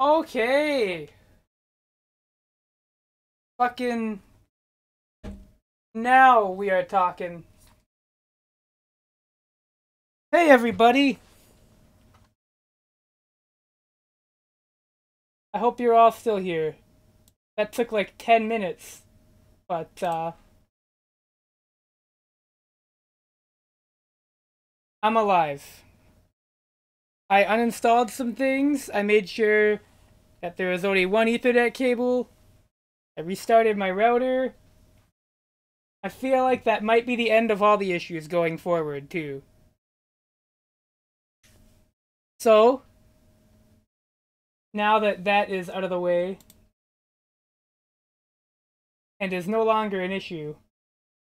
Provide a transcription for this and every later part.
Okay. Fucking now we are talking. Hey everybody. I hope you're all still here. That took like 10 minutes, but I'm alive. I uninstalled some things. I made sure that there was only one Ethernet cable. I restarted my router. I feel like that might be the end of all the issues going forward, too. So, now that that is out of the way and is no longer an issue,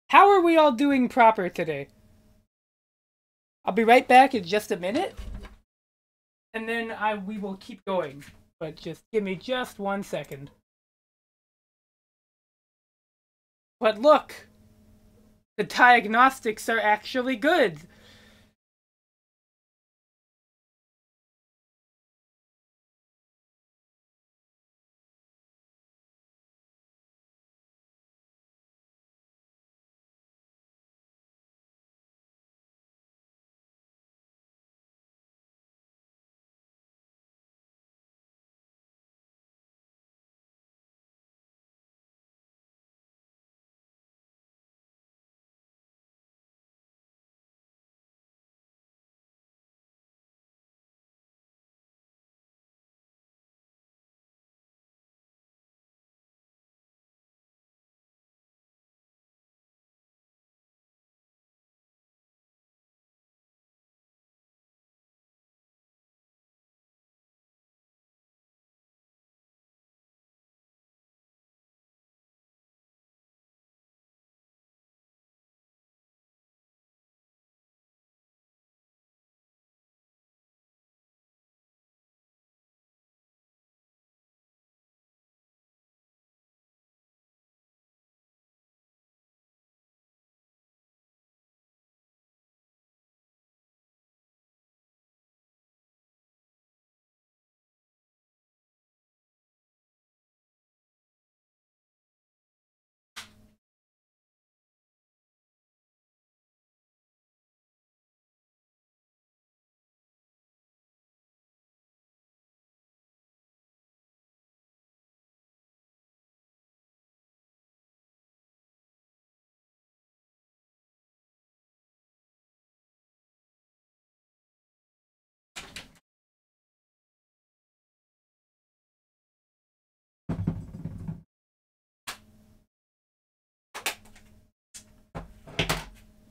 how are we all doing proper today? I'll be right back in just a minute, and then we will keep going. But just give me just 1 second. But look, the diagnostics are actually good.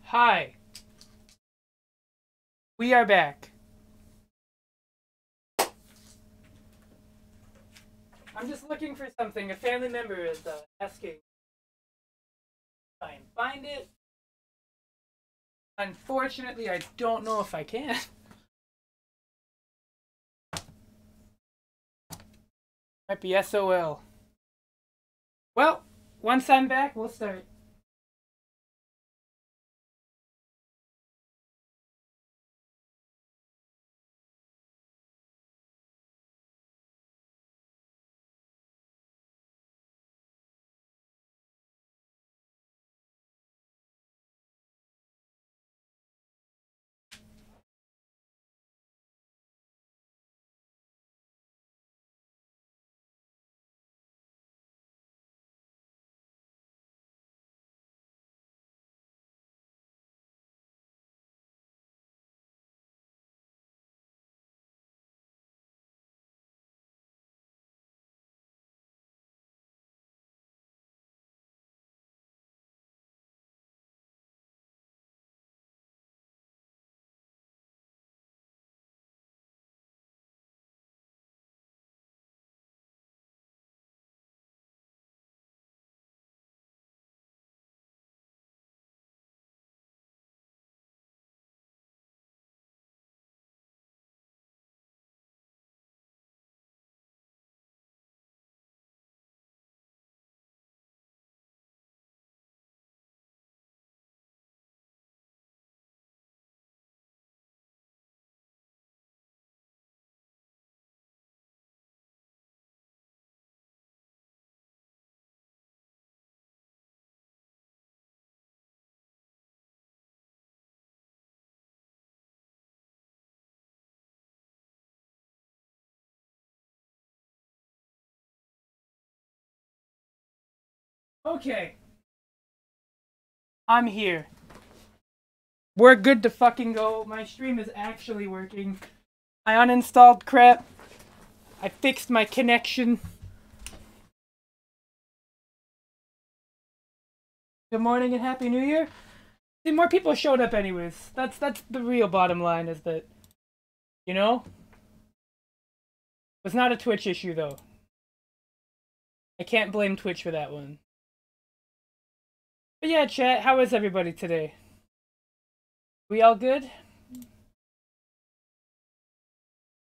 Hi, we are back. I'm just looking for something. A family member is asking. Try and find it. Unfortunately, I don't know if I can. Might be SOL. Well, once I'm back, we'll start. Okay. I'm here. We're good to fucking go. My stream is actually working. I uninstalled crap. I fixed my connection. Good morning and Happy New Year. See, more people showed up anyways. That's the real bottom line is that, you know? It's not a Twitch issue though. I can't blame Twitch for that one. But yeah, chat, how is everybody today? We all good?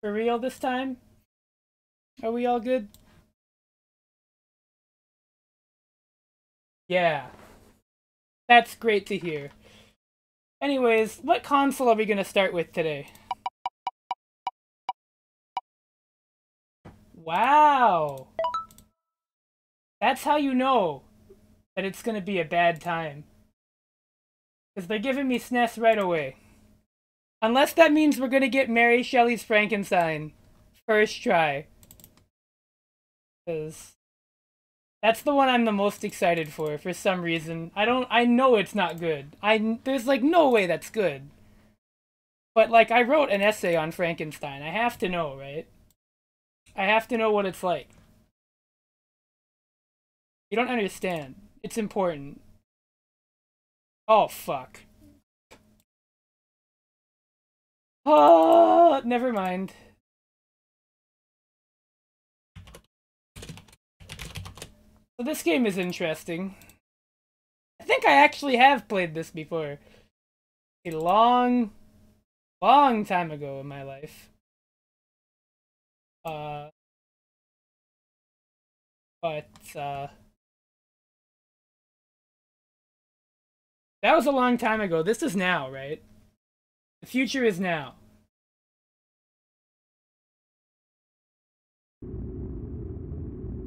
For real this time? Are we all good? Yeah. That's great to hear. Anyways, what console are we gonna start with today? Wow! That's how you know that it's gonna be a bad time. Because they're giving me SNES right away. Unless that means we're gonna get Mary Shelley's Frankenstein. First try. Because that's the one I'm the most excited for some reason. I know it's not good. There's like no way that's good. But like I wrote an essay on Frankenstein. I have to know, right? I have to know what it's like. You don't understand. It's important. Oh fuck. Oh, never mind. So this game is interesting. I think I actually have played this before. A long time ago in my life. But that was a long time ago. This is now, right? The future is now.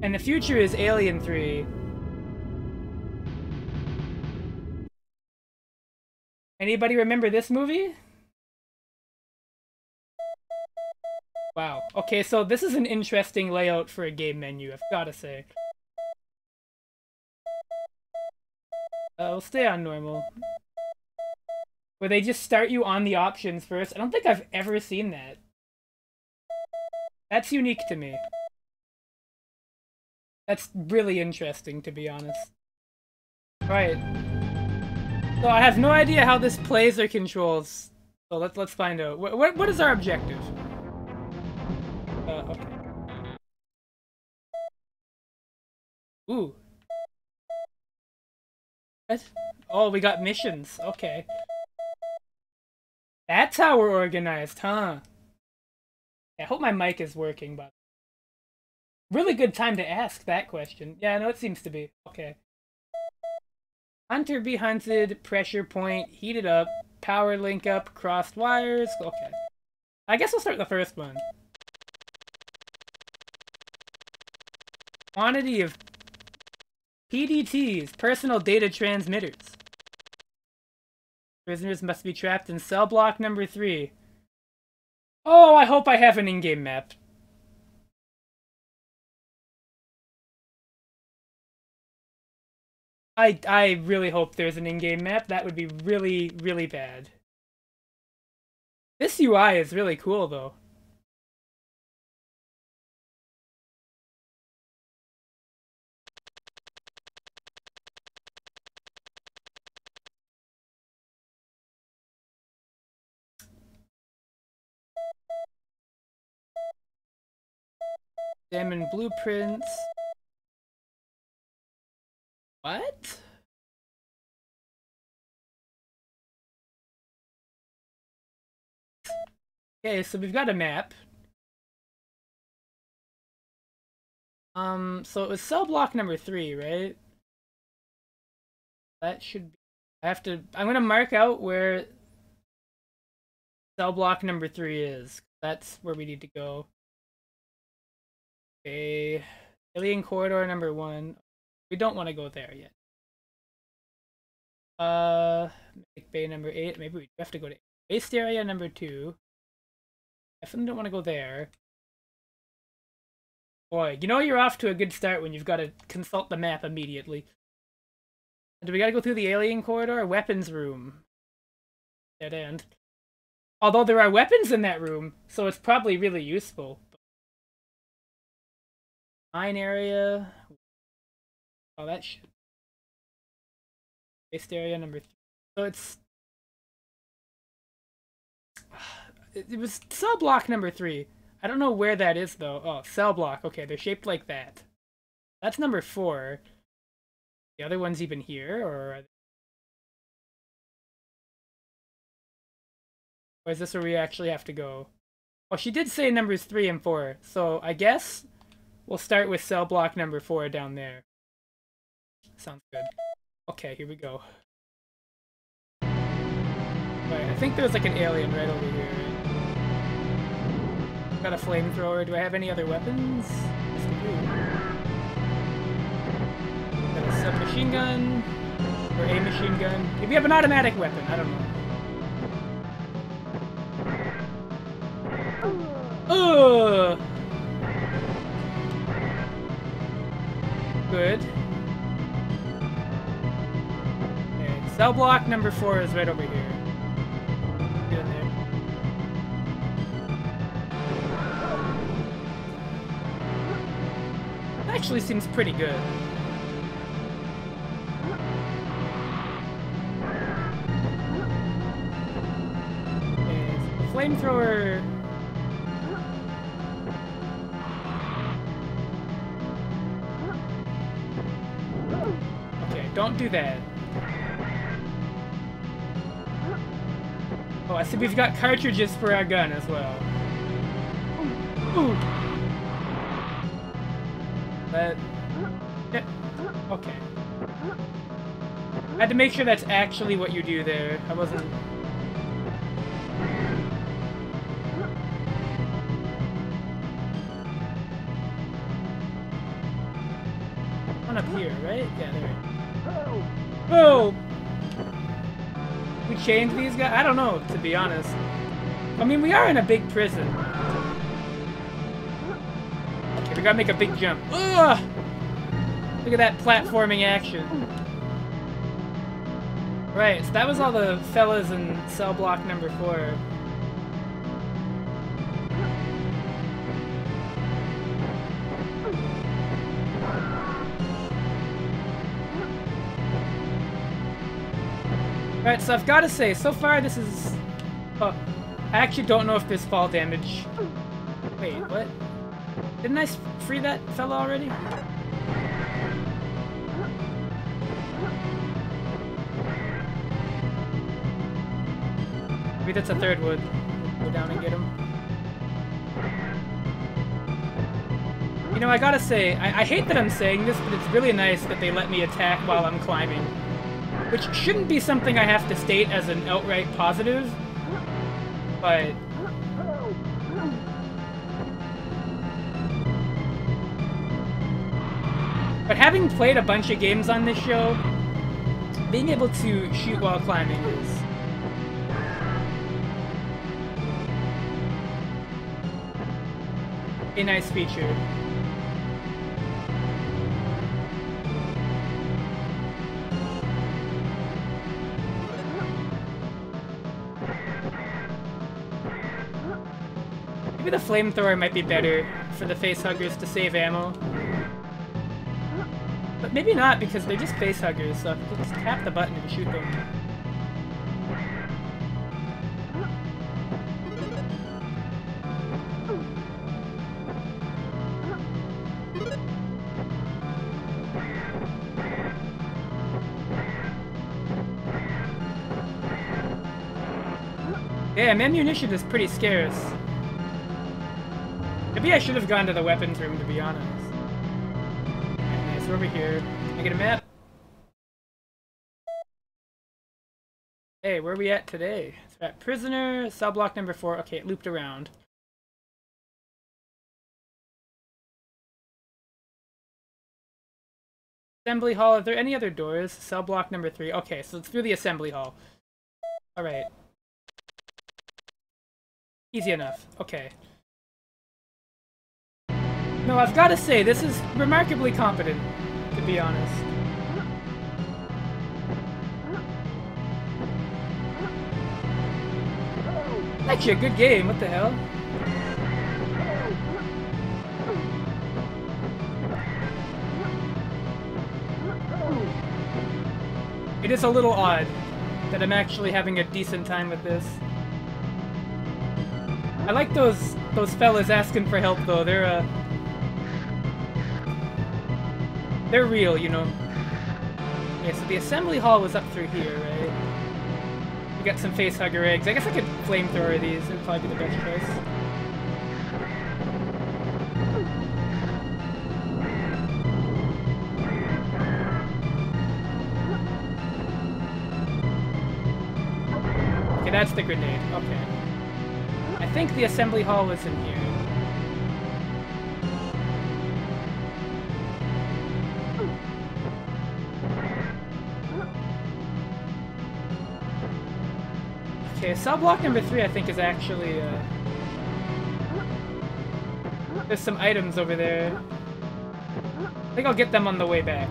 And the future is Alien 3. Anybody remember this movie? Wow. Okay, so this is an interesting layout for a game menu, I've gotta say. We'll stay on normal. Where they just start you on the options first. I don't think I've ever seen that. That's unique to me. That's really interesting, to be honest. Right. So I have no idea how this plays or controls. So let's find out. What is our objective? Okay. Ooh. What? Oh, we got missions. Okay. That's how we're organized, huh? I hope my mic is working, but... Really good time to ask that question. Yeah, no, it seems to be. Okay. Hunter be hunted, pressure point, heated up, power link up, crossed wires. Okay. I guess we'll start the first one. Quantity of PDTs, personal data transmitters. Prisoners must be trapped in cell block number 3. Oh, I hope I have an in-game map. I really hope there's an in-game map. That would be really, really bad. This UI is really cool, though. Examine blueprints. What? Okay, so we've got a map. So it was cell block number 3, right? That should be... I'm gonna mark out where cell block number 3 is. That's where we need to go. Okay. Alien corridor number 1. We don't want to go there yet. Medic bay number 8. Maybe we have to go to waste area number 2. Definitely don't want to go there. Boy, you know you're off to a good start when you've got to consult the map immediately. Do we gotta go through the alien corridor? Weapons room. Dead end. Although there are weapons in that room, so it's probably really useful. Mine area. Oh, that shit. Waste area number 3. So it's... It was cell block number 3. I don't know where that is, though. Oh, cell block. Okay, they're shaped like that. That's number 4. The other one's even here, or is this where we actually have to go? Oh, she did say numbers 3 and 4, so I guess we'll start with cell block number 4 down there. Sounds good. Okay, here we go. Right, I think there's like an alien right over here. Got a flamethrower. Do I have any other weapons? Yes, I do. Got a submachine gun. Or a machine gun. Maybe we have an automatic weapon. I don't know. Ugh! Good. Okay, cell block number 4 is right over here. Get in there. Actually seems pretty good. Okay, so the flamethrower. Okay, don't do that. Oh, I see we've got cartridges for our gun as well. Ooh. Okay. I had to make sure that's actually what you do there. I wasn't... One up here, right? Yeah, there. Oh! We changed these guys? I don't know, to be honest. I mean, we are in a big prison. Okay, we gotta make a big jump. Ugh! Look at that platforming action. Right, so that was all the fellas in cell block number 4. Alright, so I've got to say, so far this is... Oh, I actually don't know if there's fall damage. Wait, what? Didn't I free that fella already? Maybe that's a third wood. Go down and get him. You know, I gotta say, I hate that I'm saying this, but it's really nice that they let me attack while I'm climbing. Which shouldn't be something I have to state as an outright positive, but... But having played a bunch of games on this show, being able to shoot while climbing is... a nice feature. Maybe the flamethrower might be better for the facehuggers to save ammo. But maybe not, because they're just facehuggers, so I can just tap the button and shoot them. Damn, ammunition is pretty scarce. Maybe I should have gone to the weapons room, to be honest. Alright, nice, we're over here. Can I get a map? Hey, where are we at today? So we're at prisoner, cell block number 4. Okay, it looped around. Assembly hall. Are there any other doors? Cell block number 3. Okay, so it's through the assembly hall. Alright. Easy enough. Okay. No, I've got to say, this is remarkably competent, to be honest. actually a good game, what the hell? It is a little odd that I'm actually having a decent time with this. I like those fellas asking for help though. They're real, you know. Yeah, so the assembly hall was up through here, right? We got some facehugger eggs. I guess I could flamethrower these. It would probably be the best choice. Okay, that's the grenade. Okay. I think the assembly hall was in here. Okay, cell block number 3 I think is actually, there's some items over there. I think I'll get them on the way back.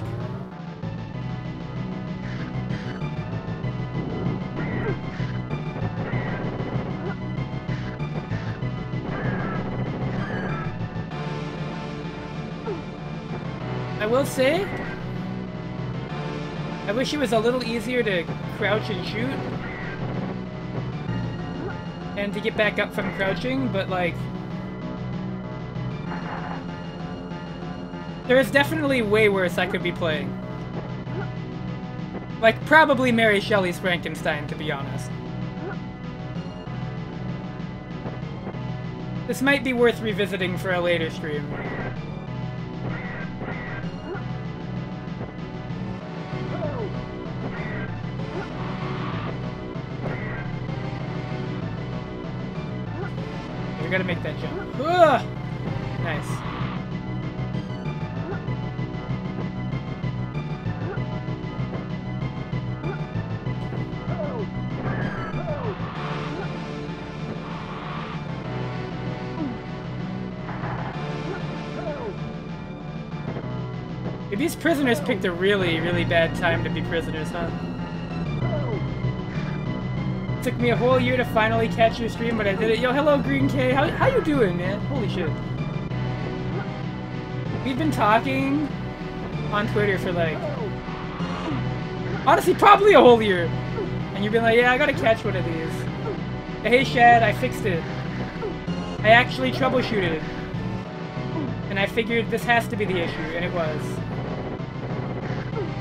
I will say, I wish it was a little easier to crouch and shoot. And to get back up from crouching, but like... there is definitely way worse I could be playing. Like, probably Mary Shelley's Frankenstein, to be honest. This might be worth revisiting for a later stream. Gotta make that jump. Ugh! Nice. These prisoners picked a really, really bad time to be prisoners, huh? Took me a whole year to finally catch your stream, but I did it. Yo, hello, Green K. How you doing, man? Holy shit. We've been talking on Twitter for like... honestly, probably a whole year. And you've been like, yeah, I gotta catch one of these. Hey, Shad, I fixed it. I actually troubleshooted it. And I figured this has to be the issue, and it was.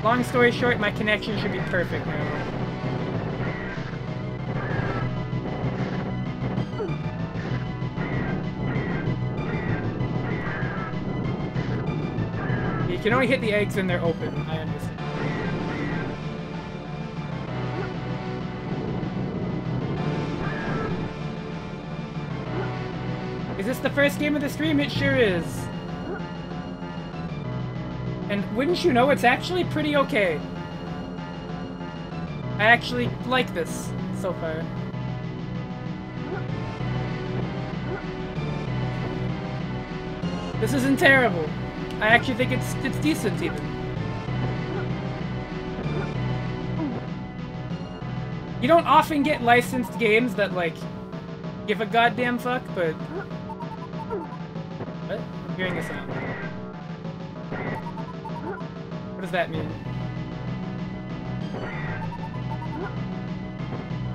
Long story short, my connection should be perfect now. You can only hit the eggs when they're open, I understand. Is this the first game of the stream? It sure is. And wouldn't you know, it's actually pretty okay. I actually like this so far. This isn't terrible. I actually think it's decent even. You don't often get licensed games that like give a goddamn fuck, but what? I'm hearing a sound. What does that mean?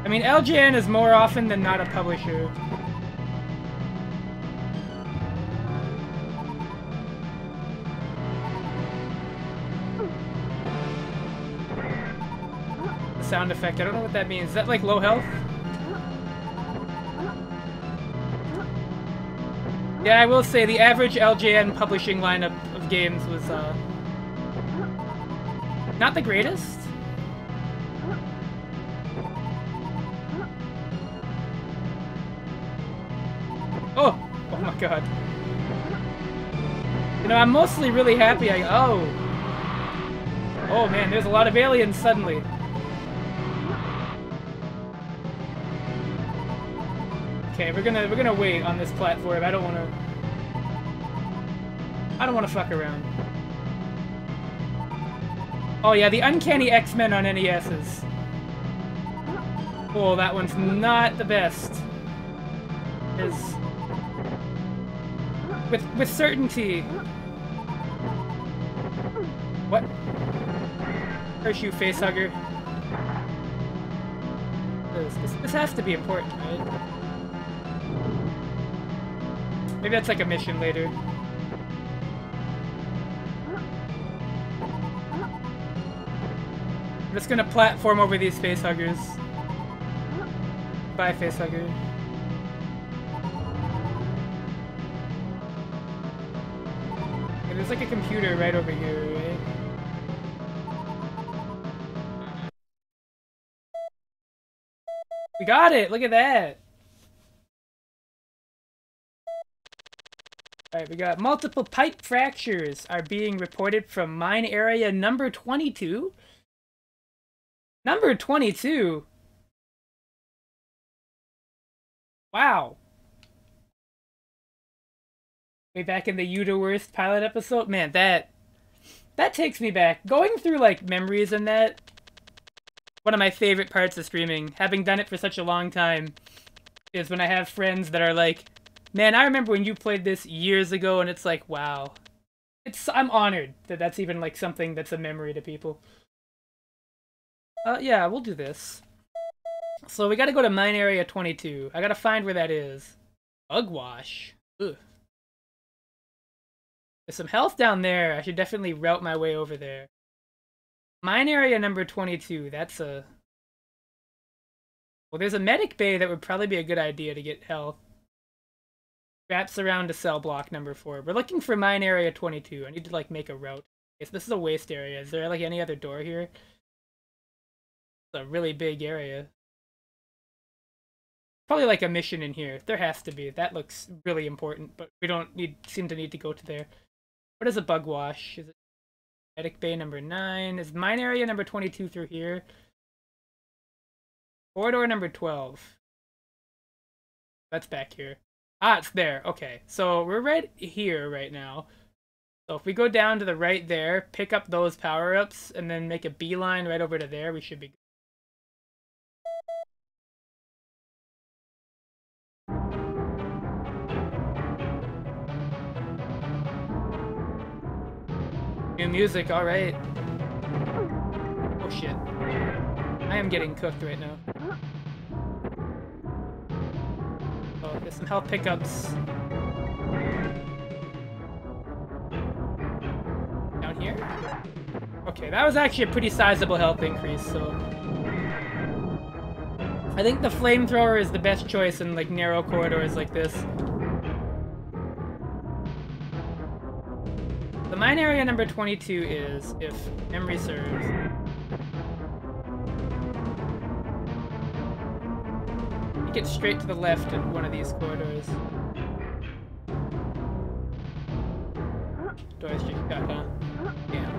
I mean, LJN is more often than not a publisher. Sound effect. I don't know what that means. Is that like low health? Yeah, I will say the average LJN publishing lineup of games was not the greatest. Oh my god. You know, I'm mostly really happy oh man, there's a lot of aliens suddenly. Okay, we're gonna wait on this platform. I don't wanna fuck around. Oh yeah, the Uncanny X-Men on NES's. Oh, that one's not the best. is with certainty. What? Curse you, facehugger. This has to be important, right? Maybe that's like a mission later. I'm just gonna platform over these facehuggers. Bye, facehugger. Okay, there's like a computer right over here, right? We got it! Look at that! Alright, we got multiple pipe fractures are being reported from mine area number 22. Number 22? Wow. Way back in the Uda-Worst pilot episode? Man, that takes me back. Going through, like, memories and that, one of my favorite parts of streaming, having done it for such a long time, is when I have friends that are like, man, I remember when you played this years ago, and it's like, wow. I'm honored that that's even, like, something that's a memory to people. Yeah, we'll do this. So we gotta go to mine area 22. I gotta find where that is. Bugwash. Ugh. There's some health down there. I should definitely route my way over there. Mine area number 22. That's a... Well, there's a medic bay that would probably be a good idea to get health. Wraps around to cell block number 4. We're looking for mine area 22. I need to, like, make a route. Okay, so this is a waste area. Is there, like, any other door here? It's a really big area. Probably, like, a mission in here. There has to be. That looks really important, but we don't seem to need to go to there. What is a bug wash? Is it medic bay number 9? Is mine area number 22 through here? Corridor number 12. That's back here. Ah, it's there. Okay, so we're right here right now. So if we go down to the right there, pick up those power-ups, and then make a beeline right over to there, we should be good. New music, alright. Oh shit. I am getting cooked right now. Oh, there's some health pickups. Down here? Okay, that was actually a pretty sizable health increase, so... I think the flamethrower is the best choice in, like, narrow corridors like this. The mine area number 22 is, if memory serves... Get straight to the left in one of these corridors. Doors just shut, huh? Yeah.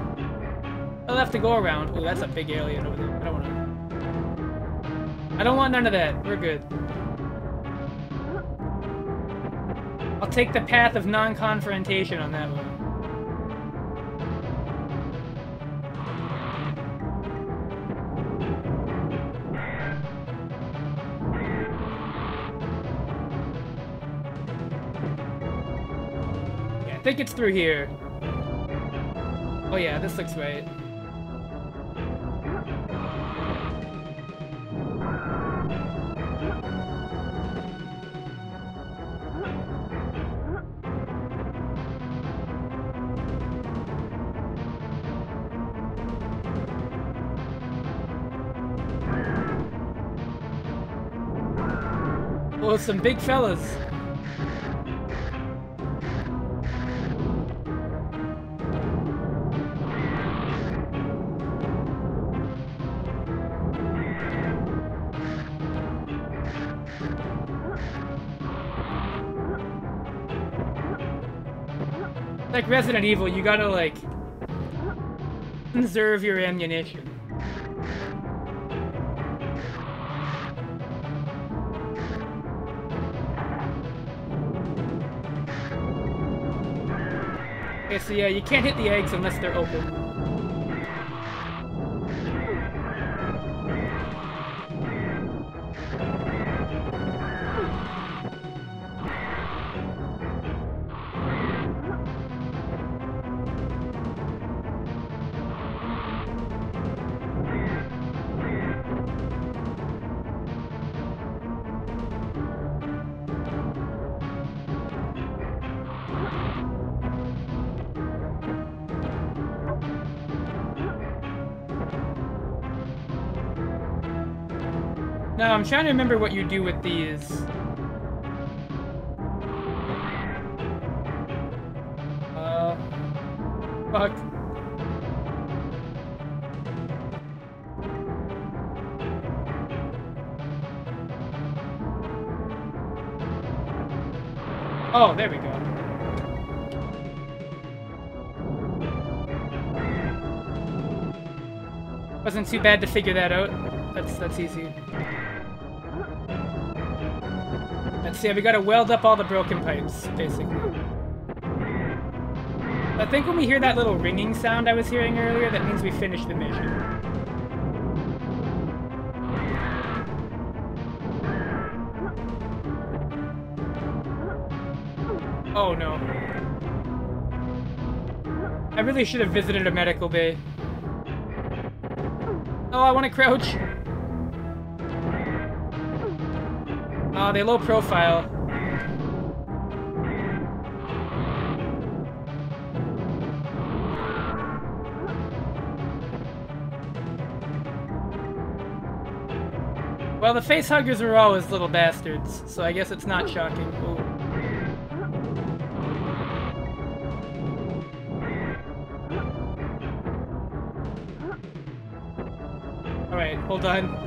I'll have to go around. Ooh, that's a big alien over there. I don't want none of that. We're good. I'll take the path of non-confrontation on that one. I think it's through here. Oh yeah, this looks right. Oh, some big fellas. Like Resident Evil, you gotta, like, conserve your ammunition. Okay, so yeah, you can't hit the eggs unless they're open. No, I'm trying to remember what you do with these. Fuck. Oh, there we go. Wasn't too bad to figure that out. That's easy. Let's see, we gotta weld up all the broken pipes, basically. I think when we hear that little ringing sound I was hearing earlier, that means we finished the mission. Oh no. I really should have visited a medical bay. Oh, I want to crouch. Oh, they low profile. Well, the face huggers are always little bastards, so I guess it's not shocking. Ooh. Alright, hold on.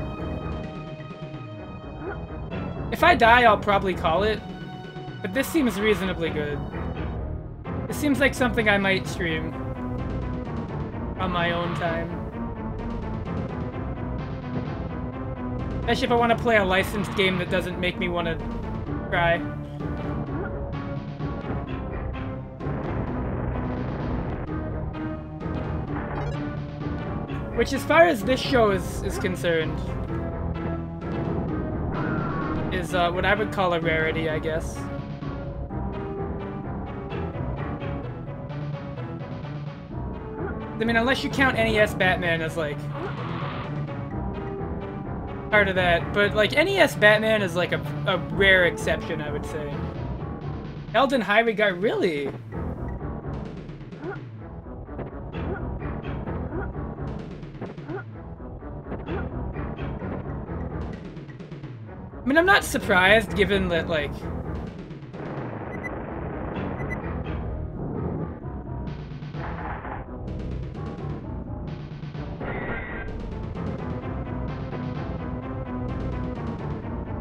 If I die, I'll probably call it, but this seems reasonably good. This seems like something I might stream on my own time. Especially if I want to play a licensed game that doesn't make me want to cry. Which, as far as this show is concerned, is what I would call a rarity, I guess. I mean, unless you count NES Batman as, like, part of that, but, like, NES Batman is, like, a rare exception, I would say. Eldon Highway Guy, really? I mean, I'm not surprised, given that, like...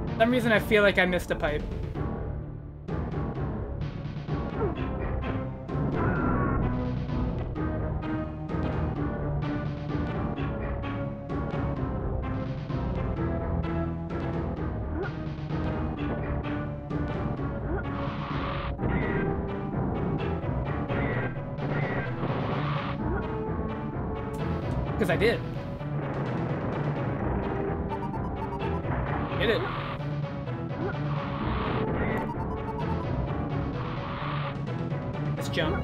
For some reason I feel like I missed a pipe. Because I did. Hit it. Let's jump.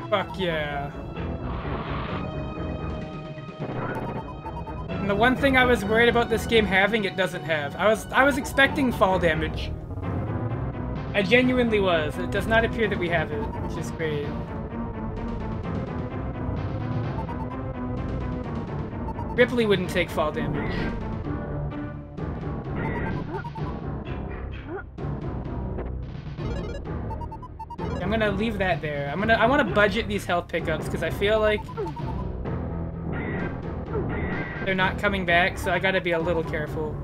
Fuck yeah. And the one thing I was worried about this game having, it doesn't have. I was expecting fall damage. I genuinely was. It does not appear that we have it, which is great. Ripley wouldn't take fall damage. I'm gonna leave that there. I want to budget these health pickups because I feel like they're not coming back, so I gotta be a little careful.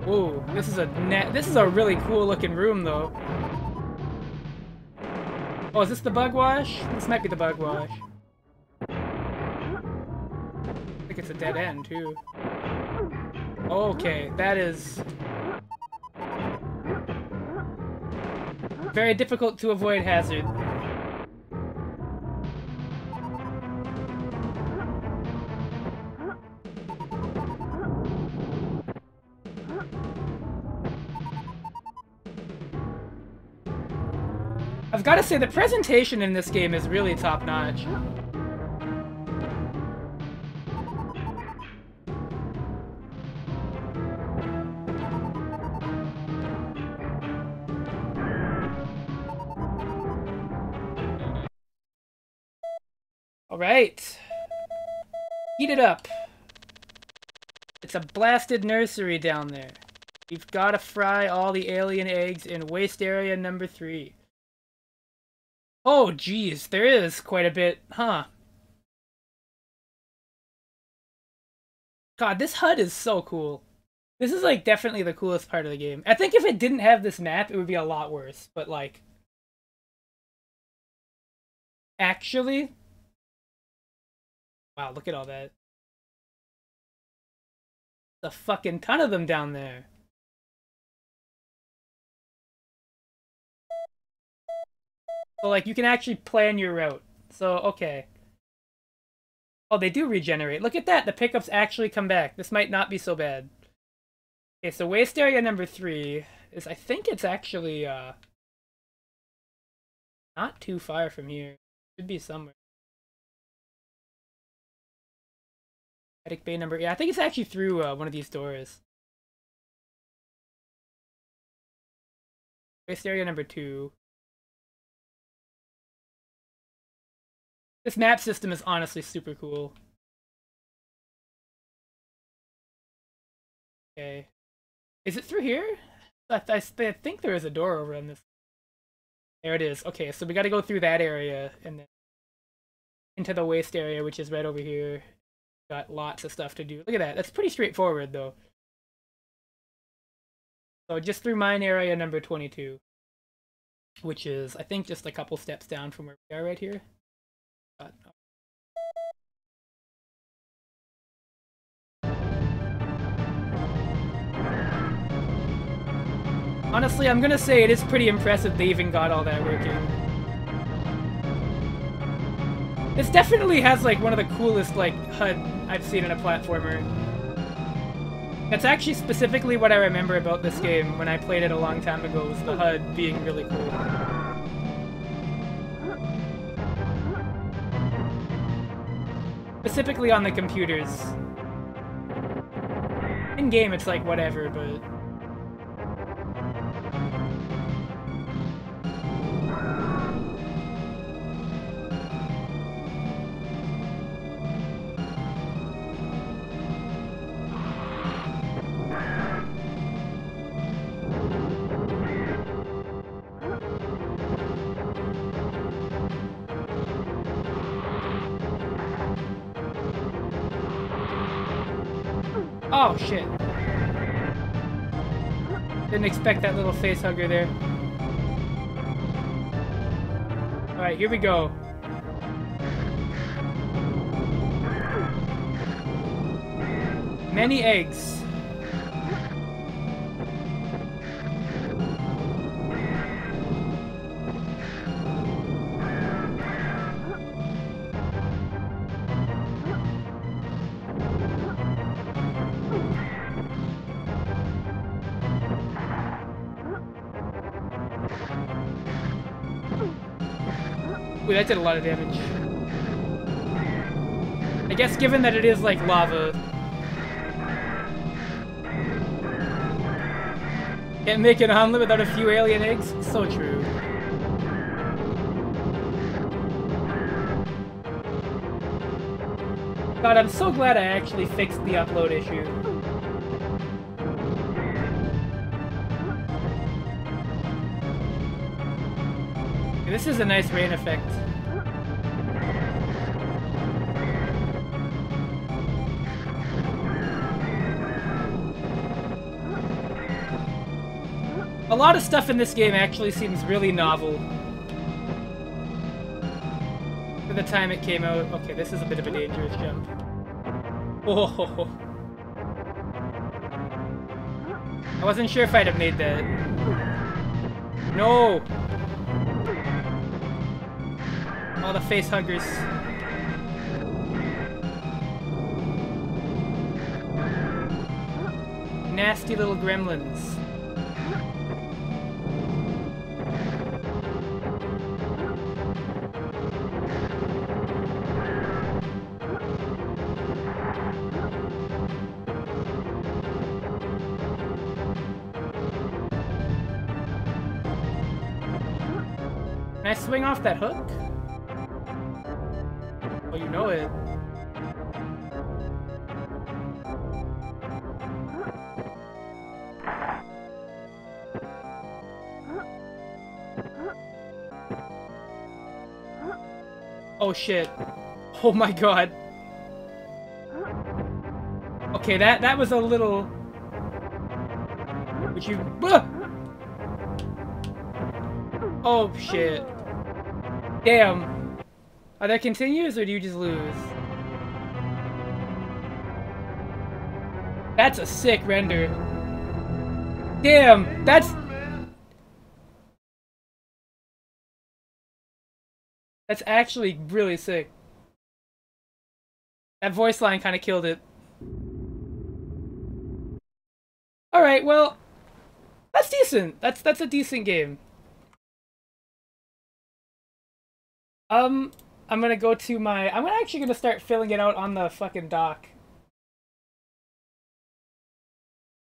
Ooh, this is a really cool looking room though. Oh, is this the bug wash? This might be the bug wash. I think it's a dead end too. Okay, that is very difficult to avoid hazard. I've got to say, the presentation in this game is really top-notch. Alright. Heat it up. It's a blasted nursery down there. We've got to fry all the alien eggs in waste area number 3. Oh, geez, there is quite a bit, huh? God, this HUD is so cool. This is, like, definitely the coolest part of the game. I think if it didn't have this map, it would be a lot worse. But, like... Actually... Wow, look at all that. A fucking ton of them down there. So, like, you can actually plan your route. So, okay. Oh, they do regenerate. Look at that! The pickups actually come back. This might not be so bad. Okay, so waste area number 3 is... I think it's actually, not too far from here. Should be somewhere. Attic bay number... Yeah, I think it's actually through, one of these doors. Waste area number 2. This map system is honestly super cool. Okay. Is it through here? I think there is a door over on this. There it is. Okay, so we gotta go through that area and then into the waste area, which is right over here. Got lots of stuff to do. Look at that. That's pretty straightforward, though. So just through mine area number 22. Which is, I think, just a couple steps down from where we are right here. Honestly, I'm gonna say it is pretty impressive they even got all that working. This definitely has, like, one of the coolest, like, HUD I've seen in a platformer. That's actually specifically what I remember about this game when I played it a long time ago, was the HUD being really cool. Specifically on the computers. In-game, it's like, whatever, but... Oh, shit. Didn't expect that little face hugger there. Alright, here we go. Many eggs. Ooh, that did a lot of damage. I guess given that it is like lava. Can't make an omelet without a few alien eggs? So true. God, I'm so glad I actually fixed the upload issue. This is a nice rain effect. A lot of stuff in this game actually seems really novel. For the time it came out. Okay, this is a bit of a dangerous jump. Oh. I wasn't sure if I'd have made that. No! All the face huggers. Nasty little gremlins. Can I swing off that hook? Oh, you know know it. Oh shit. Oh my god. Okay, that was a little... Would you... Ah! Oh shit. Damn. Are there continues or do you just lose? That's a sick render. Damn, that's actually really sick. That voice line kind of killed it. Alright, well, that's decent. That's a decent game. I'm gonna go to my... I'm actually gonna start filling it out on the fucking dock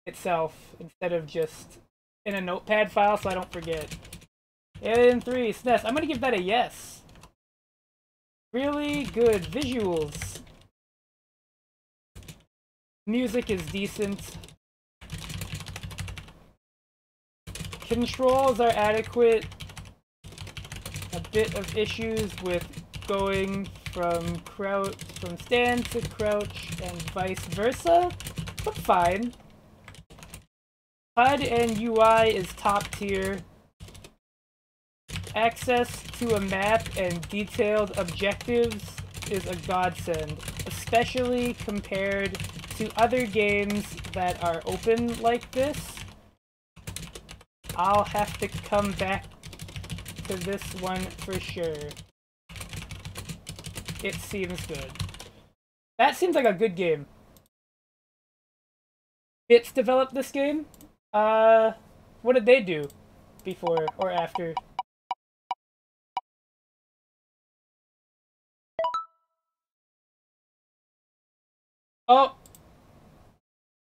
itself instead of just in a notepad file so I don't forget. Alien 3 SNES. I'm gonna give that a yes. Really good visuals. Music is decent. Controls are adequate. A bit of issues with going from stand to crouch and vice versa, but fine. HUD and UI is top tier. Access to a map and detailed objectives is a godsend, especially compared to other games that are open like this. I'll have to come back to this one for sure. It seems good. That seems like a good game. Bits developed this game? What did they do before or after? Oh!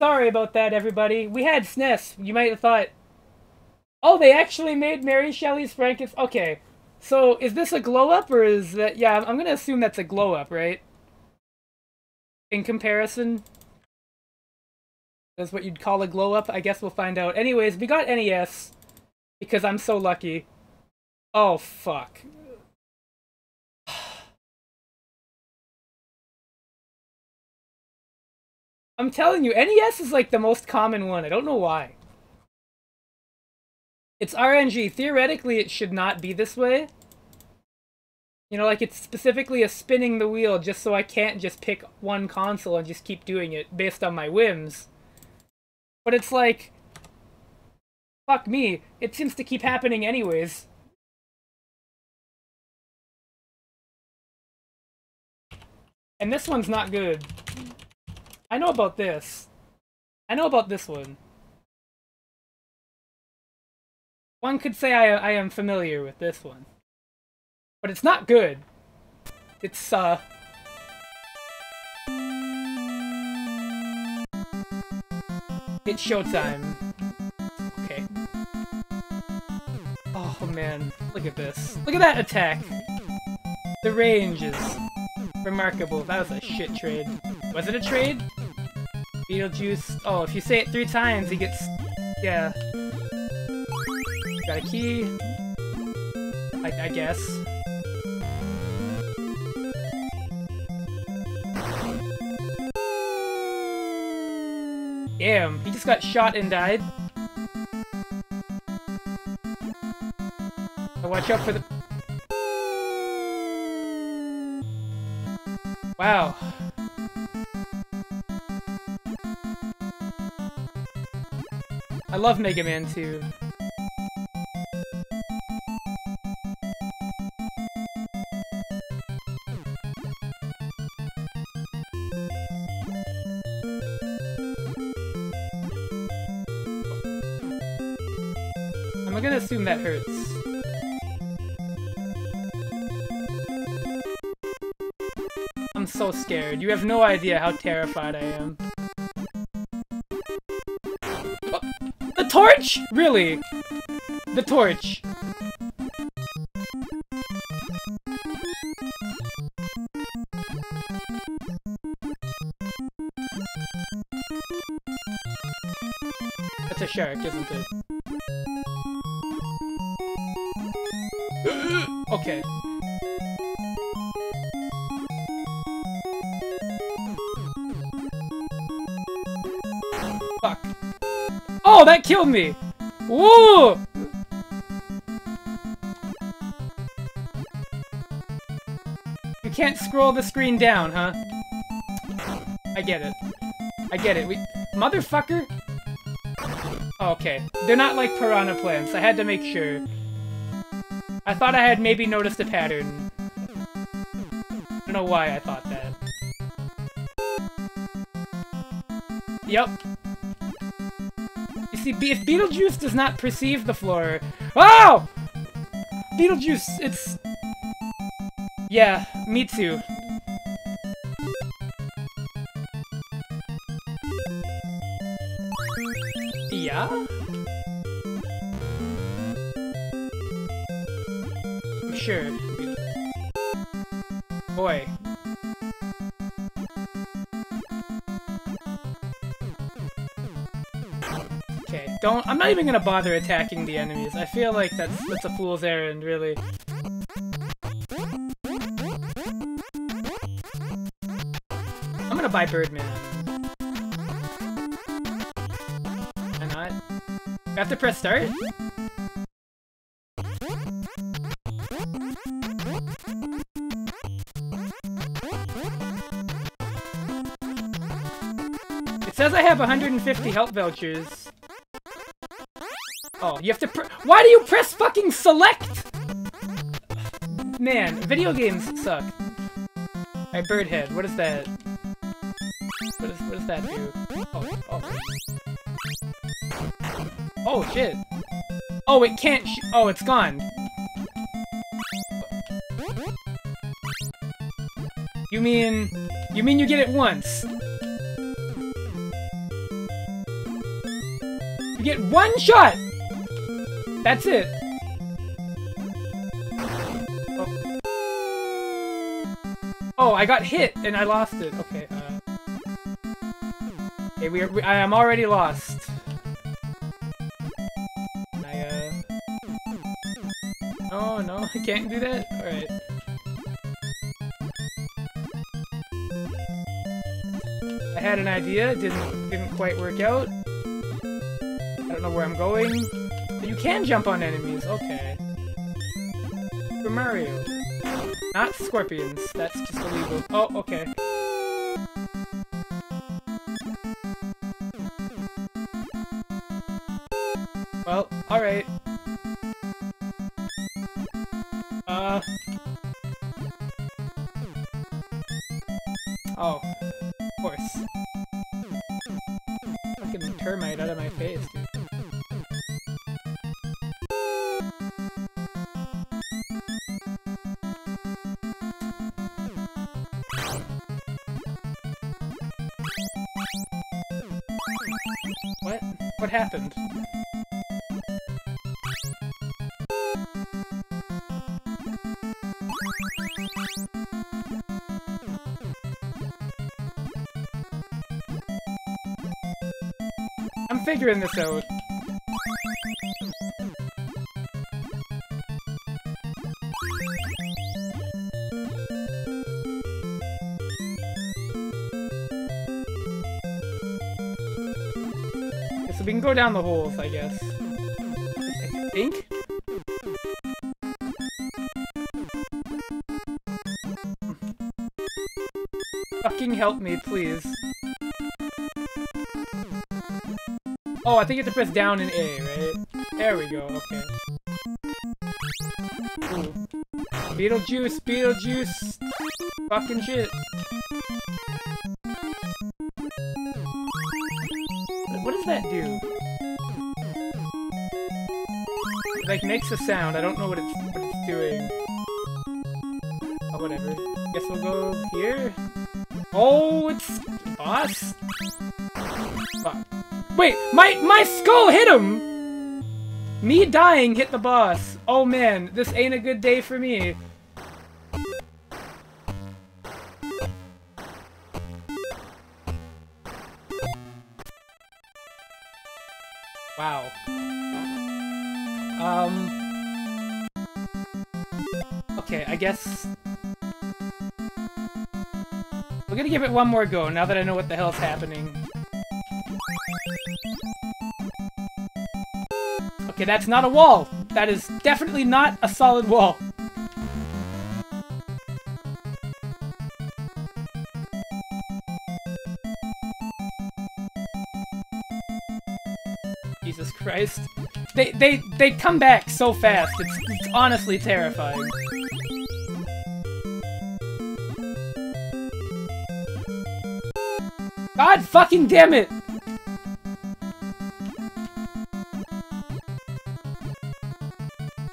Sorry about that, everybody. We had SNES. You might have thought, oh, they actually made Mary Shelley's Frankenstein. Okay, so is this a glow-up, or is that... Yeah, I'm gonna assume that's a glow-up, right? In comparison? That's what you'd call a glow-up? I guess we'll find out. Anyways, we got NES, because I'm so lucky. Oh, fuck. I'm telling you, NES is like the most common one. I don't know why. It's RNG. Theoretically, it should not be this way. You know, like, it's specifically a spinning the wheel just so I can't just pick one console and just keep doing it based on my whims. But it's like... Fuck me. It seems to keep happening anyways. And this one's not good. I know about this. I know about this one. One could say I am familiar with this one. But it's not good. It's, It's showtime. Okay. Oh, man. Look at this. Look at that attack! The range is remarkable. That was a shit trade. Was it a trade? Beetlejuice. Oh, if you say it 3 times, he gets... Yeah. Got a key. I guess. Damn, he just got shot and died. So watch out for the... Wow. I love Mega Man 2. I'm gonna assume that hurts. I'm so scared. You have no idea how terrified I am. Oh, the torch? Really? The torch. a shark, isn't it? Okay. Fuck. Oh, that killed me! Woo! You can't scroll the screen down, huh? I get it. I get it. Motherfucker! Oh, okay. They're not like piranha plants. I had to make sure. I thought I had maybe noticed a pattern. I don't know why I thought that. Yep. You see, if Beetlejuice does not perceive the floor... Oh! Beetlejuice, it's... Yeah, me too. Yeah? Sure. Boy. Okay, I'm not even gonna bother attacking the enemies. I feel like that's a fool's errand, really. I'm gonna buy Birdman. Why not? I have to press start? It says I have 150 health vouchers. Oh, you have to why do you press fucking select? Man, video games suck. Alright, Birdhead, what is that? What does that do? Oh. Oh, shit. Oh, it can't oh, it's gone. You mean you get it once? You get one shot! That's it! Oh, I got hit and I lost it. Okay, okay, I am already lost. Oh, no, I can't do that? Alright. I had an idea, didn't quite work out. I don't know where I'm going. But you can jump on enemies, okay. For Mario. Not scorpions, that's just illegal. Oh, okay. Well, alright. Oh, of course. Fucking termite out of my face, dude. What happened? I'm figuring this out. So we can go down the holes, I guess. I think? Fucking help me, please. Oh, I think you have to press down and A, right? There we go, okay. Ooh. Beetlejuice, Beetlejuice! Fucking shit. What does that do? It, like, makes a sound. I don't know what it's doing. Oh, whatever. Guess we'll go here. Oh, it's boss. Fuck. Wait, my skull hit him. Me dying hit the boss. Oh man, this ain't a good day for me. Wow. Okay, I guess... We're gonna give it one more go, now that I know what the hell's happening. Okay, that's not a wall! That is definitely not a solid wall. Jesus Christ. They come back so fast, it's honestly terrifying. God fucking damn it!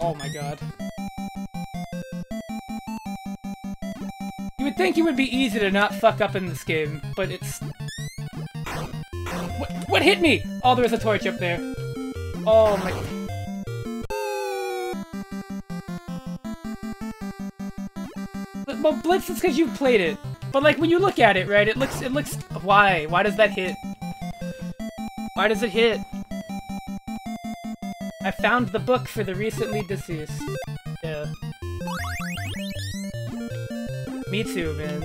Oh my god. You would think it would be easy to not fuck up in this game, but it's... What hit me? Oh, there was a torch up there. Oh my... Well, Blitz is because you've played it. But like, when you look at it, right, it looks... Why? Why does that hit? Why does it hit? I found the book for the recently deceased. Yeah. Me too, man.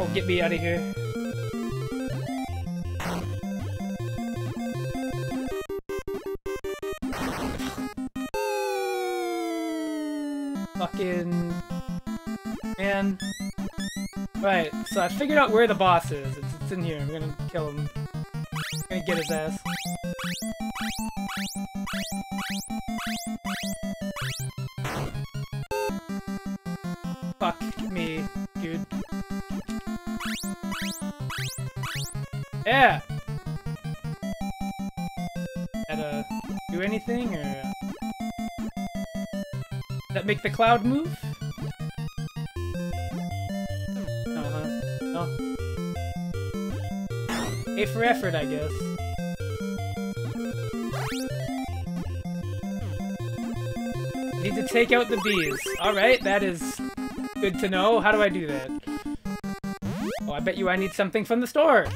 Oh, get me out of here. Fucking... Man. Right, so I figured out where the boss is. It's in here. I'm gonna kill him. I'm gonna get his ass. Fuck me, dude. Yeah! That, do anything, or... Does that make the cloud move? No. A for effort, I guess. Need to take out the bees. Alright, that is good to know. How do I do that? Oh, I bet you I need something from the store.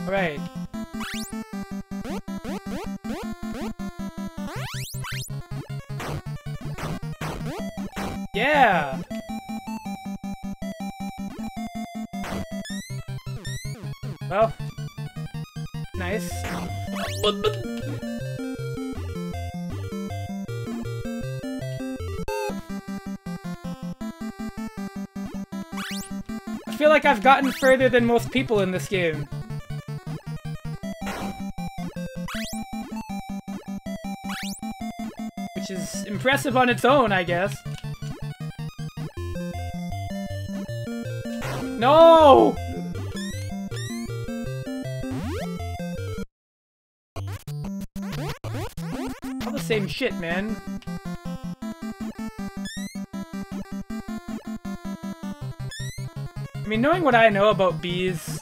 Alright. Yeah! Well, nice. I feel like I've gotten further than most people in this game. Which is impressive on its own, I guess. No! All the same shit, man. I mean, knowing what I know about bees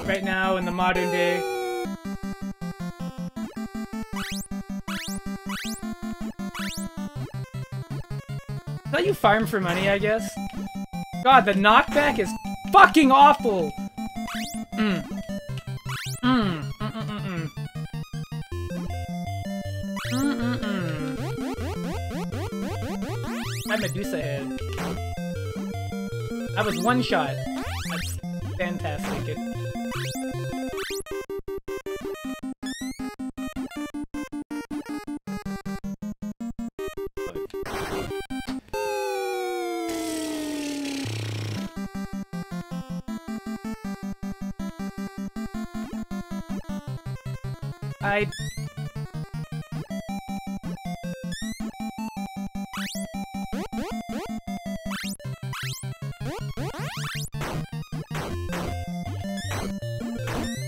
right now in the modern day, is that you farm for money, I guess? God, the knockback is fucking awful! My Medusa head. That was one shot. That's fantastic.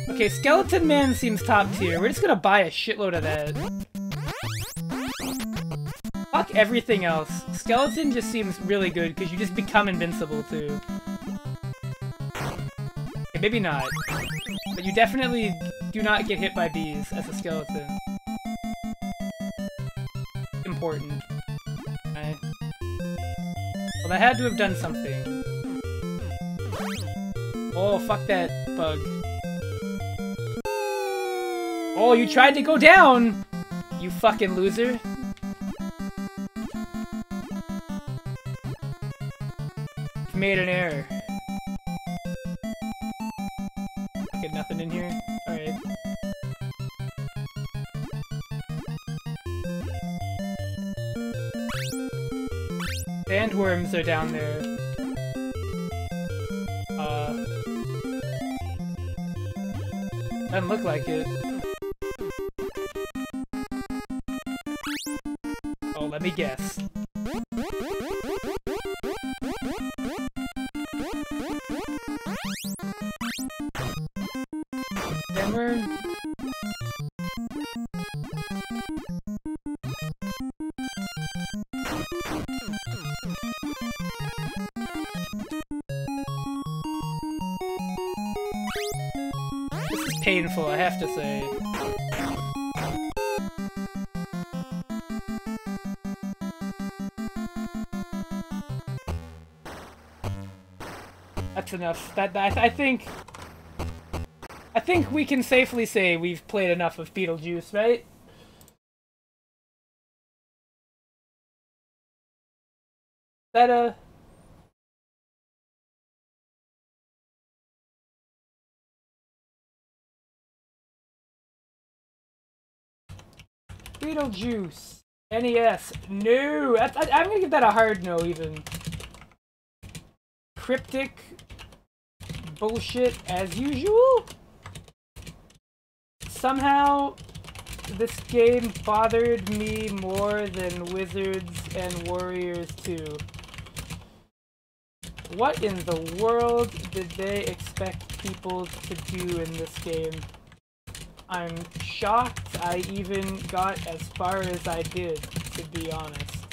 Okay, Skeleton Man seems top tier. We're just gonna buy a shitload of that. Fuck everything else. Skeleton just seems really good because you just become invincible too. Okay, maybe not. But you definitely do not get hit by bees as a skeleton. Important. Right? Well, I had to have done something. Oh, fuck that bug. Oh, you tried to go down! You fucking loser. You've made an error. Get nothing in here? Alright. Sandworms are down there. Doesn't look like it. Oh, let me guess. Sandworm? Painful, I have to say. That's enough. I think we can safely say we've played enough of Beetlejuice, right? That Beetlejuice. NES. No! I'm gonna give that a hard no, even. Cryptic bullshit as usual? Somehow, this game bothered me more than Wizards and Warriors 2. What in the world did they expect people to do in this game? I'm shocked I even got as far as I did, to be honest.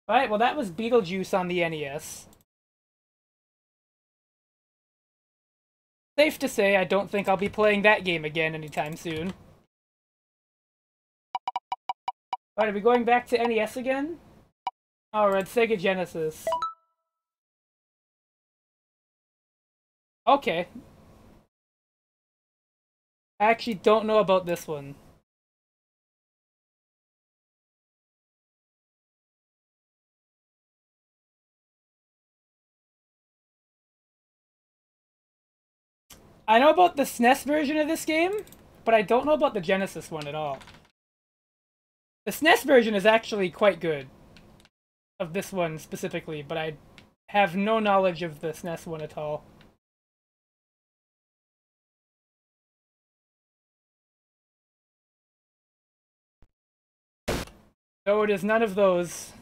Alright, well that was Beetlejuice on the NES. Safe to say, I don't think I'll be playing that game again anytime soon. Alright, are we going back to NES again? Oh, we're at Sega Genesis. Okay. I actually don't know about this one. I know about the SNES version of this game, but I don't know about the Genesis one at all. The SNES version is actually quite good. Of this one specifically, but I have no knowledge of the SNES one at all. No, it is none of those.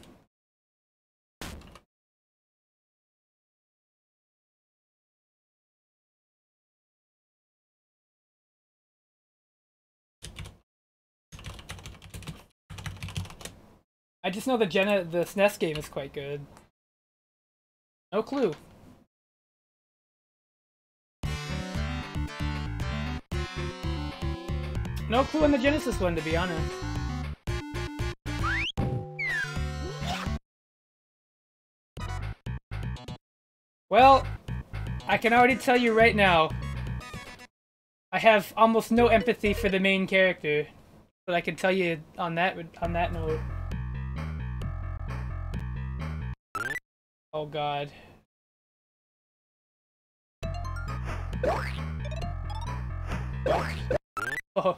I just know the SNES game is quite good. No clue. No clue on the Genesis one, to be honest. Well, I can already tell you right now, I have almost no empathy for the main character, but I can tell you on that note. Oh god. Oh,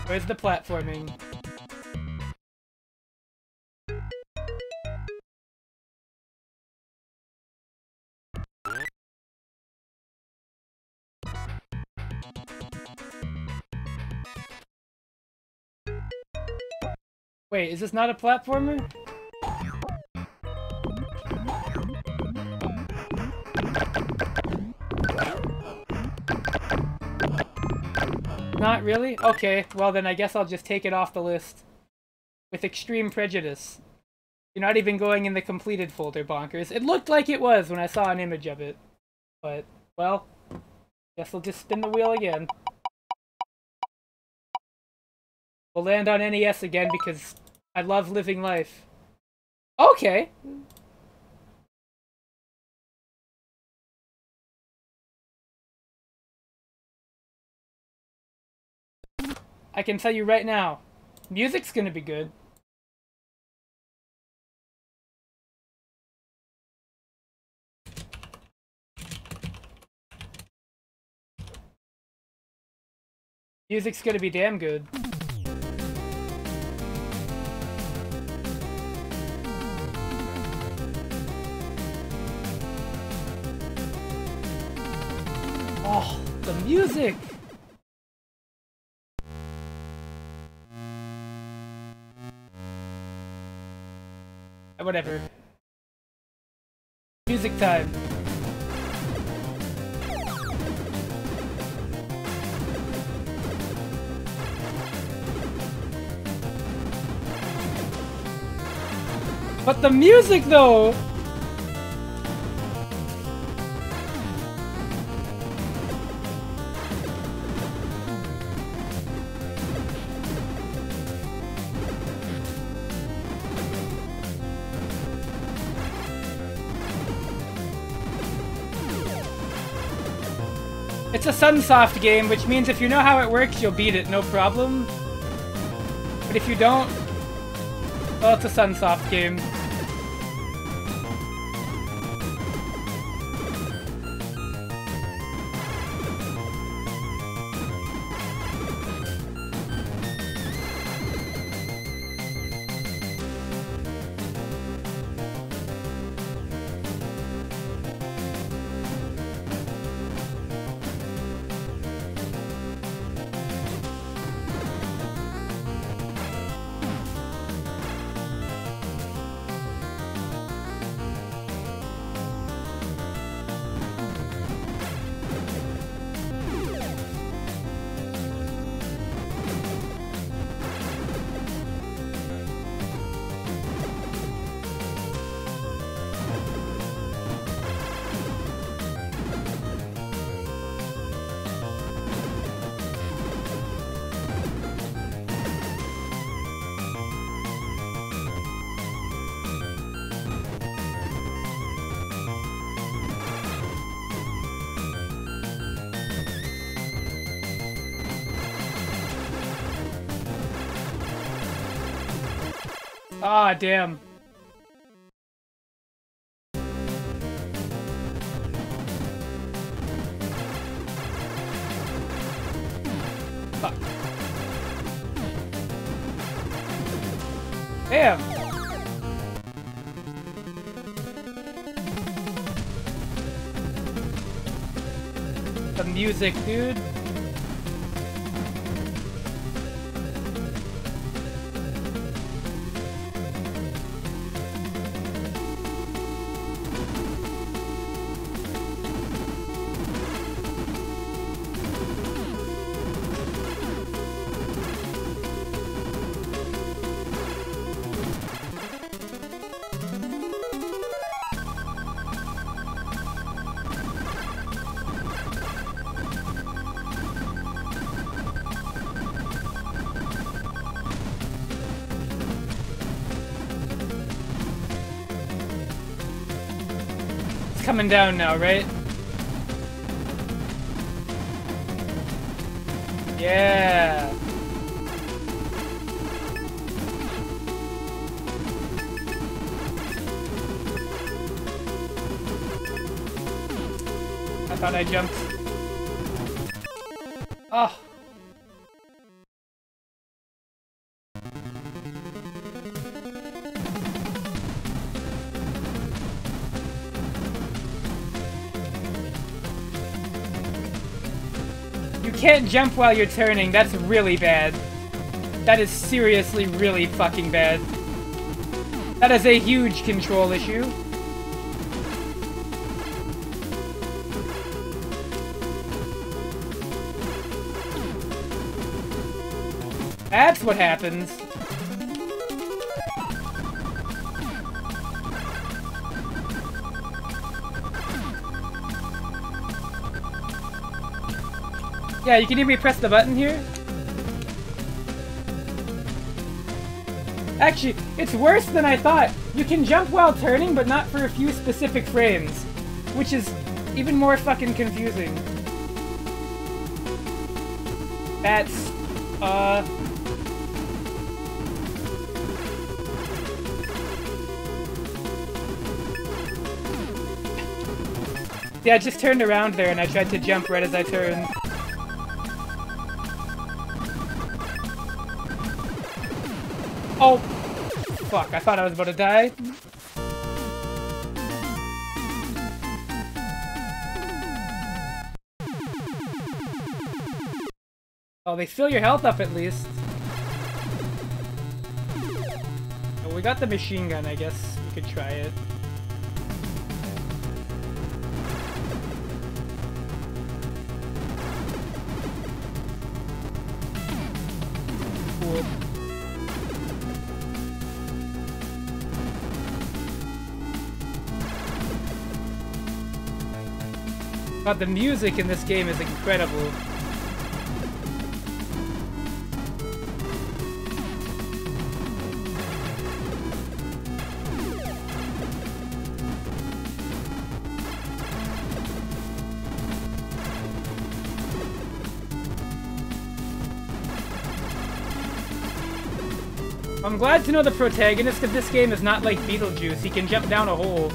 where's the platforming? Wait, is this not a platformer? Not really? Okay, well then I guess I'll just take it off the list. With extreme prejudice. You're not even going in the completed folder, bonkers. It looked like it was when I saw an image of it. But, well, guess I'll just spin the wheel again. We'll land on NES again because I love living life. Okay. I can tell you right now, music's gonna be good. Music's gonna be damn good. Oh, the music! Whatever. Music time. But the music, though! It's a Sunsoft game, which means if you know how it works, you'll beat it, no problem. But if you don't, well, it's a Sunsoft game. Ah, damn. Fuck. Damn. The music, dude. Coming down now, right? Yeah. I thought I jumped. Oh. You can't jump while you're turning, that's really bad. That is seriously really fucking bad. That is a huge control issue. That's what happens. Yeah, you can hear me press the button here. Actually, it's worse than I thought. You can jump while turning, but not for a few specific frames. Which is even more fucking confusing. That's, yeah, I just turned around there and I tried to jump right as I turned. Oh! Fuck, I thought I was about to die. Oh, they fill your health up at least. Oh, we got the machine gun, I guess we could try it. Cool. God, the music in this game is incredible. I'm glad to know the protagonist of this game is not like Beetlejuice. He can jump down a hole.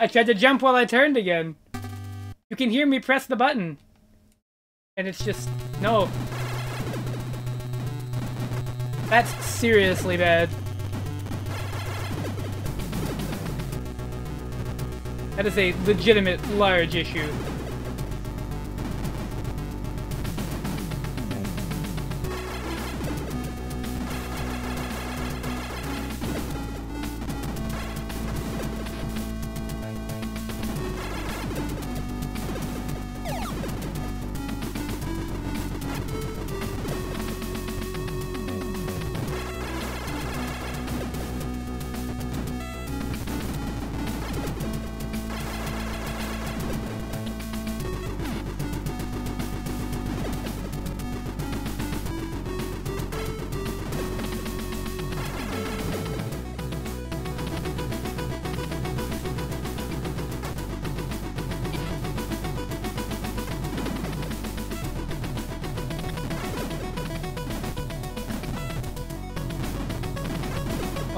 I tried to jump while I turned again. You can hear me press the button. And it's just... no. That's seriously bad. That is a legitimate large issue.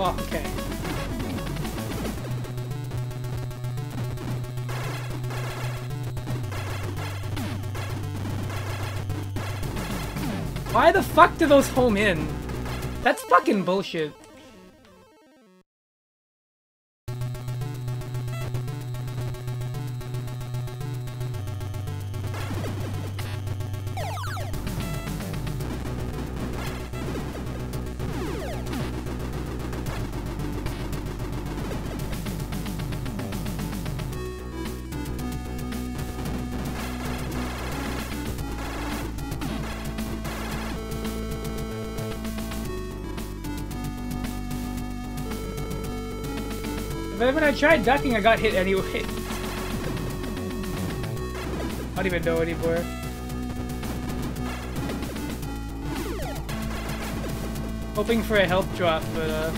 Oh, okay. Why the fuck do those home in? That's fucking bullshit. But when I tried ducking, I got hit anyway. I don't even know anymore. Hoping for a health drop, but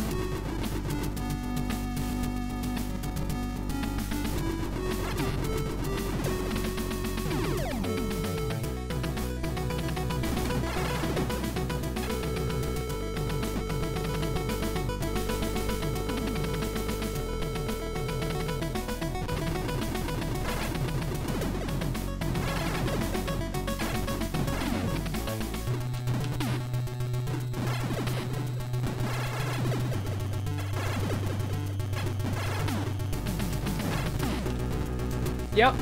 Yep.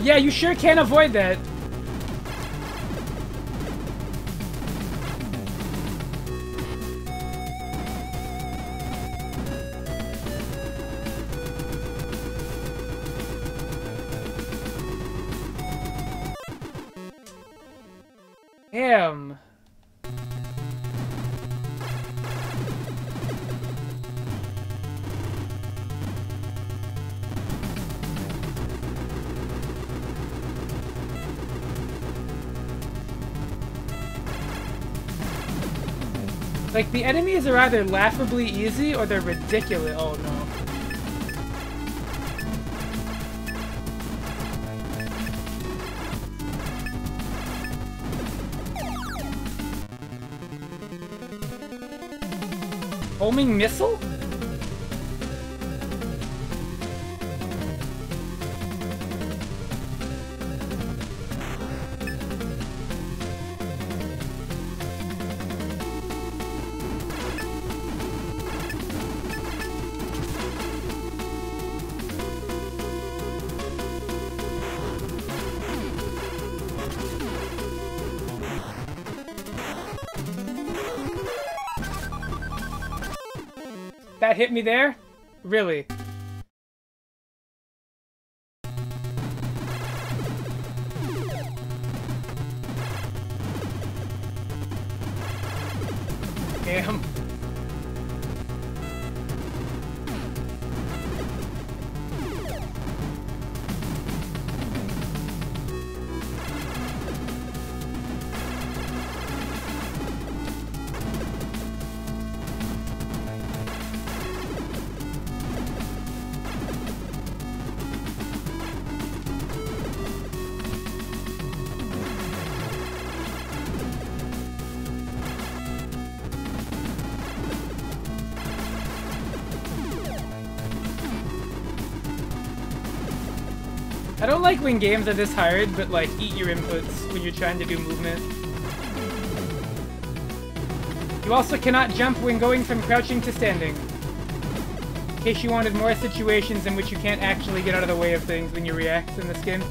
Yeah, you sure can't avoid that. Damn. Like, the enemies are either laughably easy or they're ridiculous. Oh no. Homing missile? That hit me there? Really? Damn. I don't like when games are this hard, but like, eat your inputs when you're trying to do movement. You also cannot jump when going from crouching to standing. In case you wanted more situations in which you can't actually get out of the way of things when you react in this game.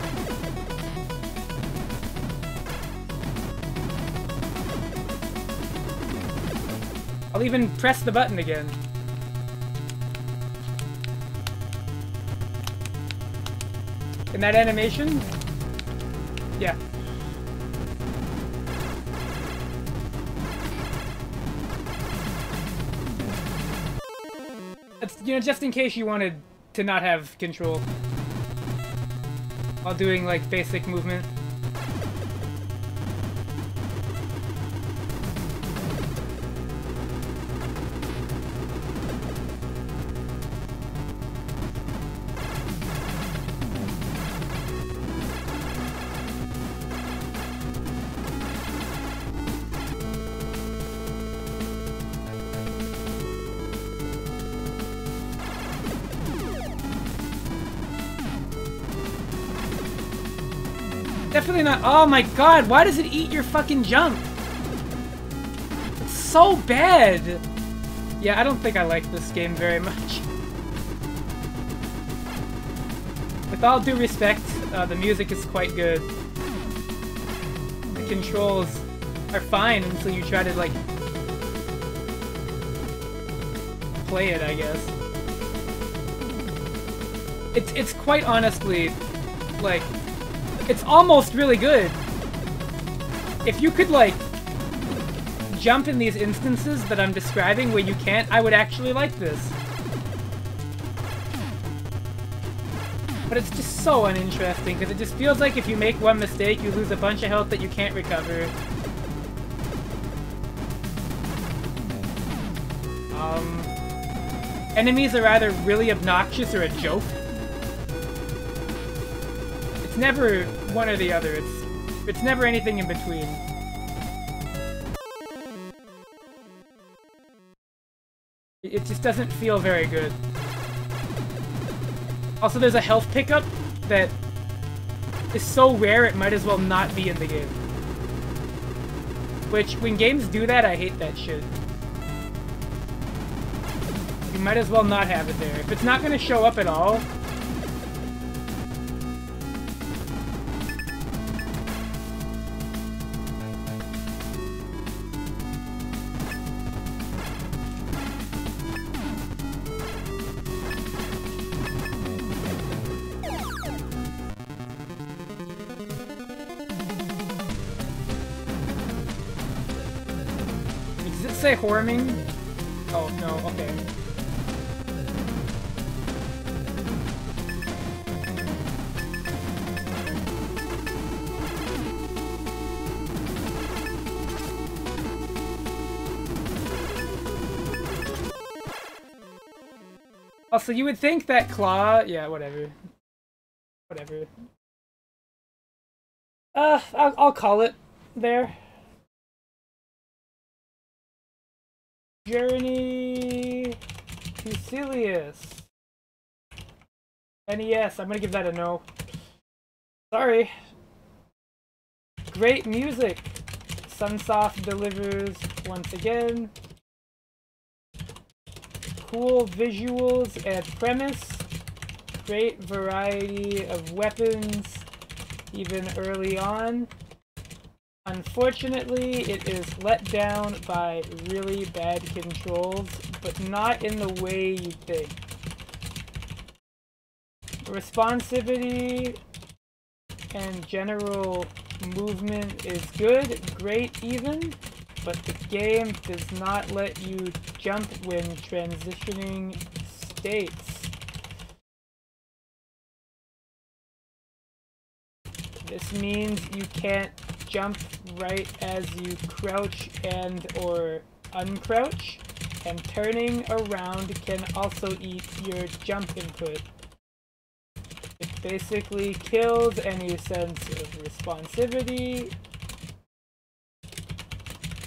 I'll even press the button again. In that animation? Yeah. That's, you know, just in case you wanted to not have control while doing, like, basic movement. Definitely not. Oh my god, why does it eat your fucking jump? It's so bad. Yeah, I don't think I like this game very much. With all due respect, the music is quite good. The controls are fine until you try to, like, play it, I guess. It's quite honestly, like, it's almost really good. If you could, like, jump in these instances that I'm describing where you can't, I would actually like this. But it's just so uninteresting, because it just feels like if you make one mistake, you lose a bunch of health that you can't recover. Enemies are either really obnoxious or a joke. It's never one or the other. It's never anything in between. It just doesn't feel very good. Also, there's a health pickup that is so rare it might as well not be in the game. Which, when games do that, I hate that shit. You might as well not have it there. If it's not going to show up at all, say horming. Oh, no, okay. Also, you would think that claw... Yeah, whatever. Whatever. I'll call it there. Journey to Silius. NES, I'm gonna give that a no. Sorry. Great music. Sunsoft delivers once again. Cool visuals and premise. Great variety of weapons, even early on. Unfortunately, it is let down by really bad controls, but not in the way you think. Responsivity and general movement is good, great even, but the game does not let you jump when transitioning states. This means you can't jump right as you crouch and or uncrouch, and turning around can also eat your jump input. It basically kills any sense of responsivity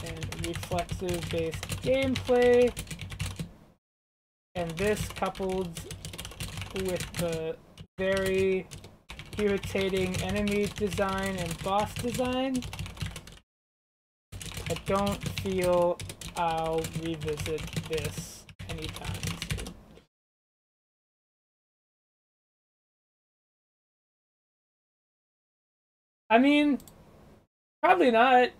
and reflexive-based gameplay, and this coupled with the very irritating enemy design and boss design, I don't feel I'll revisit this anytime soon. I mean, probably not.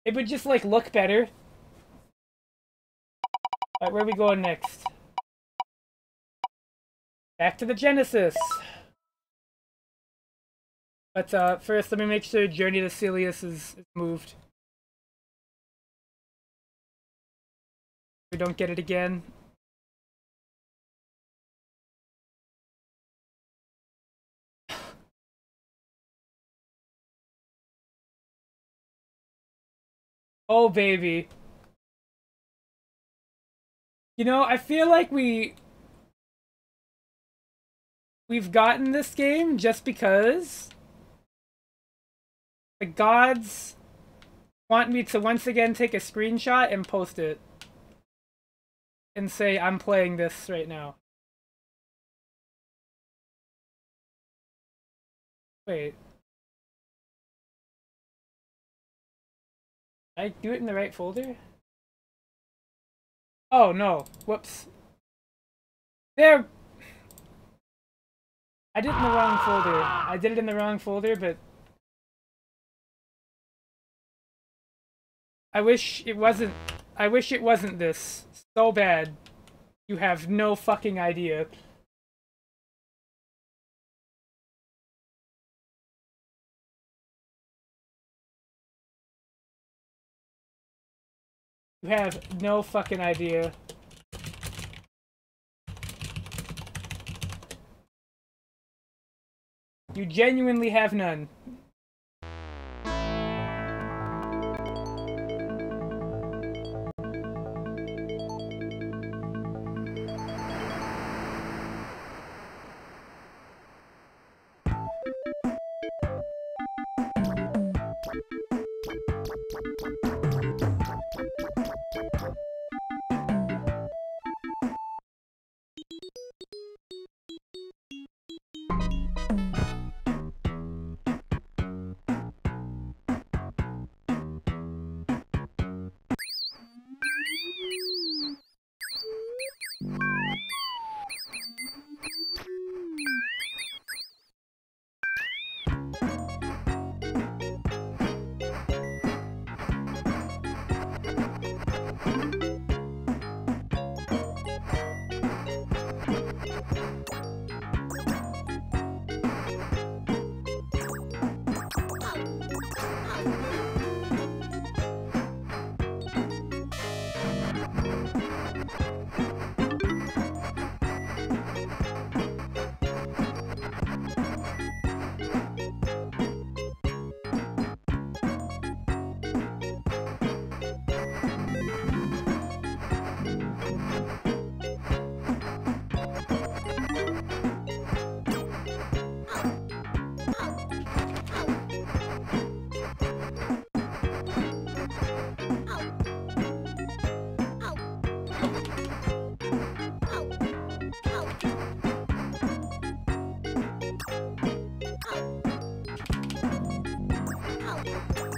It would just, like, look better. Alright, where are we going next? Back to the Genesis! But first, let me make sure Journey to Silius is moved. We don't get it again. Oh, baby. You know, I feel like we've gotten this game just because the gods want me to once again take a screenshot and post it and say I'm playing this right now. Wait. Did I do it in the right folder? Oh no, whoops. There! I did it in the wrong folder. I did it in the wrong folder, but I wish it wasn't this. So bad. You have no fucking idea. You have no fucking idea. You genuinely have none.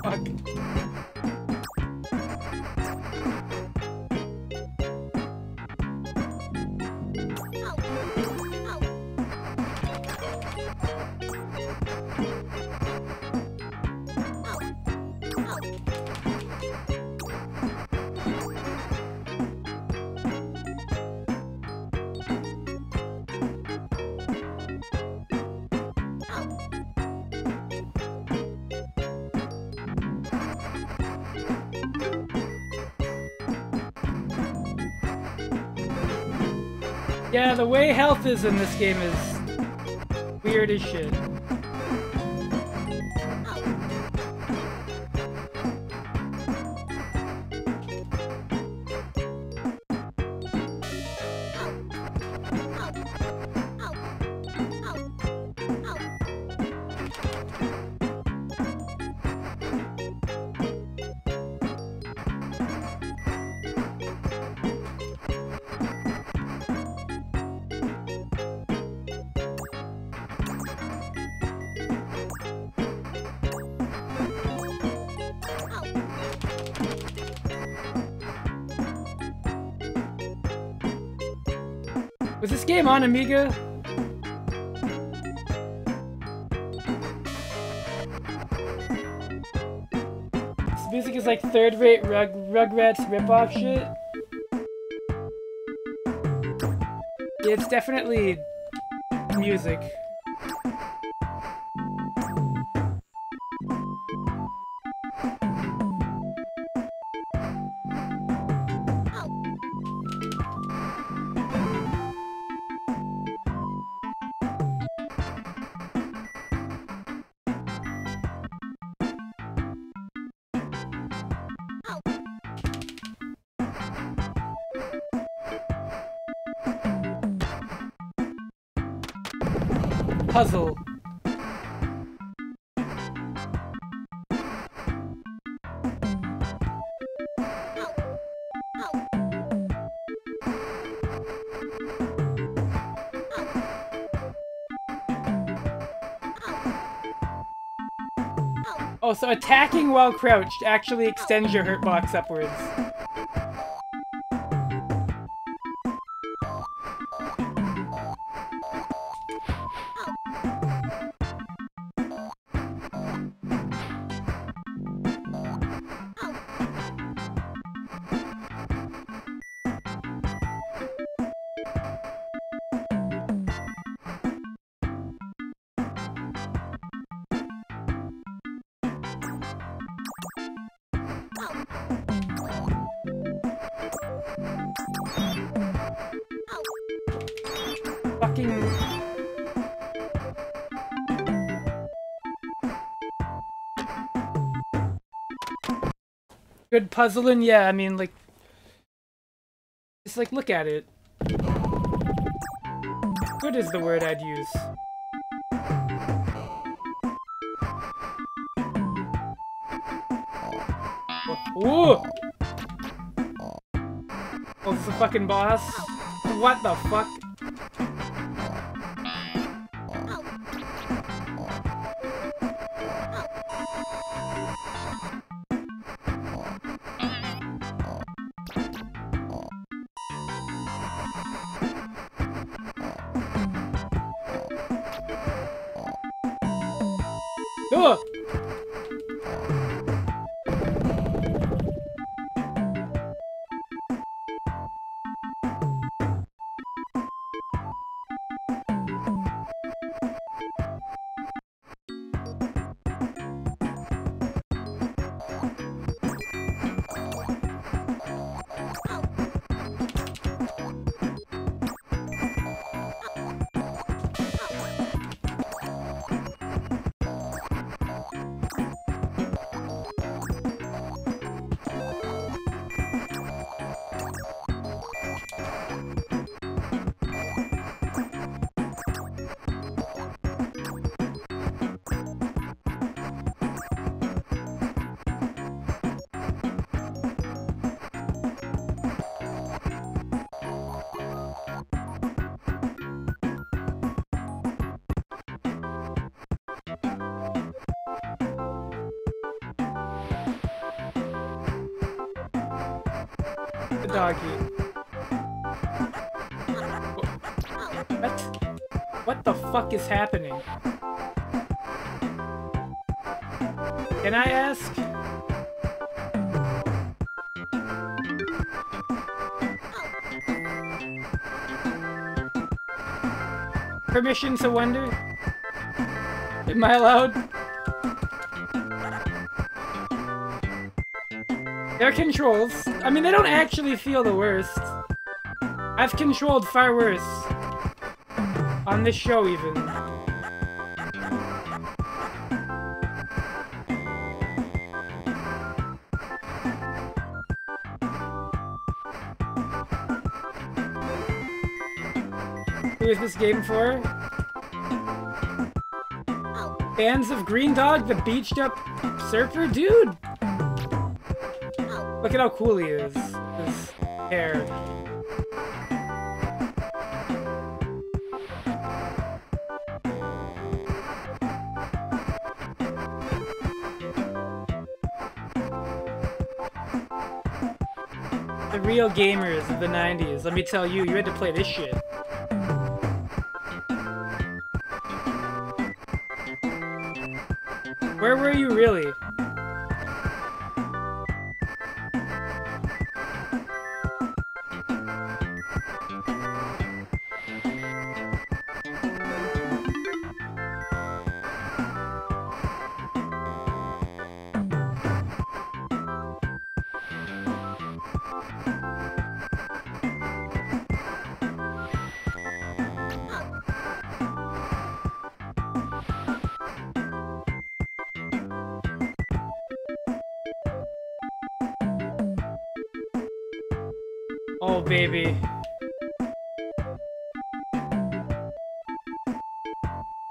fuck? Yeah, the way health is in this game is weird as shit. Was this game on Amiga? This music is like third-rate Rugrats ripoff shit. Yeah, it's definitely music. Puzzle. Oh, so attacking while crouched actually extends your hurt box upwards. Fucking... Good puzzling? Yeah, I mean, like... Just, like, look at it. Good is the word I'd use. Ooh! Oh, this is a fucking boss? What the fuck? Oh! doggy. What? What the fuck is happening? Can I ask? Permission to wonder? Am I allowed? Their controls, I mean, they don't actually feel the worst. I've controlled far worse. On this show, even. Who is this game for? Fans of Greendog, the beached up surfer? Dude! Look at how cool he is. His hair. The real gamers of the 90s. Let me tell you, you had to play this shit. Where were you really? Oh, baby.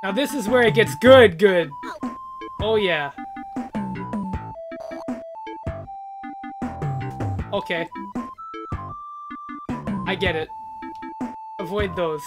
Now this is where it gets good. Oh, yeah. Okay. I get it. Avoid those.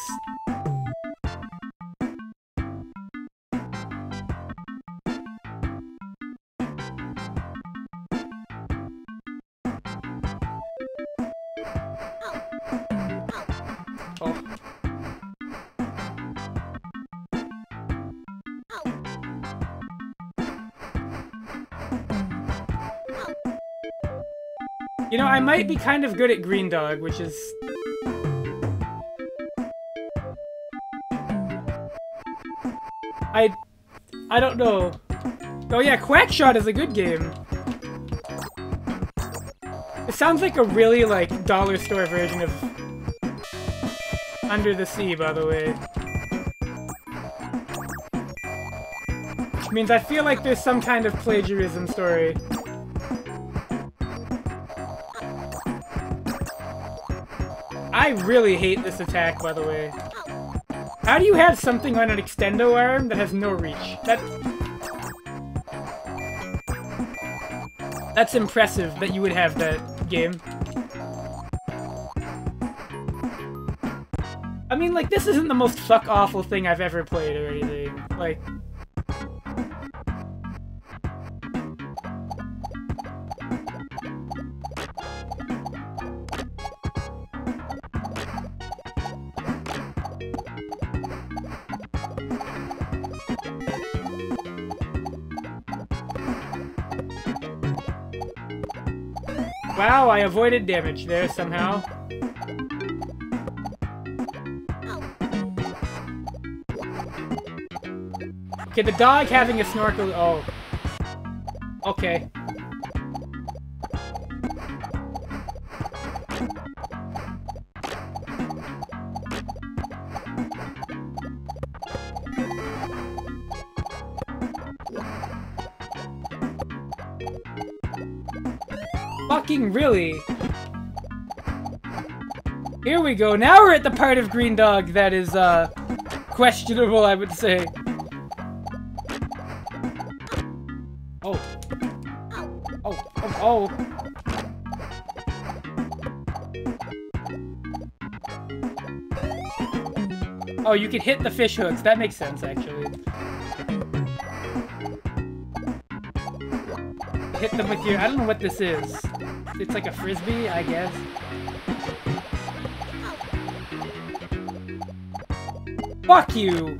You know, I might be kind of good at Greendog, which is... I don't know. Oh yeah, Quackshot is a good game. It sounds like a really, like, dollar store version of Under the Sea, by the way. Which means I feel like there's some kind of plagiarism story. I really hate this attack, by the way. How do you have something on an extendo arm that has no reach? That's impressive that you would have that, game. I mean, like, this isn't the most fuck-awful thing I've ever played or anything. Like... Wow, I avoided damage there somehow. Okay, the dog having a snorkel... Oh. Okay. Fucking really? Here we go. Now we're at the part of Greendog that is, questionable, I would say. Oh. Oh. Oh, you can hit the fish hooks. That makes sense, actually. hit them with your... I don't know what this is. It's like a frisbee, I guess. Fuck you!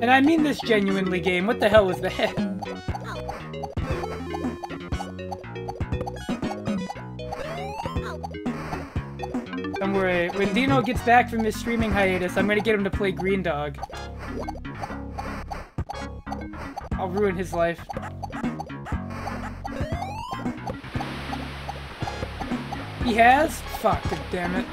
And I mean this genuinely, game. What the hell was that? Don't worry. When Dino gets back from his streaming hiatus, I'm gonna get him to play Greendog. I'll ruin his life. He has? Fuck, damn it.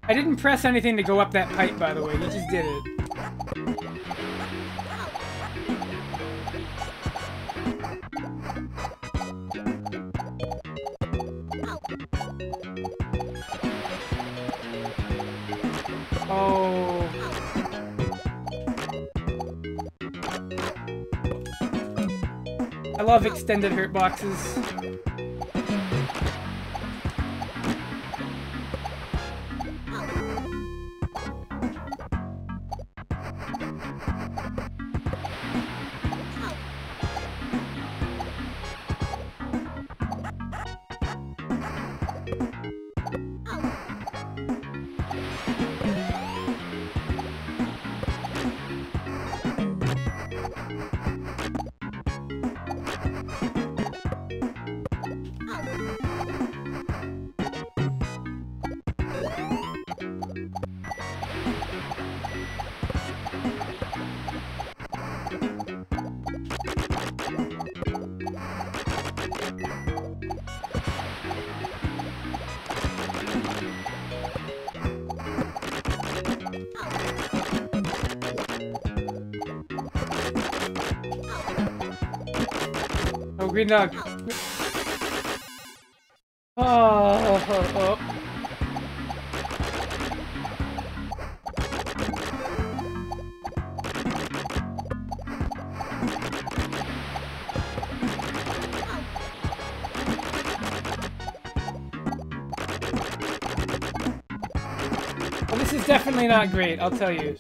I didn't press anything to go up that pipe, by the way. You just did it. Oh. I love extended hurt boxes. Greendog. Oh. Well, this is definitely not great, I'll tell you.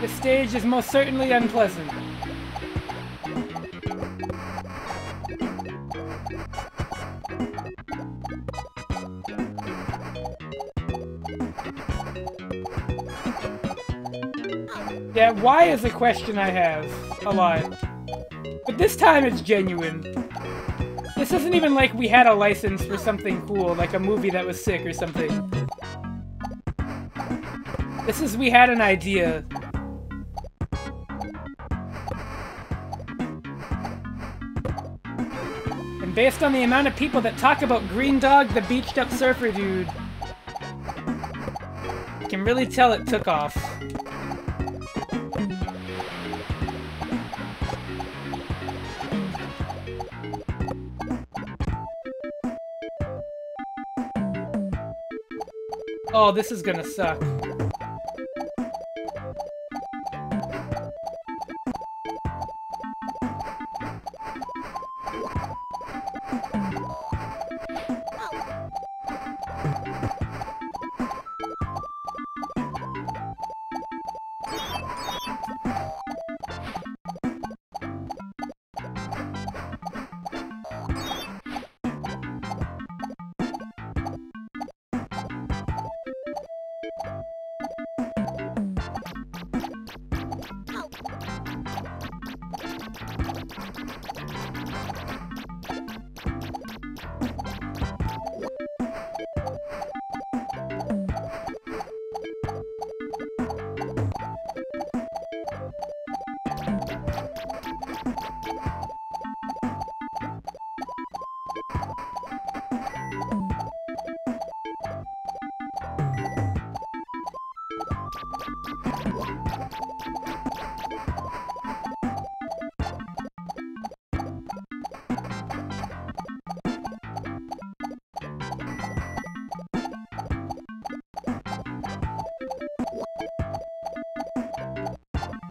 The stage is most certainly unpleasant. Yeah, why is a question I have a lot. But this time it's genuine. This isn't even like we had a license for something cool, like a movie that was sick or something. This is we had an idea. And based on the amount of people that talk about Greendog, the beached up surfer dude, you can really tell it took off. Oh, this is gonna suck.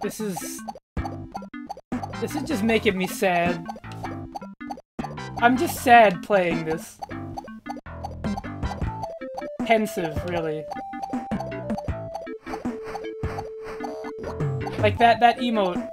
This is just making me sad. I'm just sad playing this. Pensive, really. Like that emote.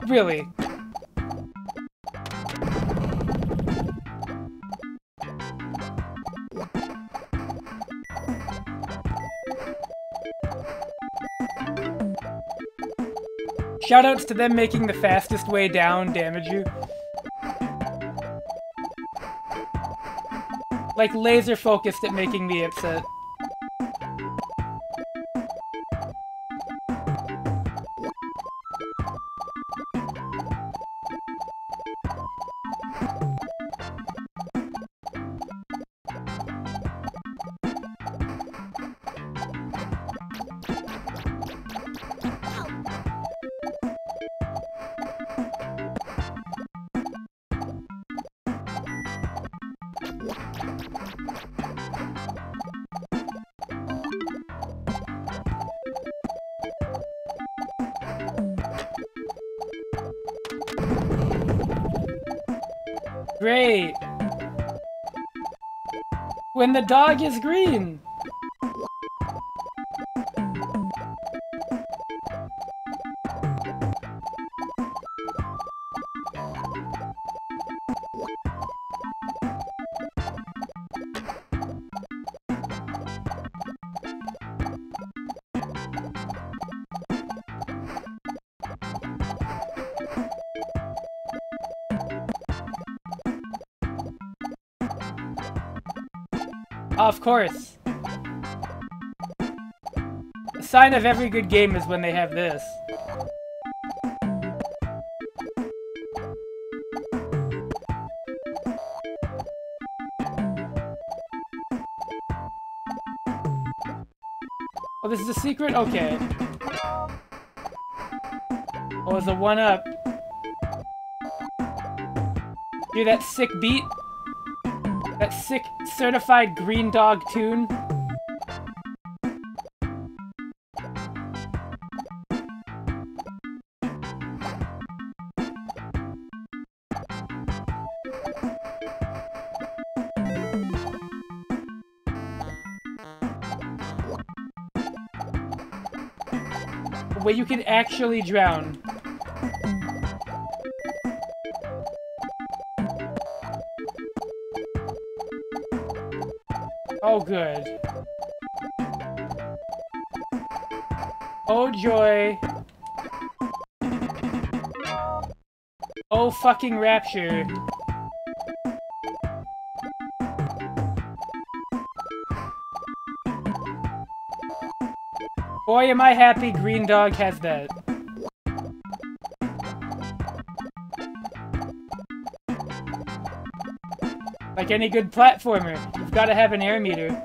Really? Shoutouts to them making the fastest way down damage you. Like laser focused at making me upset. Great! When the dog is green! Of course. The sign of every good game is when they have this. Oh, this is a secret? Okay. Oh, it's a 1-up. Hear that sick beat? That sick, certified Greendog tune. Where you can actually drown. Oh, good. Oh, joy. Oh, fucking rapture. Boy, am I happy Greendog has that. Like any good platformer, you've got to have an air meter.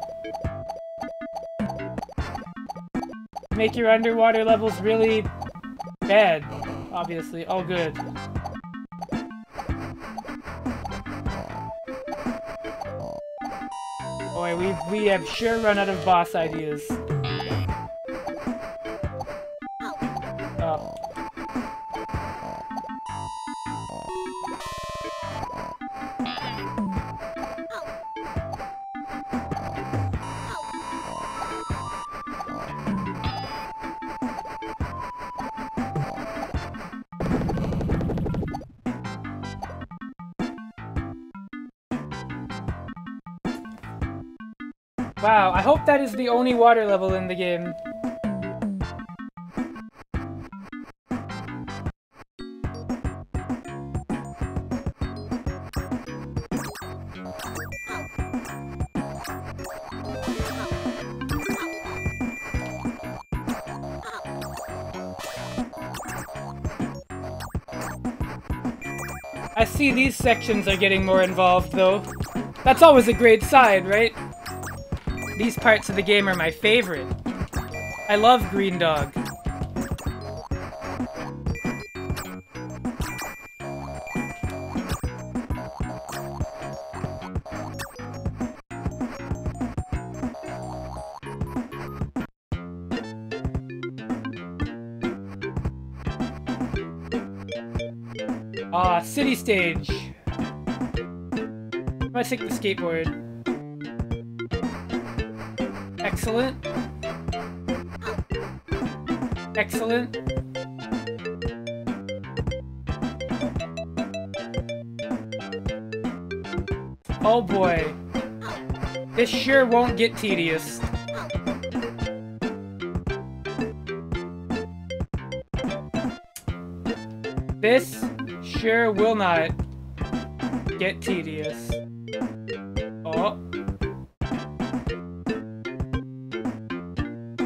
Make your underwater levels really bad, obviously. Oh, good. Boy, we have sure run out of boss ideas. Oh. Wow, I hope that is the only water level in the game. I see these sections are getting more involved, though. That's always a great sign, right? These parts of the game are my favorite. I love Greendog. Ah, city stage. I'm gonna take the skateboard. Excellent. Excellent. Oh boy. This sure won't get tedious. This sure will not get tedious. Oh.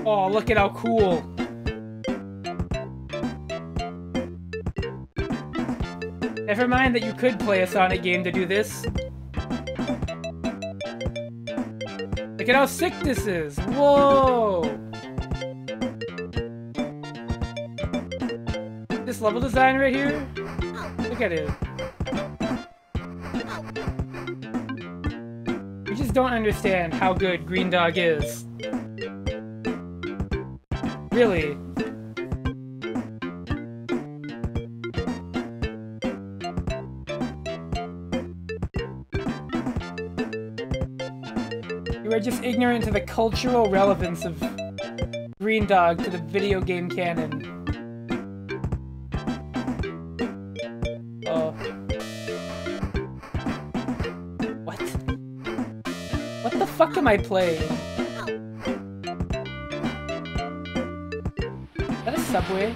Oh, look at how cool. Never mind that you could play a Sonic game to do this. Look at how sick this is. Whoa. This level design right here. Look at it. You just don't understand how good Greendog is. Really. You are just ignorant to the cultural relevance of Greendog to the video game canon. What the fuck am I playing? Is that a subway?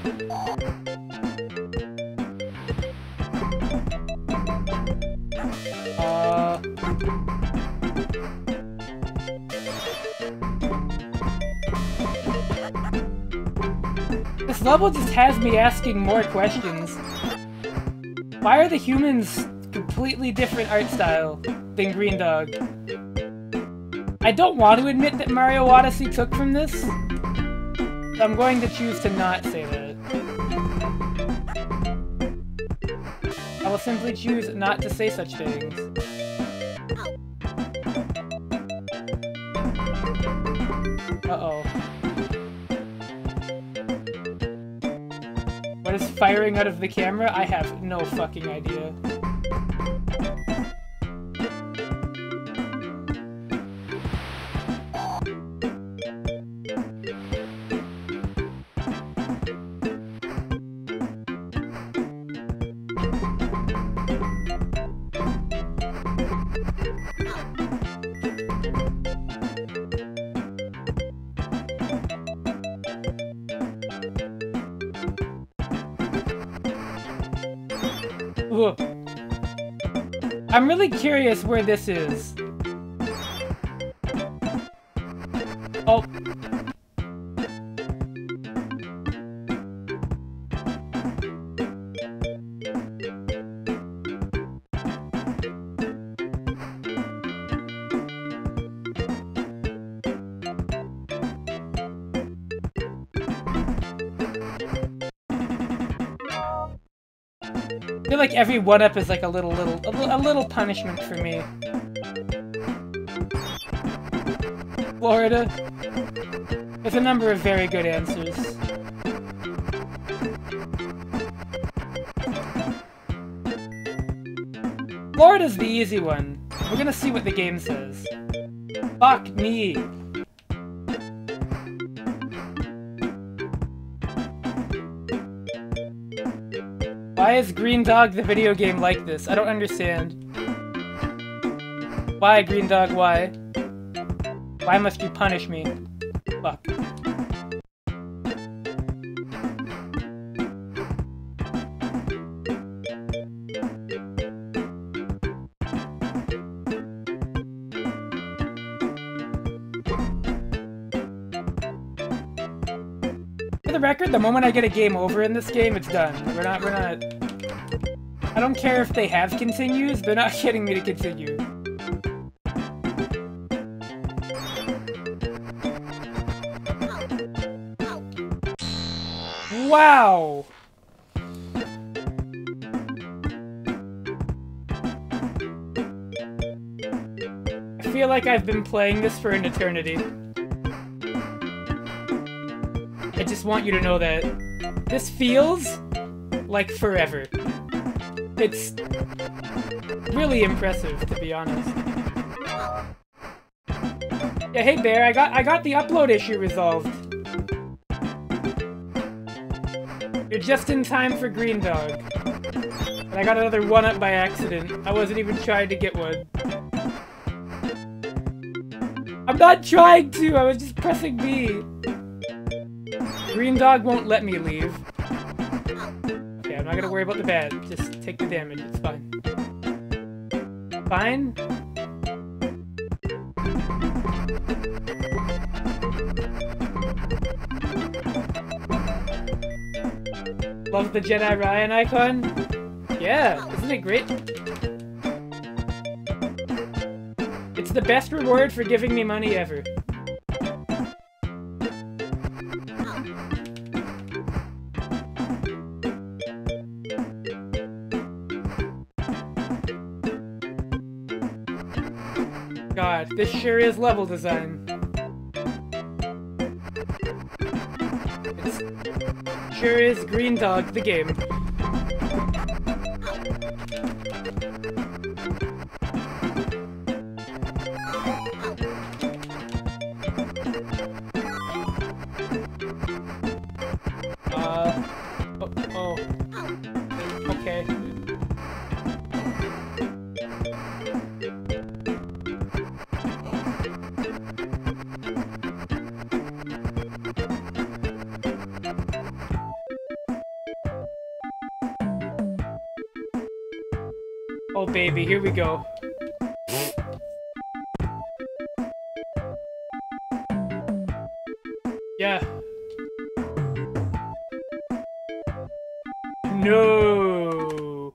This level just has me asking more questions. Why are the humans completely different art style than Greendog? I don't want to admit that Mario Odyssey took from this, so I'm going to choose to not say that. I will simply choose not to say such things. Uh-oh. What is firing out of the camera? I have no fucking idea. Ugh. I'm really curious where this is. Oh. I feel like every one-up is like a little punishment for me. Florida. There's a number of very good answers. Florida's the easy one. We're gonna see what the game says. Fuck me. Why is Greendog the video game like this? I don't understand. Why, Greendog, why? Why must you punish me? Fuck. For the record, the moment I get a game over in this game, it's done. We're not... I don't care if they have continues, they're not getting me to continue. Wow! I feel like I've been playing this for an eternity. I just want you to know that this feels like forever. It's really impressive, to be honest. Yeah, hey Bear, I got the upload issue resolved. You're just in time for Greendog. And I got another 1-up by accident. I wasn't even trying to get one. I'm not trying to, I was just pressing B. Greendog won't let me leave. Okay, I'm not gonna worry about the bad. Just take the damage, it's fine. Fine? Love the Jedi Ryan icon? Yeah, isn't it great? It's the best reward for giving me money ever. God, this sure is level design. It sure is Greendog the game. Okay. Oh baby, here we go. Yeah. No.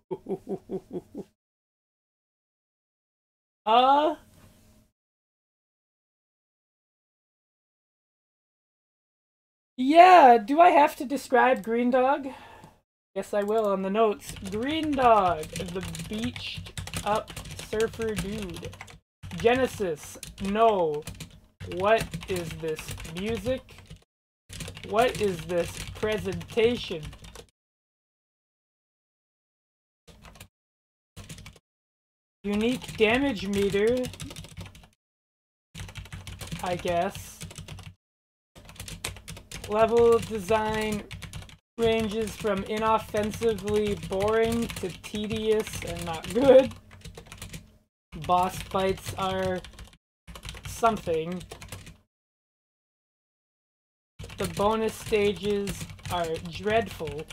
Yeah, do I have to describe Greendog? Yes, I will on the notes. Greendog, the beached up surfer dude. Genesis, no. What is this music? What is this presentation? Unique damage meter, I guess. Level design ranges from inoffensively boring to tedious and not good. Boss fights are something. The bonus stages are dreadful.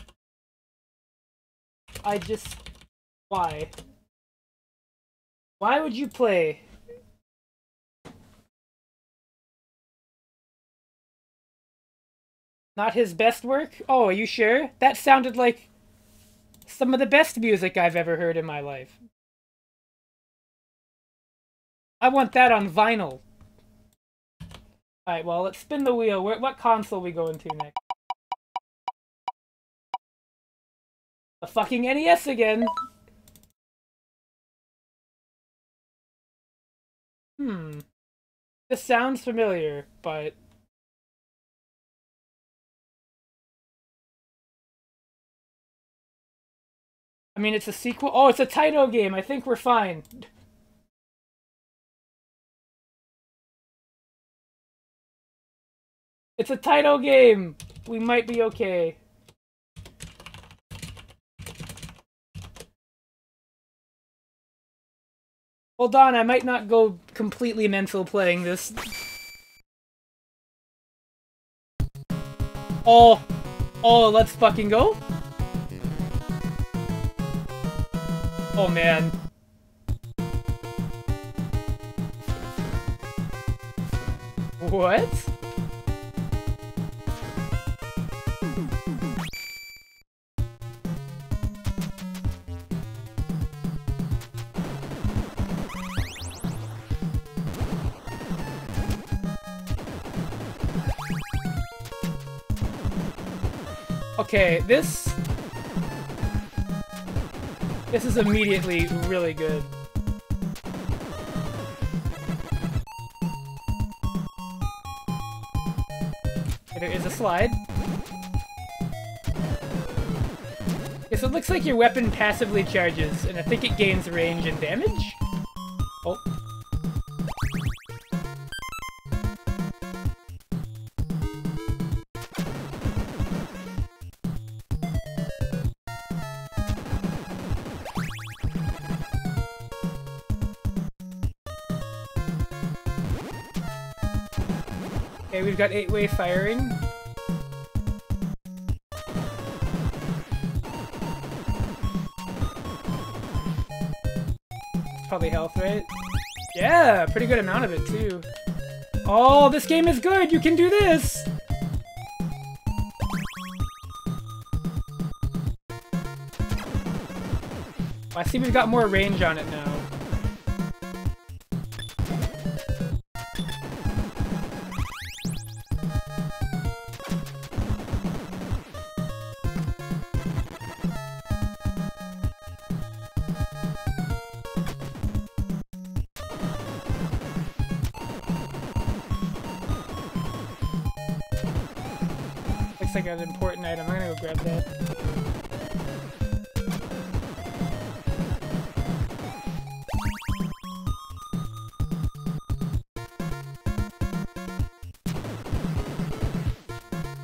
Why? Why would you play? Not his best work? Oh, are you sure? That sounded like some of the best music I've ever heard in my life. I want that on vinyl. Alright, well, let's spin the wheel. What console are we going to next? The fucking NES again! This sounds familiar, but... I mean, it's a sequel. Oh, it's a Taito game. I think we're fine. It's a Taito game. We might be okay. Hold on, I might not go completely mental playing this. Oh, let's fucking go. Oh man. What? Okay, this is immediately really good. There is a slide. Okay, so it looks like your weapon passively charges, and I think it gains range and damage? Oh. Okay, we've got 8-way firing. Probably health, right? Yeah, pretty good amount of it, too. Oh, this game is good! You can do this! Oh, I see we've got more range on it now. Looks like an important item. I'm gonna go grab that.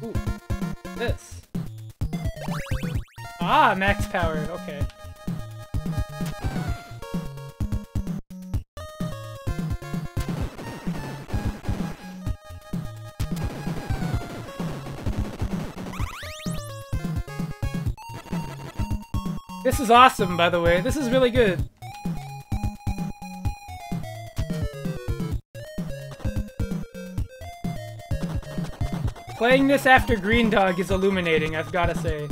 Ooh, this. Ah, max power. Okay. This is awesome, by the way. This is really good. Playing this after Greendog is illuminating, I've gotta say.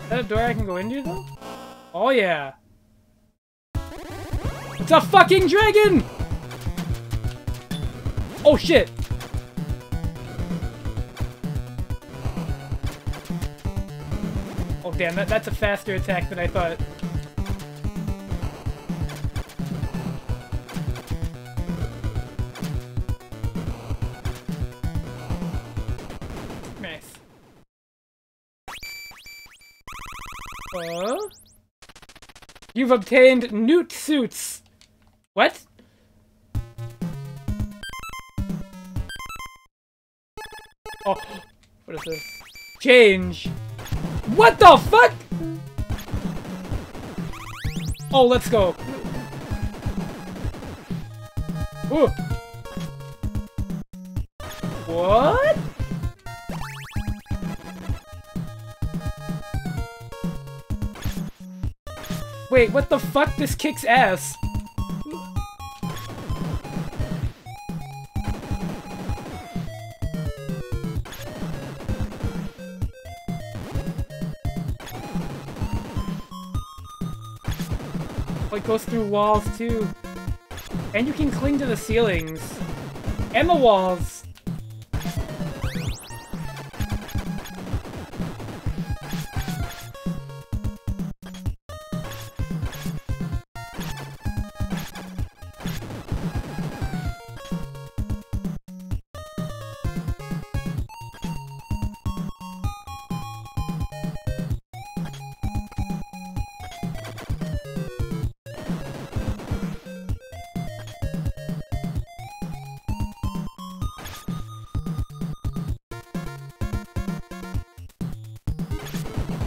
Is that a door I can go into, though? Oh, yeah. It's a fucking dragon! Oh, shit! Oh, damn, that's a faster attack than I thought. Nice. You've obtained newt suits. What? Oh, what is this? Change. What the fuck? Oh, let's go. Ooh. What? Wait, what the fuck? This kicks ass. Oh, it goes through walls too. And you can cling to the ceilings. And the walls.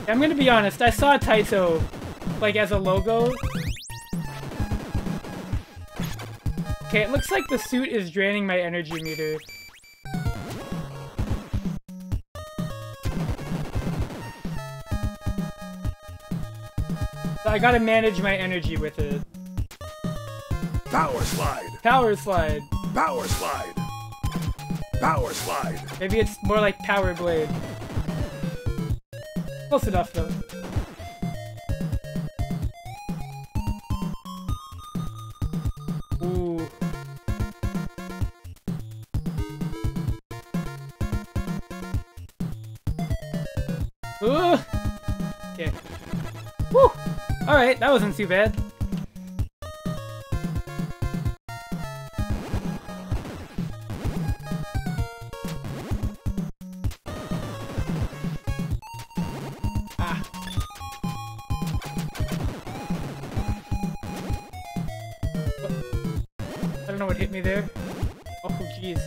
I'm gonna be honest, I saw Taito, like, as a logo. Okay, it looks like the suit is draining my energy meter. So I gotta manage my energy with it. Power slide. Power slide. Power slide. Power slide. Maybe it's more like power blade. Close enough though. Ooh. Ooh. Okay. Woo! Alright, that wasn't too bad. Ah. I don't know what hit me there. Oh, jeez.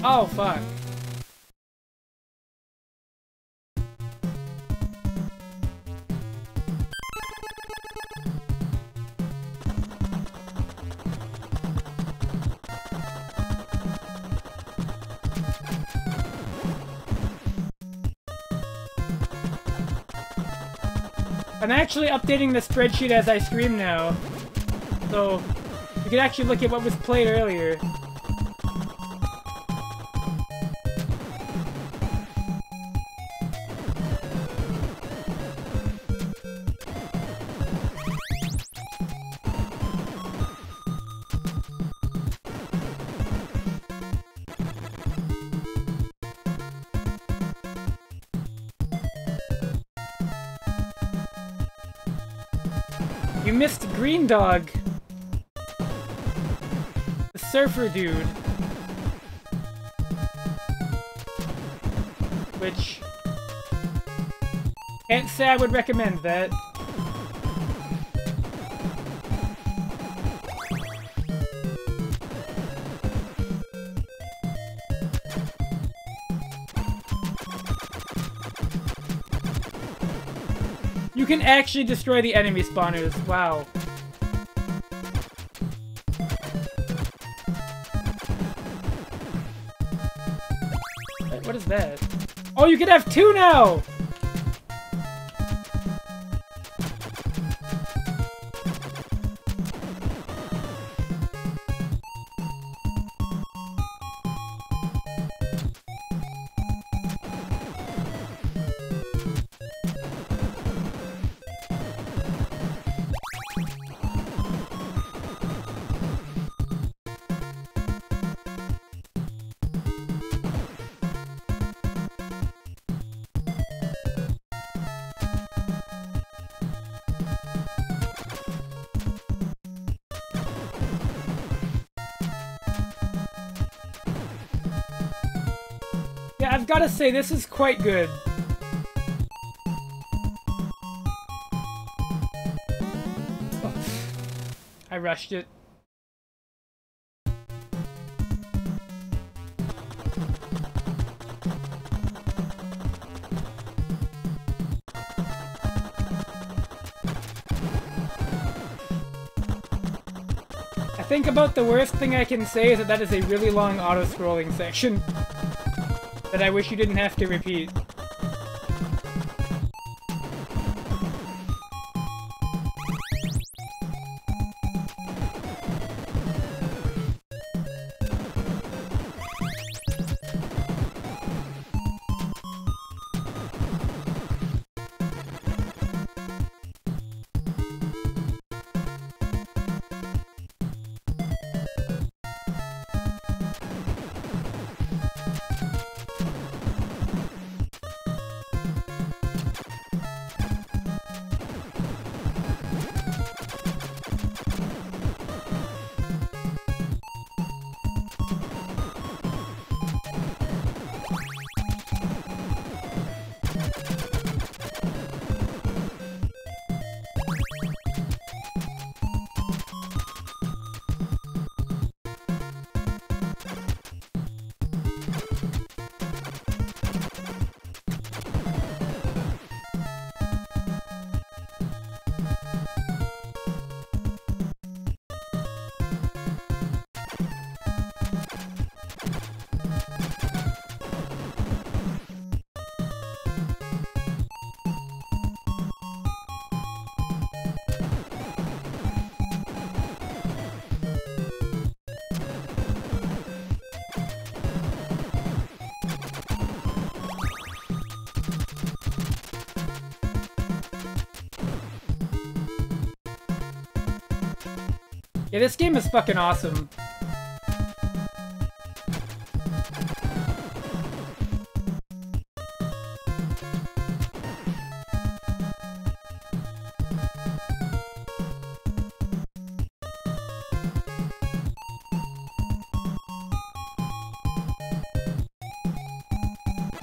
Oh, fuck. I'm actually updating the spreadsheet as I stream now, so you can actually look at what was played earlier. You missed Greendog, the surfer dude, which can't say I would recommend that. You can actually destroy the enemy spawners. Wow. What is that? Oh, you can have two now! Yeah, I've got to say, this is quite good. Oh, I rushed it. I think about the worst thing I can say is that that is a really long auto-scrolling section that I wish you didn't have to repeat. Yeah, this game is fucking awesome.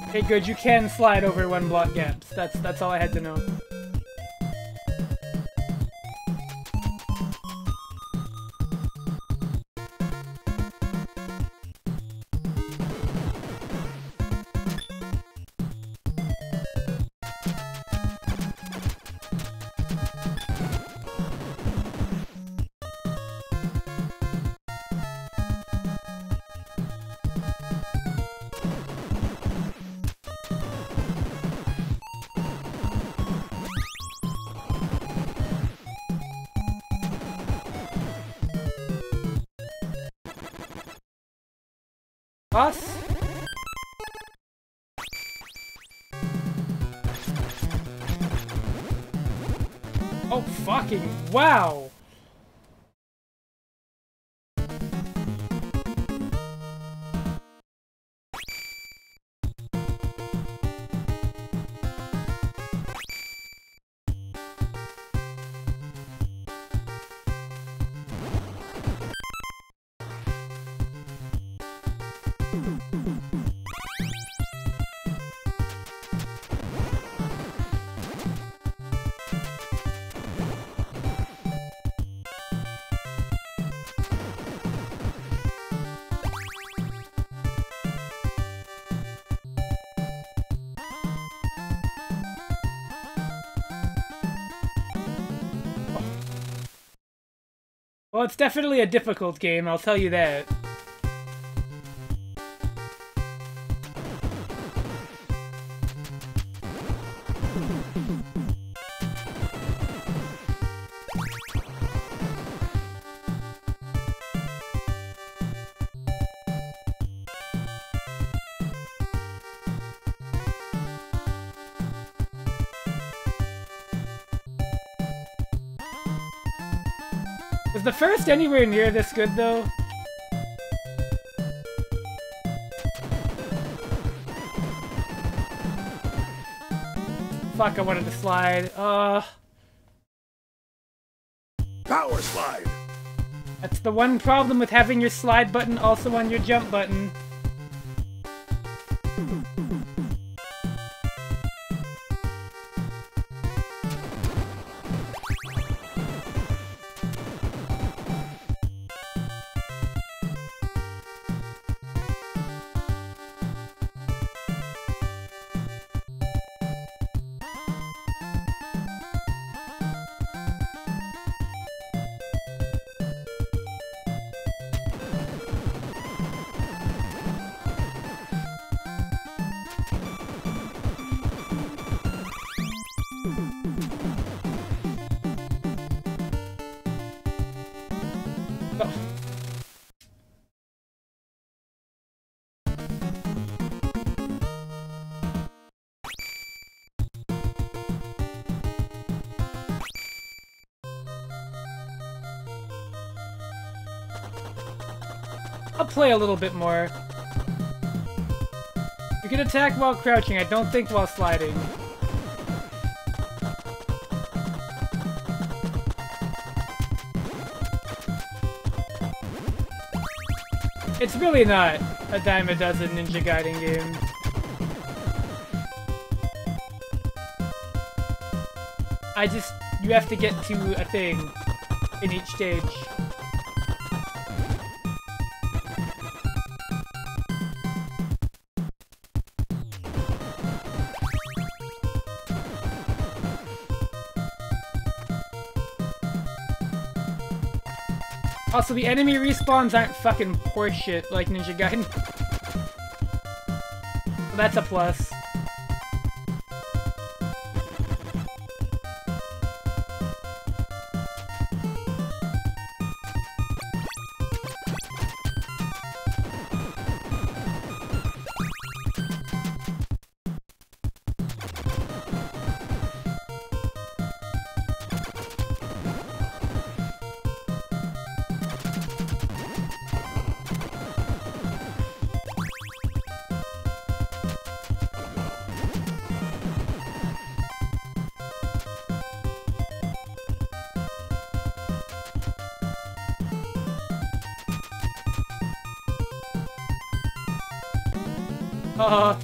Okay, good. You can slide over one block gaps. That's all I had to know. Boss? Oh, fucking wow! Well, it's definitely a difficult game, I'll tell you that. Was the first anywhere near this good, though? Fuck, I wanted to slide. Power slide. That's the one problem with having your slide button also on your jump button. I'll play a little bit more. You can attack while crouching, I don't think while sliding. It's really not a dime a dozen Ninja Gaiden game. You have to get to a thing in each stage. Also, the enemy respawns aren't fucking horseshit like Ninja Gaiden. So that's a plus. Uh,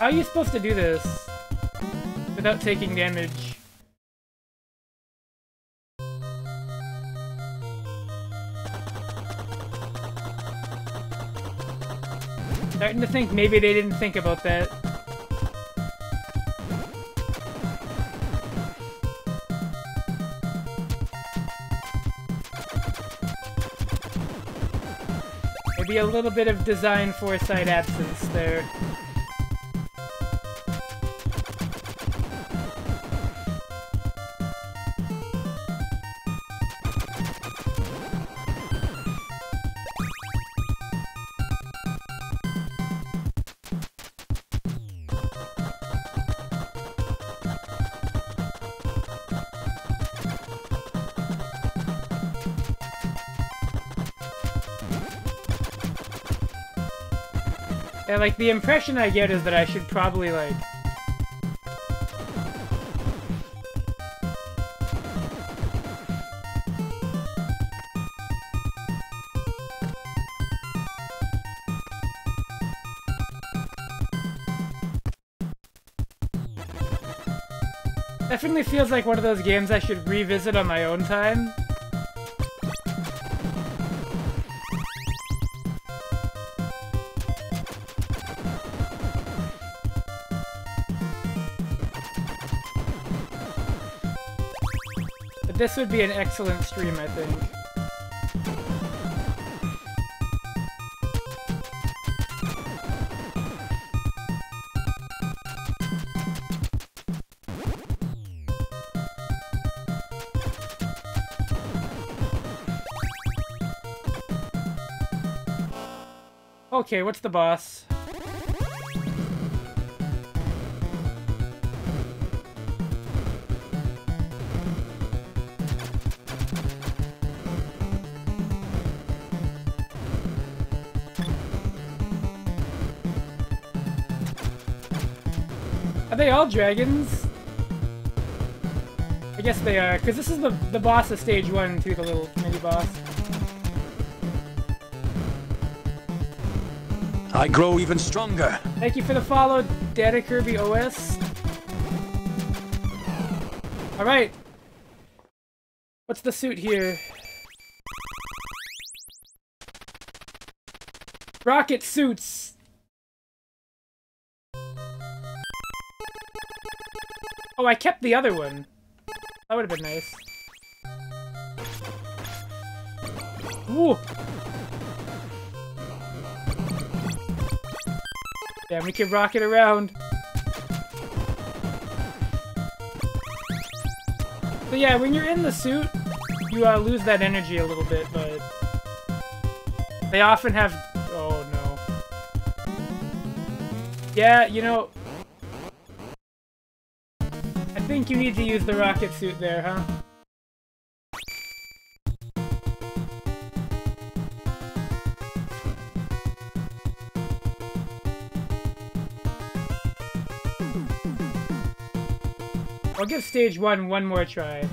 how are you supposed to do this without taking damage? Starting to think maybe they didn't think about that. Maybe a little bit of design foresight absence there. Yeah, like, the impression I get is that I should probably, like... Definitely feels like one of those games I should revisit on my own time. This would be an excellent stream, I think. Okay, what's the boss? Are they all dragons? I guess they are, because this is the boss of stage 1 too, the little mini-boss. I grow even stronger. Thank you for the follow, Data Kirby OS. Alright. What's the suit here? Rocket suits! Oh, I kept the other one. That would have been nice. Ooh! Damn, we can rock it around. So yeah, when you're in the suit, you lose that energy a little bit, but... They often have... Oh, no. Yeah, you know... I think you need to use the rocket suit there, huh? I'll give stage one more try.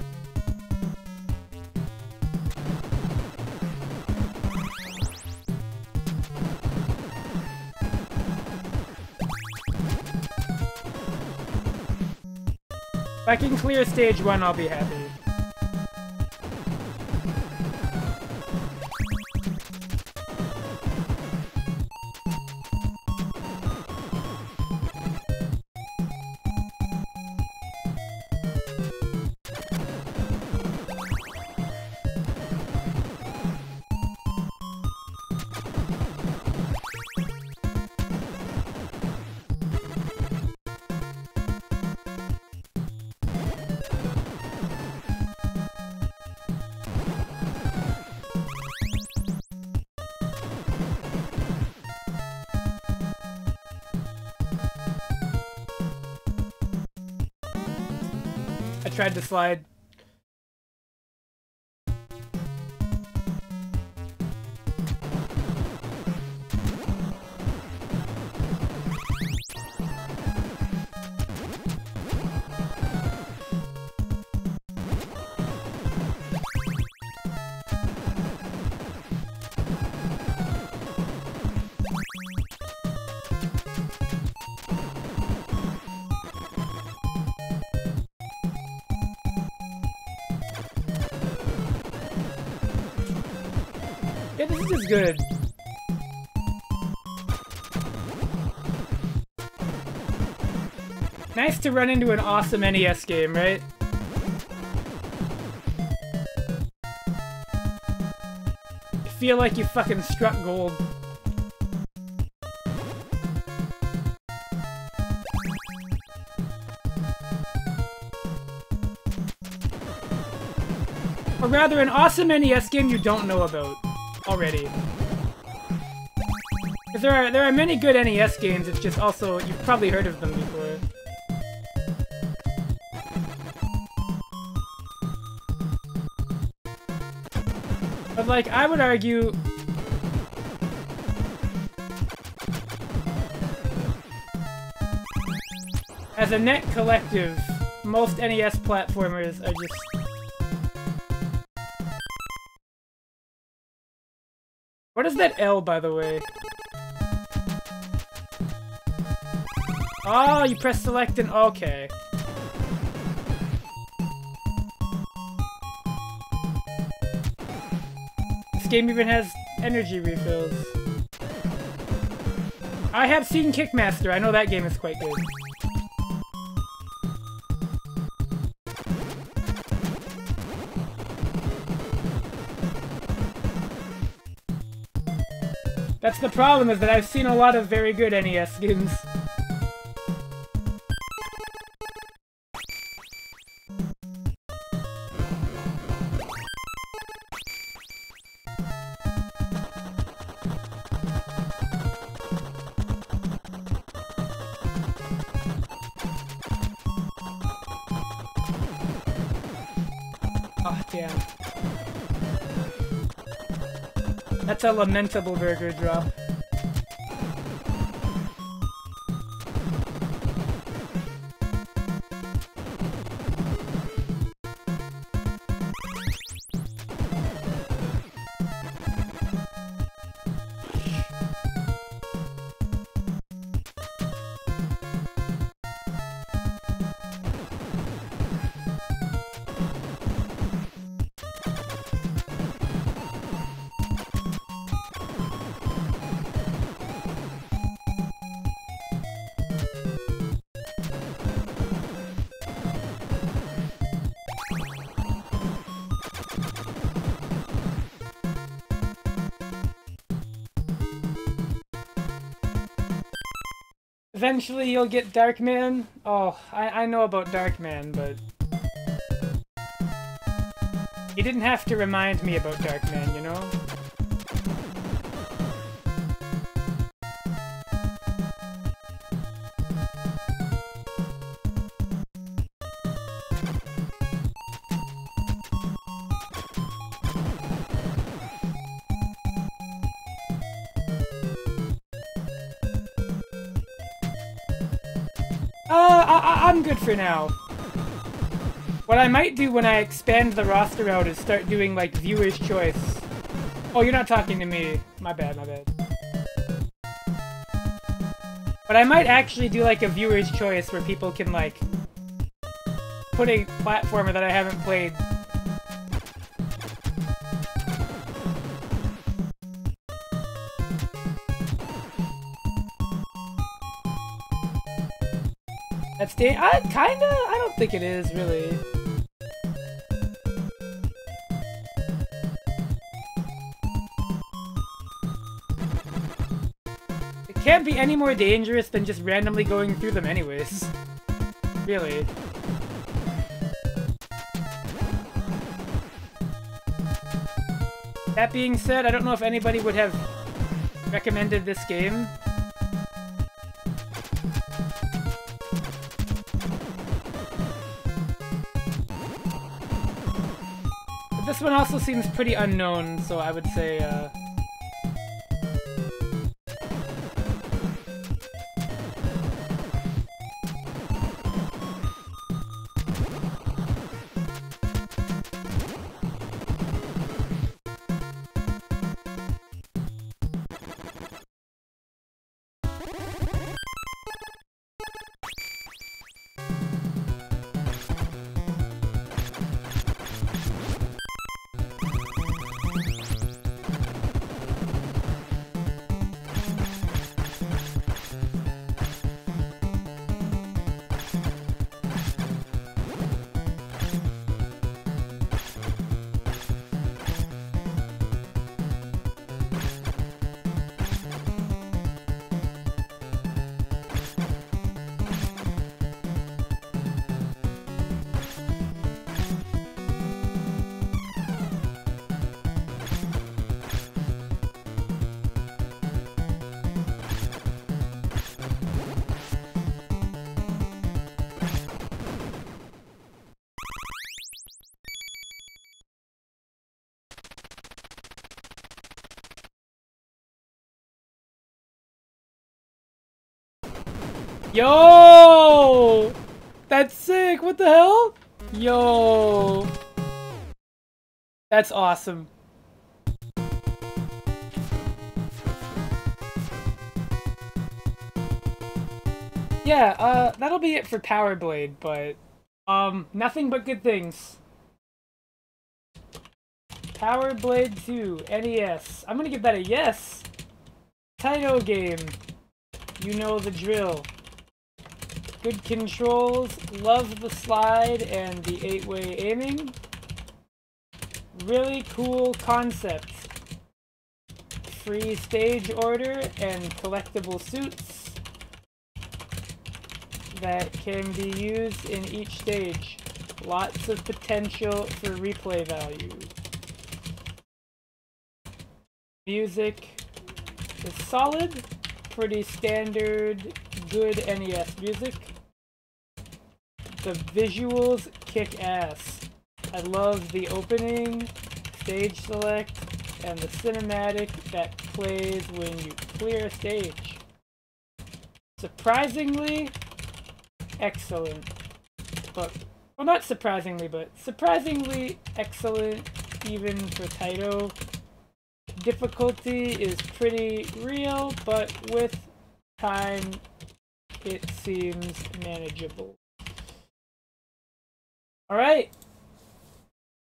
If I can clear stage 1, I'll be happy. I tried to slide. Yeah, this is just good. Nice to run into an awesome NES game, right? You feel like you fucking struck gold. Or rather, an awesome NES game you don't know about already. Because there are many good NES games, it's just also, you've probably heard of them before. But like, I would argue... as a net collective, most NES platformers are just... What is that L, by the way? Oh, you press select and... okay. This game even has energy refills. I have seen Kickmaster. I know that game is quite good. That's the problem, is that I've seen a lot of very good NES games. Oh, damn. That's a lamentable burger drop. Eventually you'll get Darkman. Oh, I know about Darkman, but... You didn't have to remind me about Darkman, you know? I'm good for now. What I might do when I expand the roster out is start doing, like, viewer's choice. Oh, you're not talking to me. My bad, my bad. But I might actually do, like, a viewer's choice where people can, like, put a platformer that I haven't played. That's kinda? I don't think it is, really. It can't be any more dangerous than just randomly going through them anyways. Really. That being said, I don't know if anybody would have recommended this game. This one also seems pretty unknown, so I would say, Yo! That's sick! What the hell? Yo! That's awesome. Yeah, that'll be it for Power Blade, but, nothing but good things. Power Blade 2, NES. I'm gonna give that a yes! Taito game. You know the drill. Good controls, love the slide and the 8-way aiming. Really cool concept. Free stage order and collectible suits that can be used in each stage. Lots of potential for replay value. Music is solid, pretty standard, good NES music. The visuals kick ass. I love the opening, stage select, and the cinematic that plays when you clear a stage. Surprisingly excellent. But, well, not surprisingly, but surprisingly excellent even for Taito. Difficulty is pretty real, but with time it seems manageable. Alright!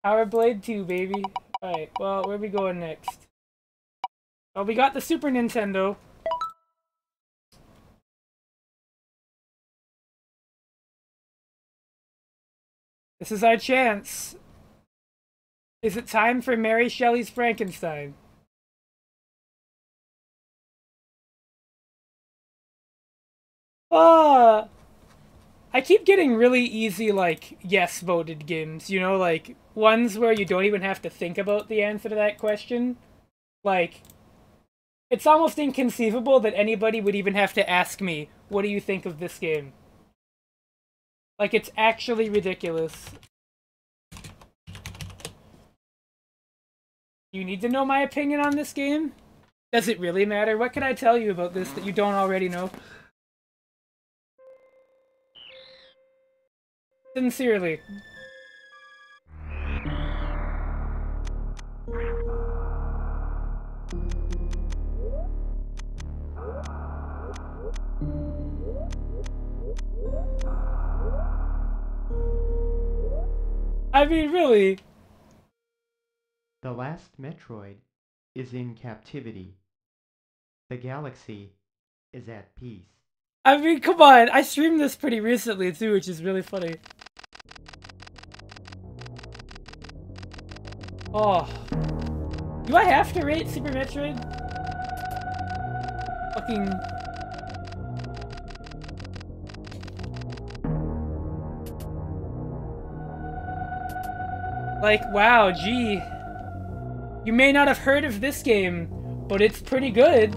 Power Blade 2, baby. Alright, well, where are we going next? Well, we got the Super Nintendo. This is our chance. Is it time for Mary Shelley's Frankenstein? I keep getting really easy, like, yes-voted games, you know, like, ones where you don't even have to think about the answer to that question. Like, it's almost inconceivable that anybody would even have to ask me, what do you think of this game? Like, it's actually ridiculous. You need to know my opinion on this game? Does it really matter? What can I tell you about this that you don't already know? Sincerely. I mean, really. The last Metroid is in captivity. The galaxy is at peace. I mean, come on. I streamed this pretty recently, too, which is really funny. Oh. Do I have to rate Super Metroid? Fucking... Like, wow, gee. You may not have heard of this game, but it's pretty good.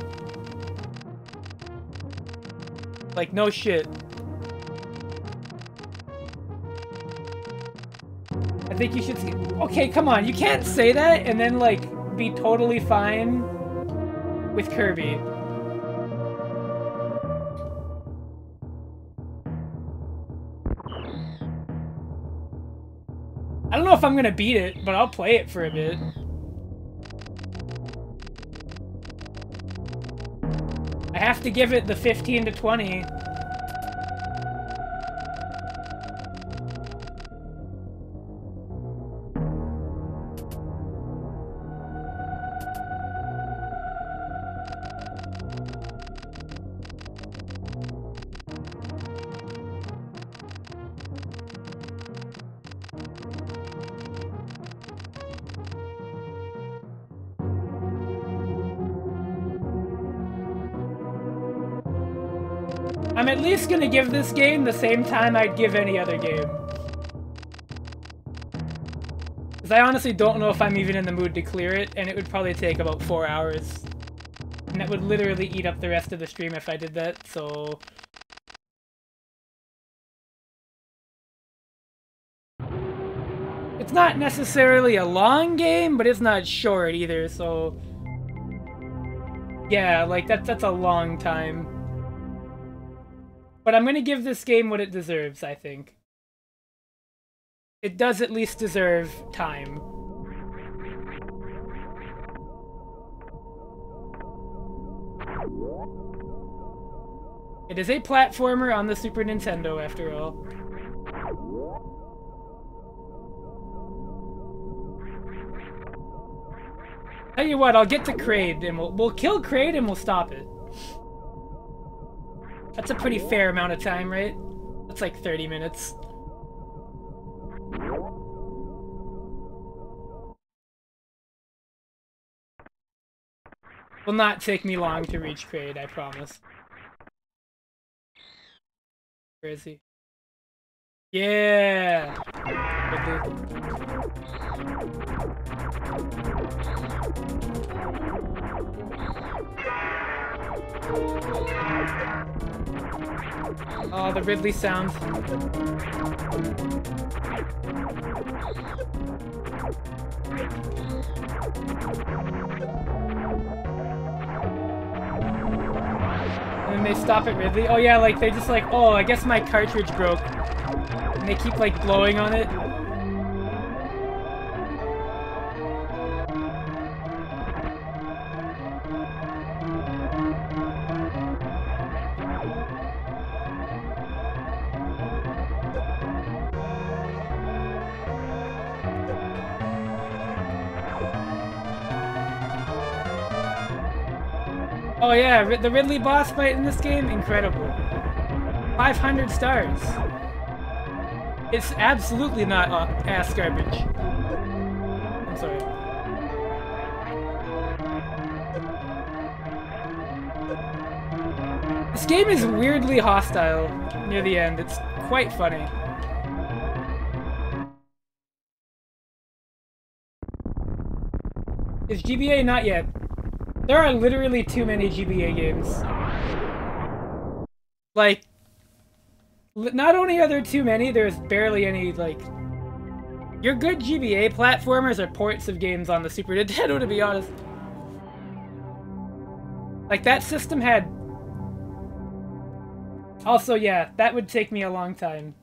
Like, no shit. I think you should see... Okay, come on, you can't say that and then, like, be totally fine with Kirby. I don't know if I'm gonna beat it, but I'll play it for a bit. I have to give it the 15 to 20. I'm at least gonna give this game the same time I'd give any other game. Because I honestly don't know if I'm even in the mood to clear it, and it would probably take about 4 hours. And that would literally eat up the rest of the stream if I did that, so... It's not necessarily a long game, but it's not short either, so... Yeah, like, that's a long time. But I'm gonna give this game what it deserves, I think. It does at least deserve time. It is a platformer on the Super Nintendo, after all. Tell you what, I'll get to Kraid, and we'll kill Kraid and we'll stop it. That's a pretty fair amount of time, right? That's like 30 minutes. Will not take me long to reach Kraid, I promise. Where is he? Yeah! Oh, the Ridley sound. And then they stop at Ridley. Oh yeah, like they just like, oh, I guess my cartridge broke. And they keep like blowing on it. Oh yeah, the Ridley boss fight in this game, incredible. 500 stars. It's absolutely not ass garbage. I'm sorry. This game is weirdly hostile near the end. It's quite funny. Is GBA? Not yet. There are literally too many GBA games. Like, not only are there too many, there's barely any, like... Your good GBA platformers are ports of games on the Super Nintendo, to be honest. Like, that system had... Also, yeah, that would take me a long time.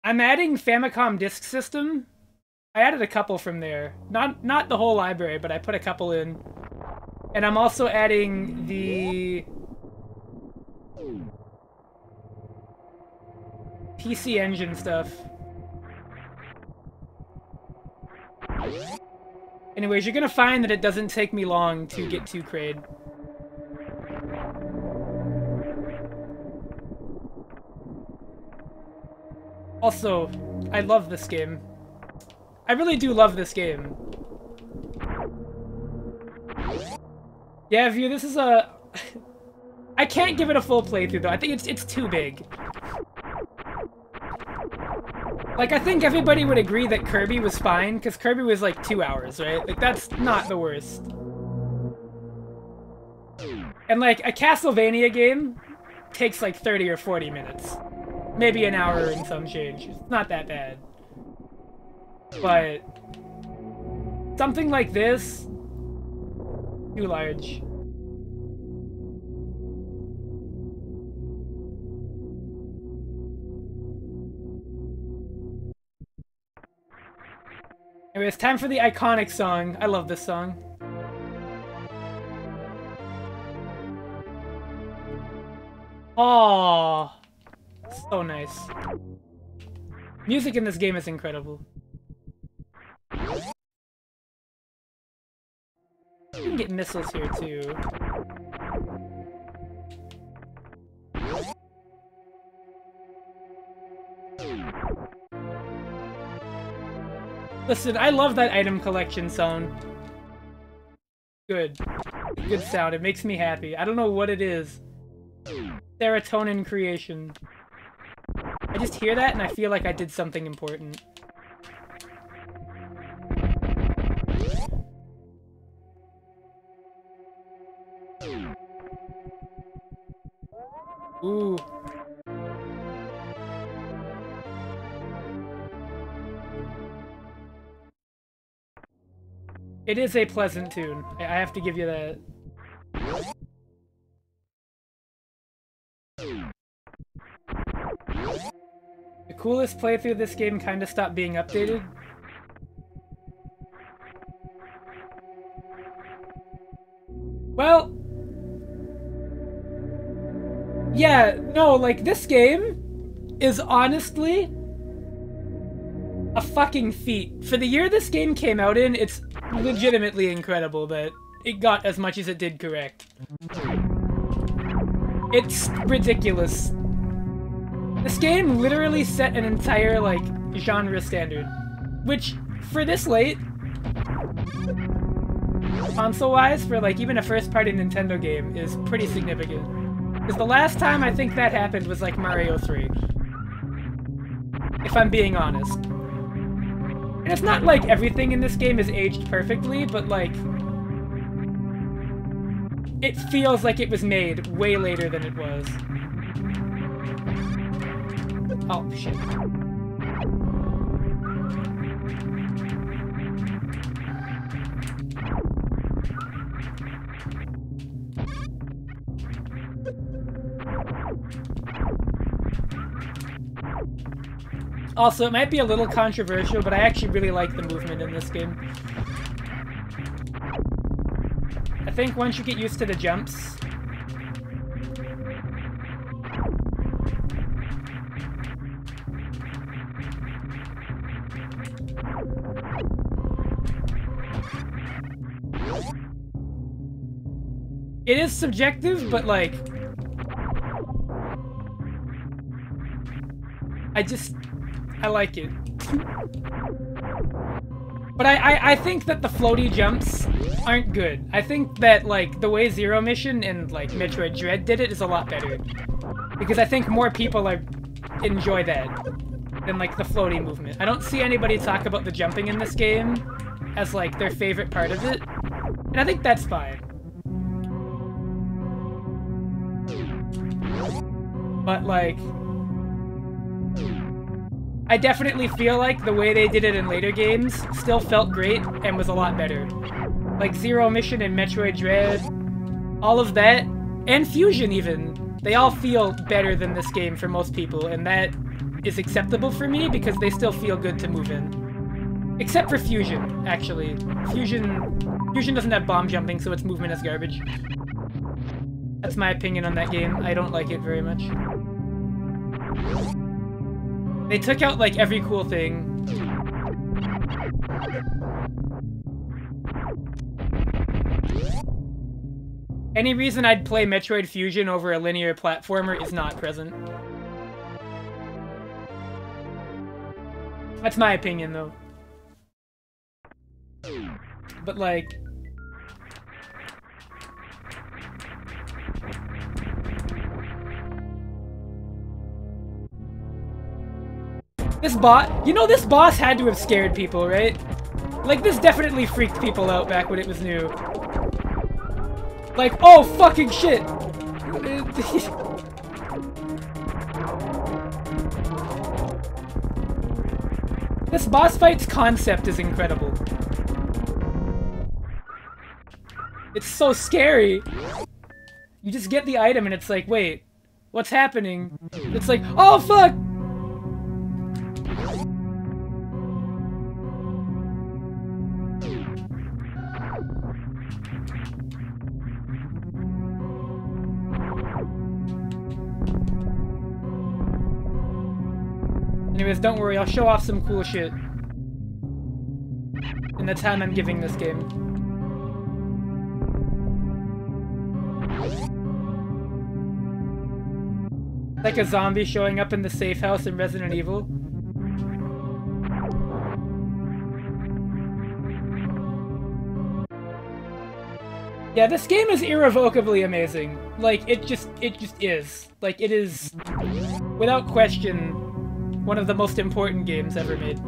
I'm adding Famicom Disk System. I added a couple from there. Not the whole library, but I put a couple in. And I'm also adding the PC Engine stuff. Anyways, you're gonna find that it doesn't take me long to get to Kraid. Also, I love this game. I really do love this game. Yeah, View, this is a... I can't give it a full playthrough, though. I think it's too big. Like, I think everybody would agree that Kirby was fine, because Kirby was like 2 hours, right? Like, that's not the worst. And like, a Castlevania game takes like 30 or 40 minutes. Maybe an hour and some change. It's not that bad. But something like this, too large. Anyway, it's time for the iconic song. I love this song. Aww. So nice. Music in this game is incredible. You can get missiles here too. Listen, I love that item collection sound. Good. Good sound. It makes me happy. I don't know what it is. Serotonin creation. I just hear that and I feel like I did something important. Ooh. It is a pleasant tune. I have to give you that. The coolest playthrough of this game kinda stopped being updated. Well... yeah, no, like, this game is honestly a fucking feat. For the year this game came out in, it's legitimately incredible that it got as much as it did correct. It's ridiculous. This game literally set an entire, like, genre standard. Which, for this late, console-wise, for, like, even a first-party Nintendo game, is pretty significant. Because the last time I think that happened was, like, Mario 3. If I'm being honest. And it's not like everything in this game is aged perfectly, but, like, it feels like it was made way later than it was. Oh, shit. Also, it might be a little controversial, but I actually really like the movement in this game. I think once you get used to the jumps... It is subjective, but like... I like it. But I think that the floaty jumps aren't good. I think that, like, the way Zero Mission and, like, Metroid Dread did it is a lot better. Because I think more people enjoy that than, like, the floaty movement. I don't see anybody talk about the jumping in this game as, like, their favorite part of it. And I think that's fine. But, like... I definitely feel like the way they did it in later games still felt great and was a lot better. Like Zero Mission and Metroid Dread, all of that, and Fusion even, they all feel better than this game for most people, and that is acceptable for me because they still feel good to move in. Except for Fusion, actually. Fusion doesn't have bomb jumping, so its movement is garbage. That's my opinion on that game. I don't like it very much. They took out, like, every cool thing. Any reason I'd play Metroid Fusion over a linear platformer is not present. That's my opinion, though. But, like... This this boss had to have scared people, right? Like, this definitely freaked people out back when it was new. Like, oh, fucking shit! This boss fight's concept is incredible. It's so scary. You just get the item and it's like, wait, what's happening? It's like, oh, fuck! Anyways, don't worry, I'll show off some cool shit in the time I'm giving this game. Like a zombie showing up in the safe house in Resident Evil. Yeah, this game is irrevocably amazing. Like, it just is. Like, it is, without question, one of the most important games ever made.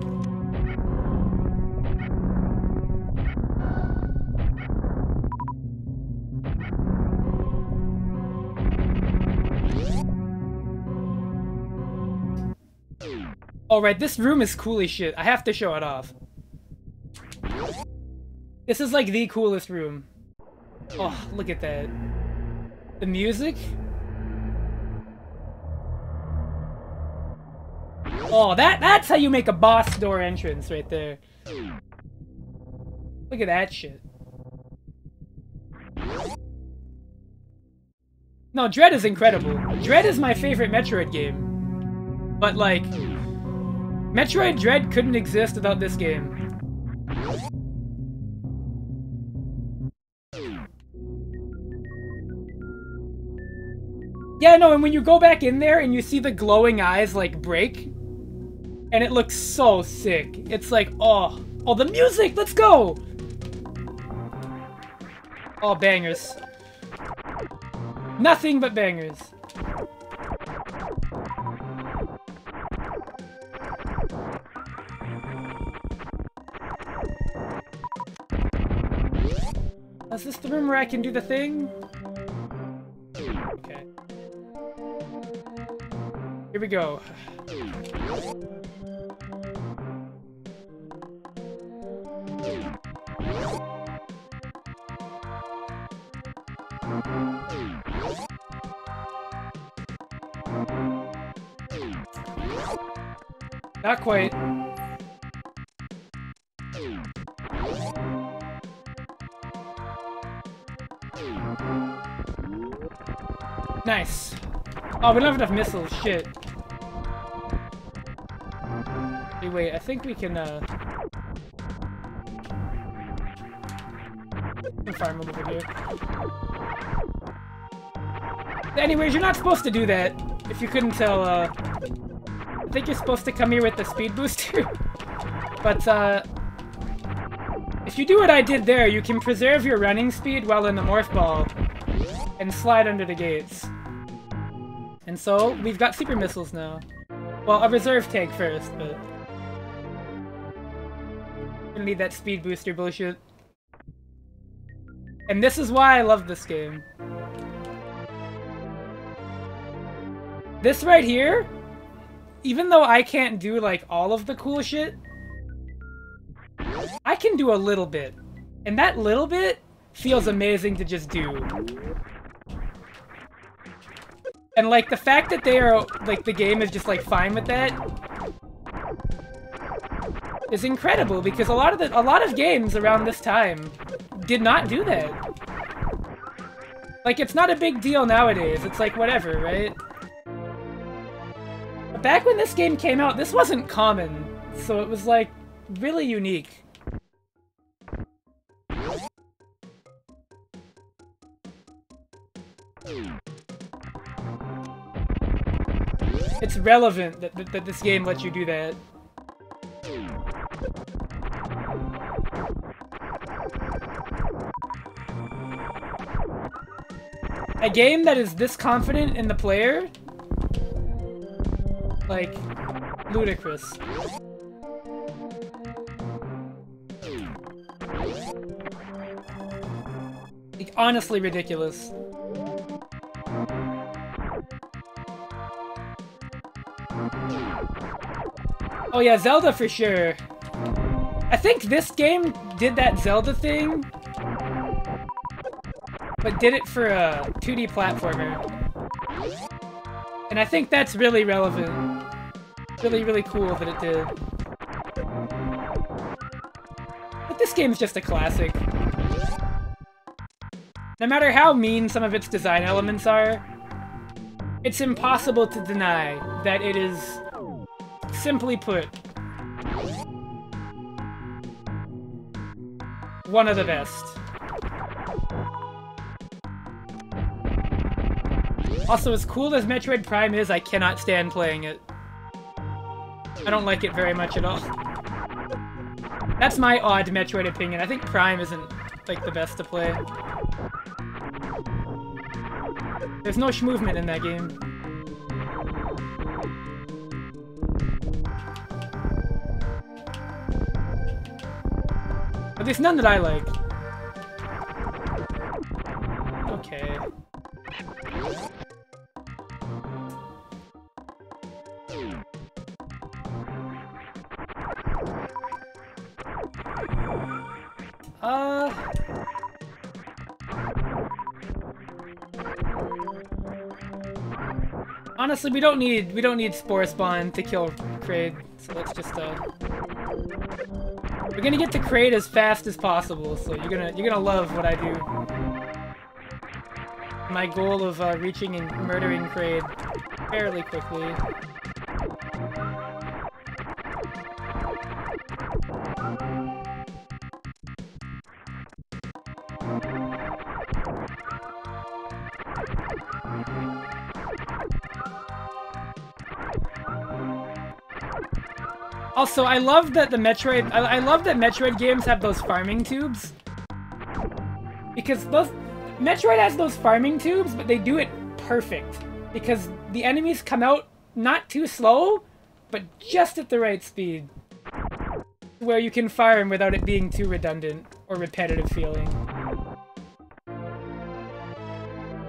Alright, this room is cool as shit. I have to show it off. This is like the coolest room. Oh, look at that. The music? Oh, that's how you make a boss door entrance right there. Look at that shit. No, Dread is incredible. Dread is my favorite Metroid game. But, like, Metroid Dread couldn't exist without this game. Yeah, no, and when you go back in there and you see the glowing eyes, like, break, and it looks so sick. It's like, oh, the music, let's go! Oh, bangers. Nothing but bangers. Is this the room where I can do the thing? Okay. Here we go. Not quite. Nice. Oh, we don't have enough missiles. Shit. Hey, wait. I think we can, farm them over here. Anyways, you're not supposed to do that. If you couldn't tell, I think you're supposed to come here with the speed booster. But, if you do what I did there, you can preserve your running speed while in the morph ball and slide under the gates. And so, we've got super missiles now. Well, a reserve tank first, but... gonna need that speed booster bullshit. And this is why I love this game. This right here, even though I can't do, like, all of the cool shit, I can do a little bit. And that little bit feels amazing to just do. And, like, the fact that they are, like, the game is just, like, fine with that is incredible, because a lot of games around this time did not do that. Like, it's not a big deal nowadays. It's like, whatever, right? But back when this game came out, this wasn't common, so it was, like, really unique. It's relevant that this game lets you do that. A game that is this confident in the player? Like, ludicrous. Like, honestly ridiculous. Oh yeah, Zelda for sure. I think this game did that Zelda thing, but did it for a 2D platformer. And I think that's really relevant. Really, really cool that it did. But this game's just a classic. No matter how mean some of its design elements are, it's impossible to deny that it is, simply put, one of the best. Also, as cool as Metroid Prime is, I cannot stand playing it. I don't like it very much at all. That's my odd Metroid opinion. I think Prime isn't, like, the best to play. There's no movement in that game. At least none that I like. Okay. Honestly, we don't need Spore Spawn to kill Kraid, so let's just we're gonna get to Kraid as fast as possible, so you're gonna love what I do. My goal of reaching and murdering Kraid fairly quickly. Also, I love that I love that Metroid games have those farming tubes. Because Metroid has those farming tubes, but they do it perfect. Because the enemies come out not too slow, but just at the right speed. Where you can farm without it being too redundant or repetitive feeling.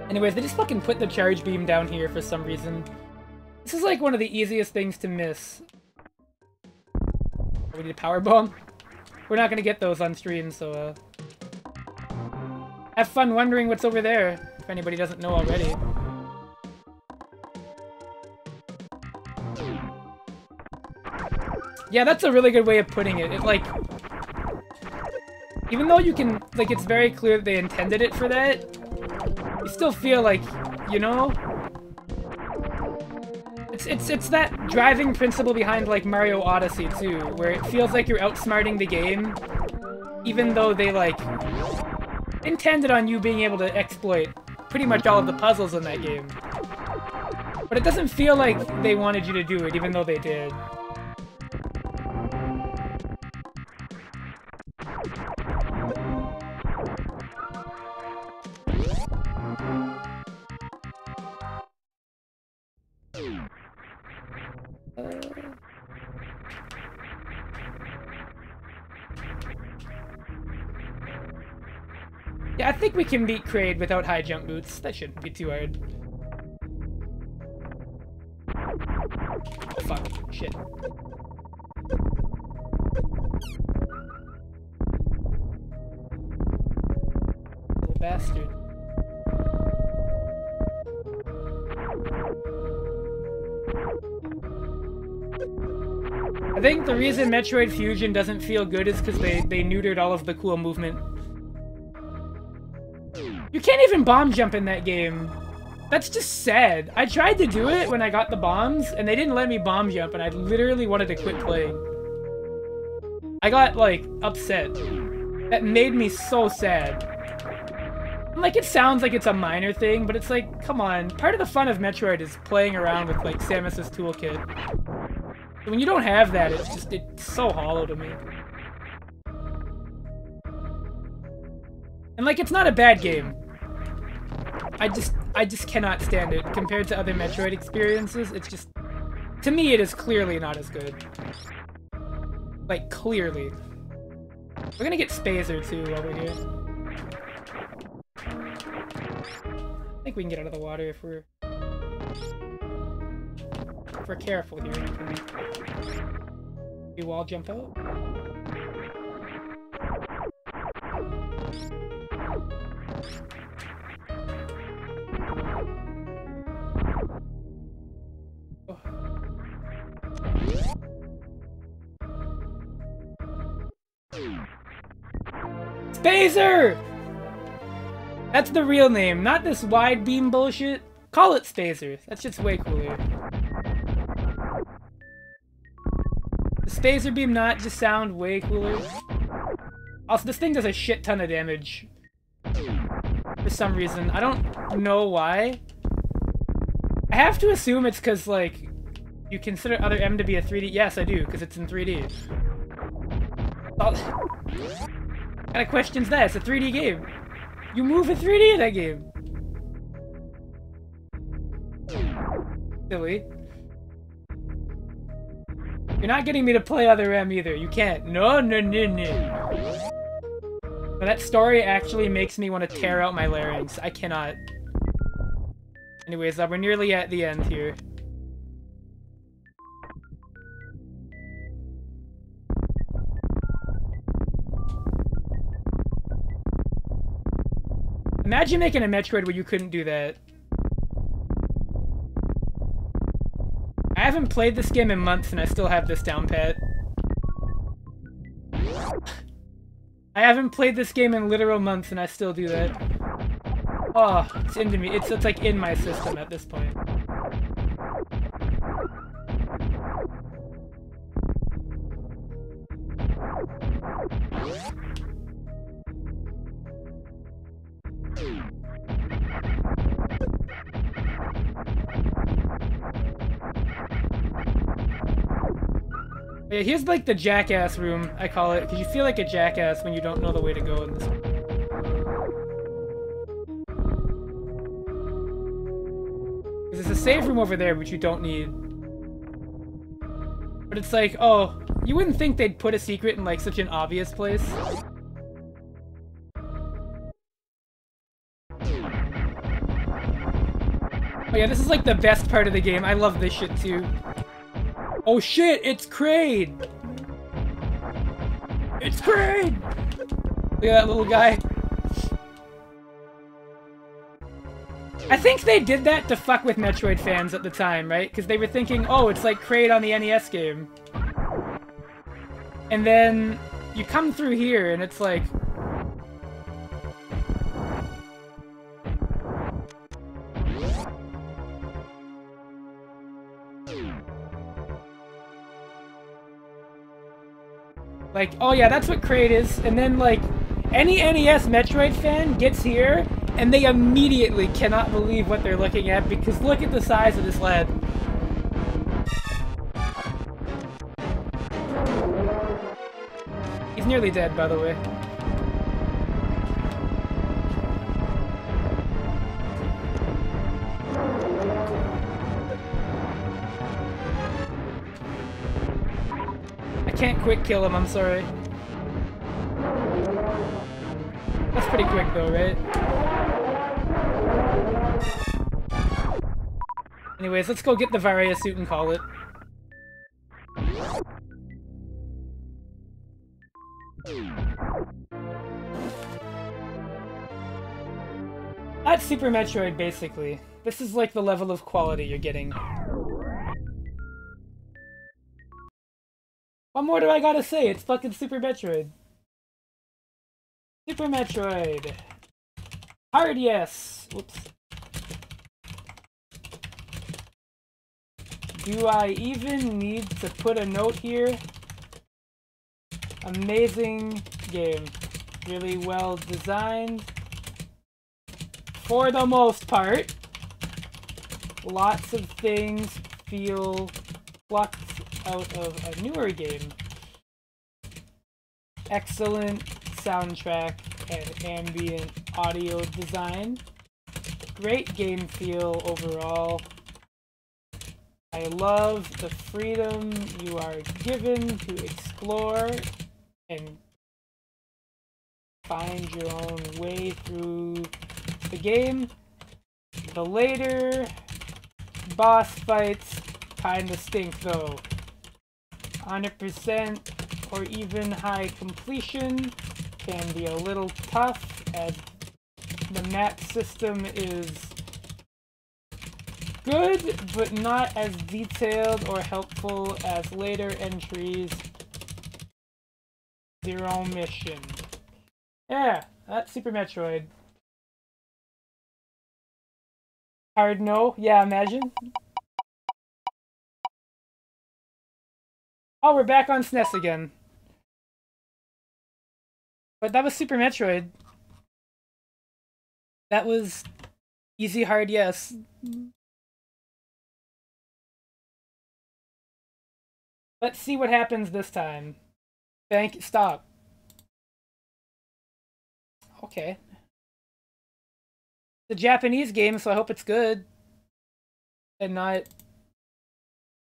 Anyways, they just fucking put the charge beam down here for some reason. This is like one of the easiest things to miss. We need a power bomb. We're not gonna get those on stream, so have fun wondering what's over there, if anybody doesn't know already. Yeah, that's a really good way of putting it. It, like, even though you can, like, it's very clear that they intended it for that, you still feel like, you know? It's that driving principle behind, like, Mario Odyssey, too, where it feels like you're outsmarting the game, even though they, like, intended on you being able to exploit pretty much all of the puzzles in that game. But it doesn't feel like they wanted you to do it, even though they did. Yeah, I think we can beat Kraid without high jump boots. That shouldn't be too hard. Oh, fuck. Shit. Little bastard. I think the reason Metroid Fusion doesn't feel good is because they neutered all of the cool movement. You can't even bomb jump in that game. That's just sad. I tried to do it when I got the bombs, and they didn't let me bomb jump, and I literally wanted to quit playing. I got, like, upset. That made me so sad. Like, it sounds like it's a minor thing, but it's like, come on. Part of the fun of Metroid is playing around with, like, Samus's toolkit. So when you don't have that, it's so hollow to me. And, like, it's not a bad game. I just cannot stand it. Compared to other Metroid experiences, it's just... To me, it is clearly not as good. Like, clearly. We're gonna get Spazer, too, while we're here. I think we can get out of the water if we're careful here. Can we wall jump out? Oh. Spazer! That's the real name, not this wide beam bullshit. Call it Spazer. That's just way cooler. The Spazer beam not just sound way cooler? Also, this thing does a shit ton of damage. For some reason. I don't know why. I have to assume it's because, like, you consider Other M to be a 3D... Yes, I do, because it's in 3D. What kind of question's that? It's a 3D game. You move in 3D in that game. Silly. You're not getting me to play Other M either. You can't. No, no, no, no. But that story actually makes me want to tear out my larynx. I cannot. Anyways, we're nearly at the end here. Imagine making a Metroid where you couldn't do that. I haven't played this game in months and I still have this down pat. I haven't played this game in literal months and I still do that. Oh, it's into me. It's like in my system at this point. Yeah, here's like the jackass room, I call it, because you feel like a jackass when you don't know the way to go in this one. There's a save room over there, which you don't need. But it's like, oh, you wouldn't think they'd put a secret in like such an obvious place. Oh yeah, this is like the best part of the game. I love this shit too. Oh shit, it's Kraid! It's Kraid! Look at that little guy. I think they did that to fuck with Metroid fans at the time, right? Because they were thinking, oh, it's like Kraid on the NES game. And then you come through here and it's like... Like, oh yeah, that's what Kraid is. And then, like, any NES Metroid fan gets here, and they immediately cannot believe what they're looking at, because look at the size of this lad. He's nearly dead, by the way. I can't quick kill him, I'm sorry. That's pretty quick though, right? Anyways, let's go get the Varia suit and call it. That's Super Metroid, basically. This is like the level of quality you're getting. What more do I gotta say? It's fucking Super Metroid. Super Metroid. Hard yes. Whoops. Do I even need to put a note here? Amazing game. Really well designed. For the most part. Lots of things feel plucked out of a newer game. Excellent soundtrack and ambient audio design. Great game feel overall. I love the freedom you are given to explore and find your own way through the game. The later boss fights kinda stink though. 100% or even high completion can be a little tough as the map system is good, but not as detailed or helpful as later entries. Zero mission. Yeah, that's Super Metroid. Hard no? Yeah, imagine. Oh, we're back on SNES again. But that was Super Metroid. That was easy, hard, yes. Let's see what happens this time. Stop. Okay. It's a Japanese game, so I hope it's good. And not,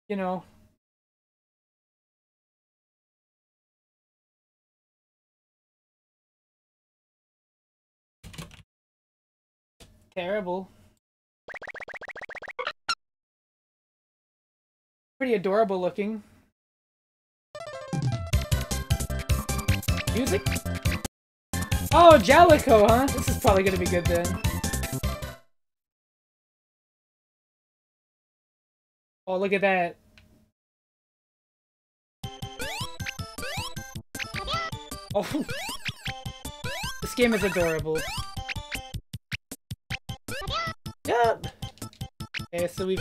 you know... terrible. Pretty adorable looking. Music? Oh, Jalico, huh? This is probably gonna be good then. Oh, look at that. Oh. This game is adorable. Yep. Okay, so we've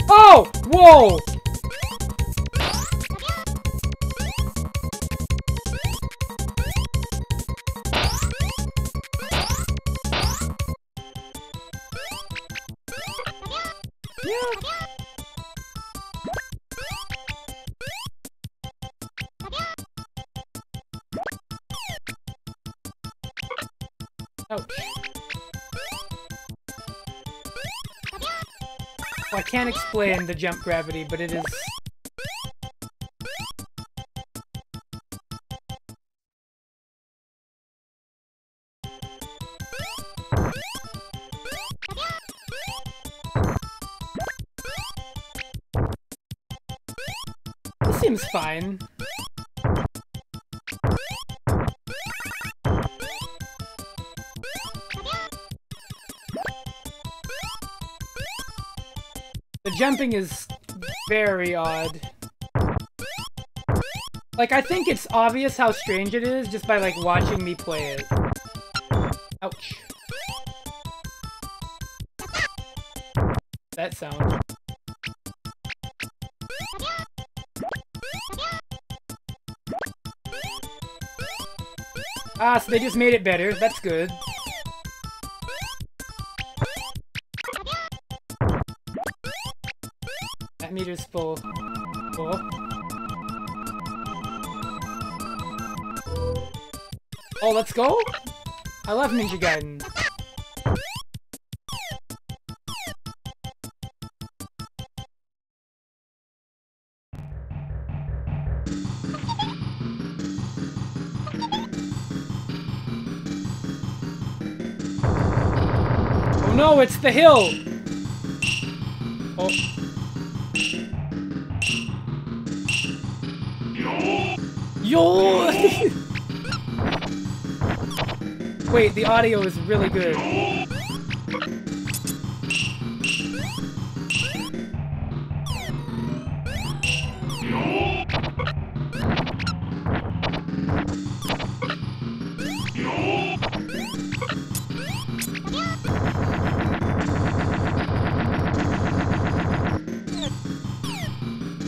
oh! Whoa! Ouch. Well, I can't explain the jump gravity, but it is... this seems fine. The jumping is very odd. Like, I think it's obvious how strange it is just by, like, watching me play it. Ouch. That sound. Ah, so they just made it better. That's good. That meter's full. Cool. Oh, let's go? I love Ninja Gaiden. Oh no, it's the hill! Oh. Yo! Wait, the audio is really good.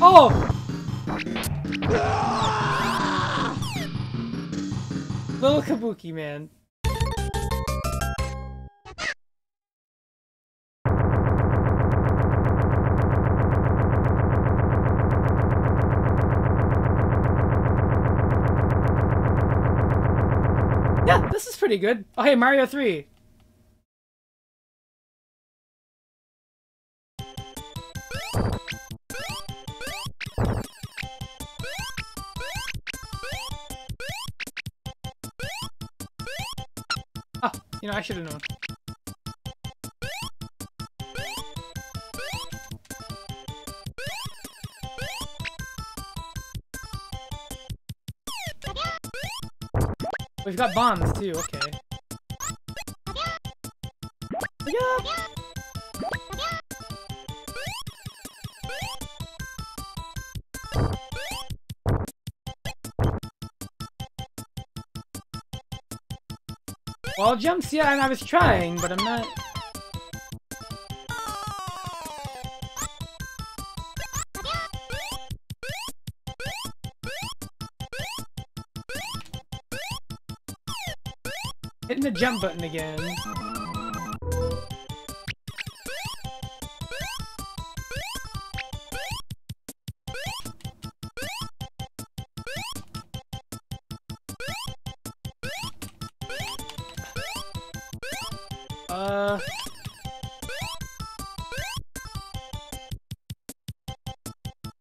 Oh! Little Kabuki, man. Yeah, this is pretty good. Oh, hey, Mario 3. Ah, you know, I should have known. We've got bombs too, okay. Yeah. Wall jumps? Yeah, I was trying, but I'm not... Hitting the jump button again.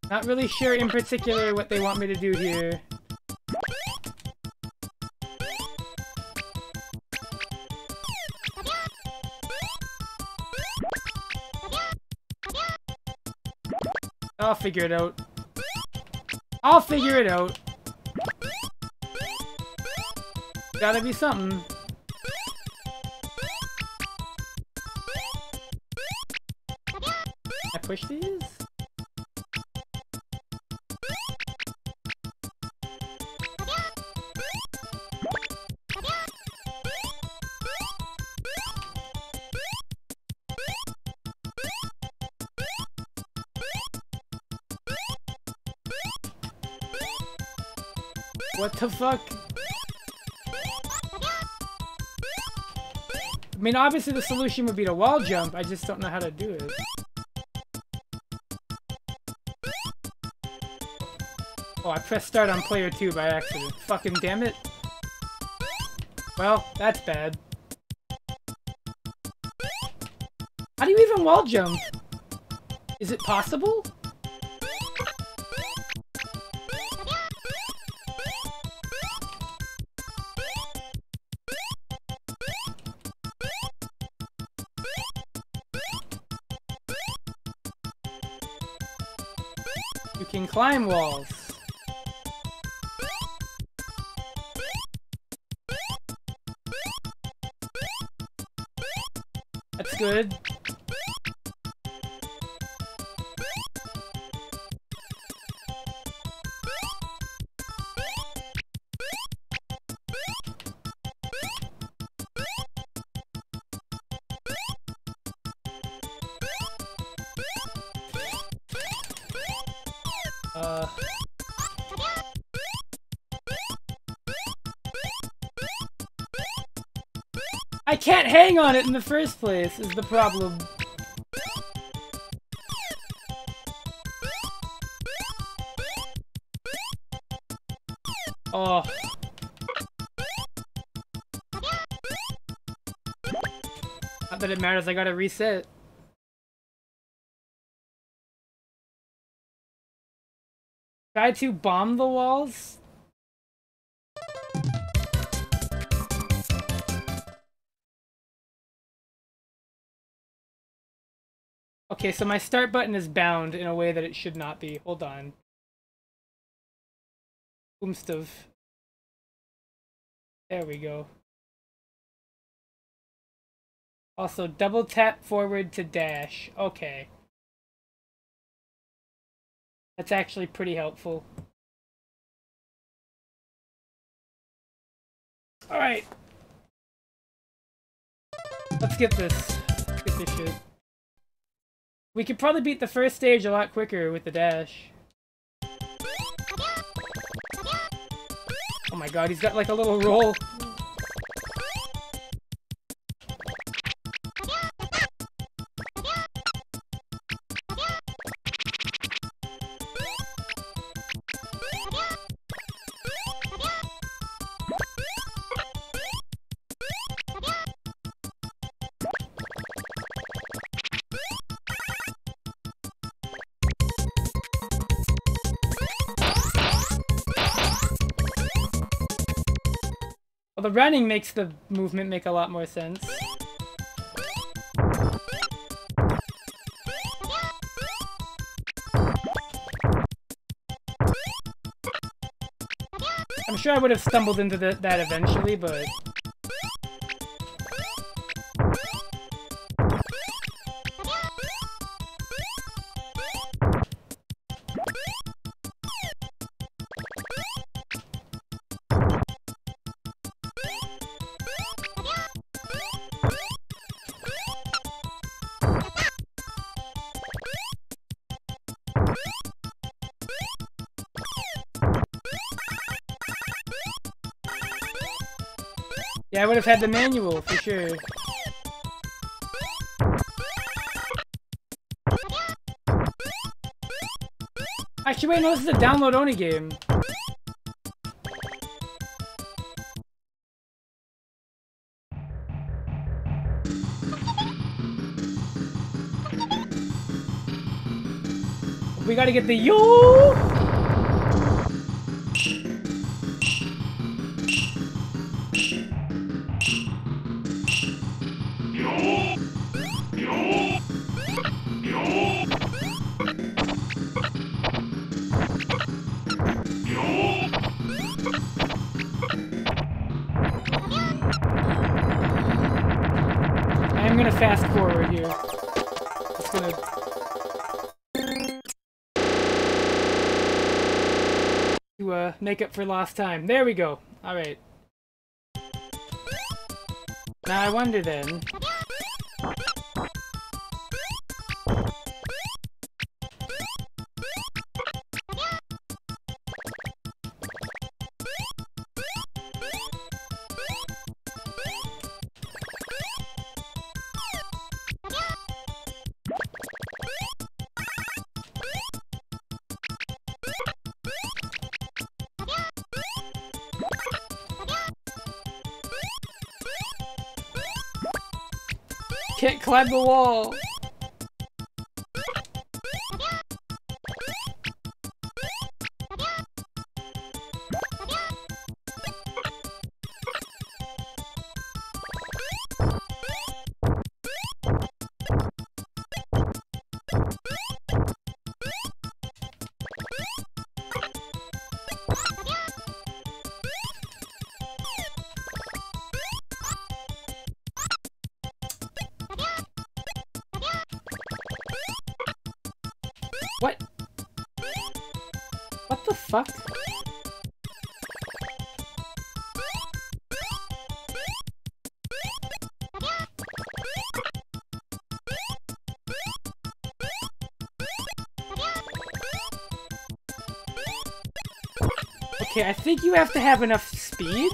Not really sure in particular what they want me to do here. I'll figure it out. I'll figure it out. Gotta be something. I push these? What the fuck? I mean, obviously the solution would be to wall jump, I just don't know how to do it. Oh, I pressed start on player 2 by accident. Fucking damn it. Well, that's bad. How do you even wall jump? Is it possible? You can climb walls. That's good. I can't hang on it in the first place, is the problem. Oh. Not that it matters, I gotta reset. Try to bomb the walls? Okay, so my start button is bound in a way that it should not be. Hold on. Boomstuff. There we go. Also, double tap forward to dash. Okay. That's actually pretty helpful. Alright. Let's get this. Let's get this shit. We could probably beat the first stage a lot quicker with the dash. Oh my god, he's got like a little roll. Well, the running makes the movement make a lot more sense. I'm sure I would have stumbled into that eventually, but... Yeah, I would have had the manual, for sure. Actually, wait, no, this is a download-only game. We gotta get the yo! I'm gonna fast forward here. It's gonna... to make up for lost time. There we go. Alright. Now I wonder then... Can't climb the wall! What? What the fuck? Okay, I think you have to have enough speed?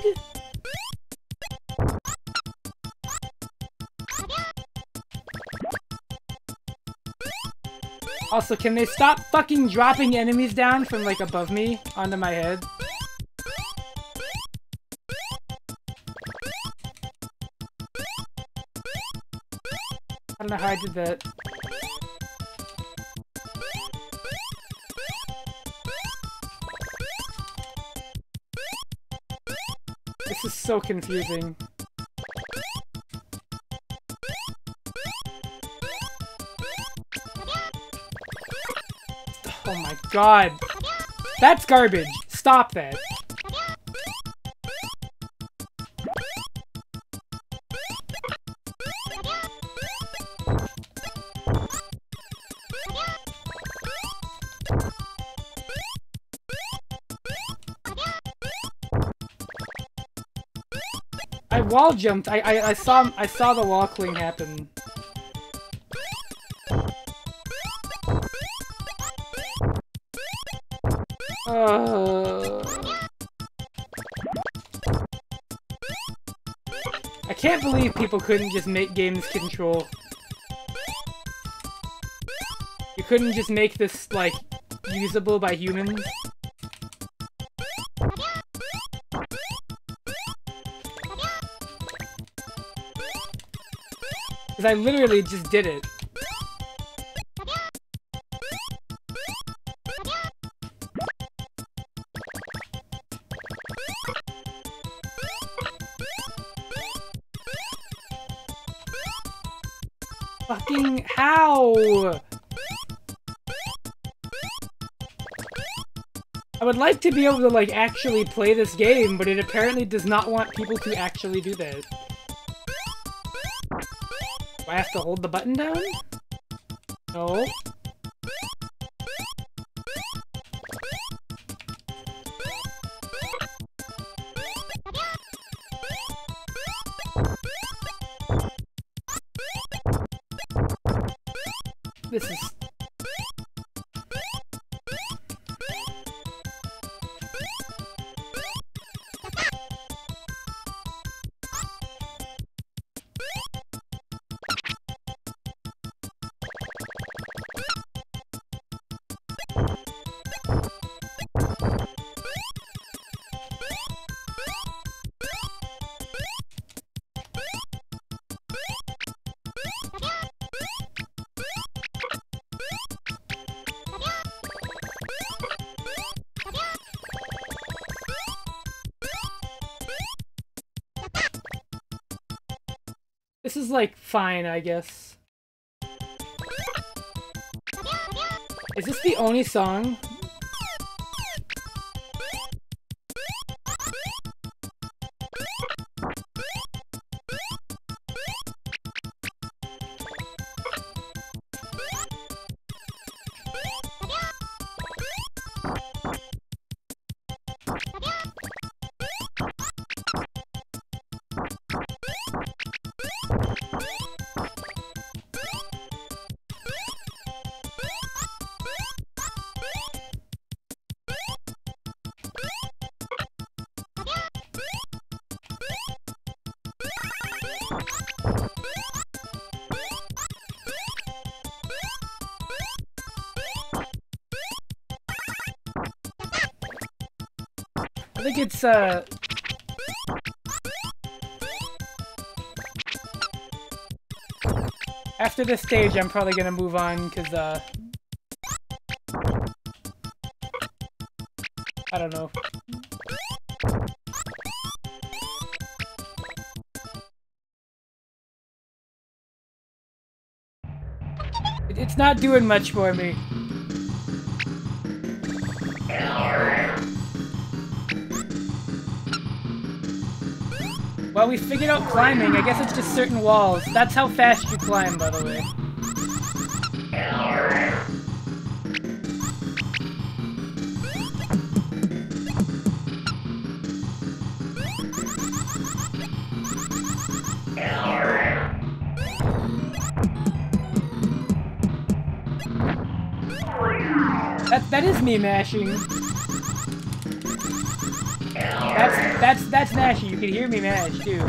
Also, can they stop fucking dropping enemies down from, like, above me onto my head? I don't know how I did that. This is so confusing. Oh my god. That's garbage. Stop that. I wall jumped. I saw the wall cling happen. can't believe people couldn't just make games control. You couldn't just make this, like, usable by humans. Because I literally just did it. Fucking how? I would like to be able to, like, actually play this game, but it apparently does not want people to actually do that. Do I have to hold the button down? No. This is... This is, like, fine, I guess. Is this the only song? I think it's, after this stage, I'm probably gonna move on, because, I don't know. It's not doing much for me. Well, we figured out climbing. I guess it's just certain walls. That's how fast you climb, by the way. That is me mashing. That's mashing. You can hear me mash too.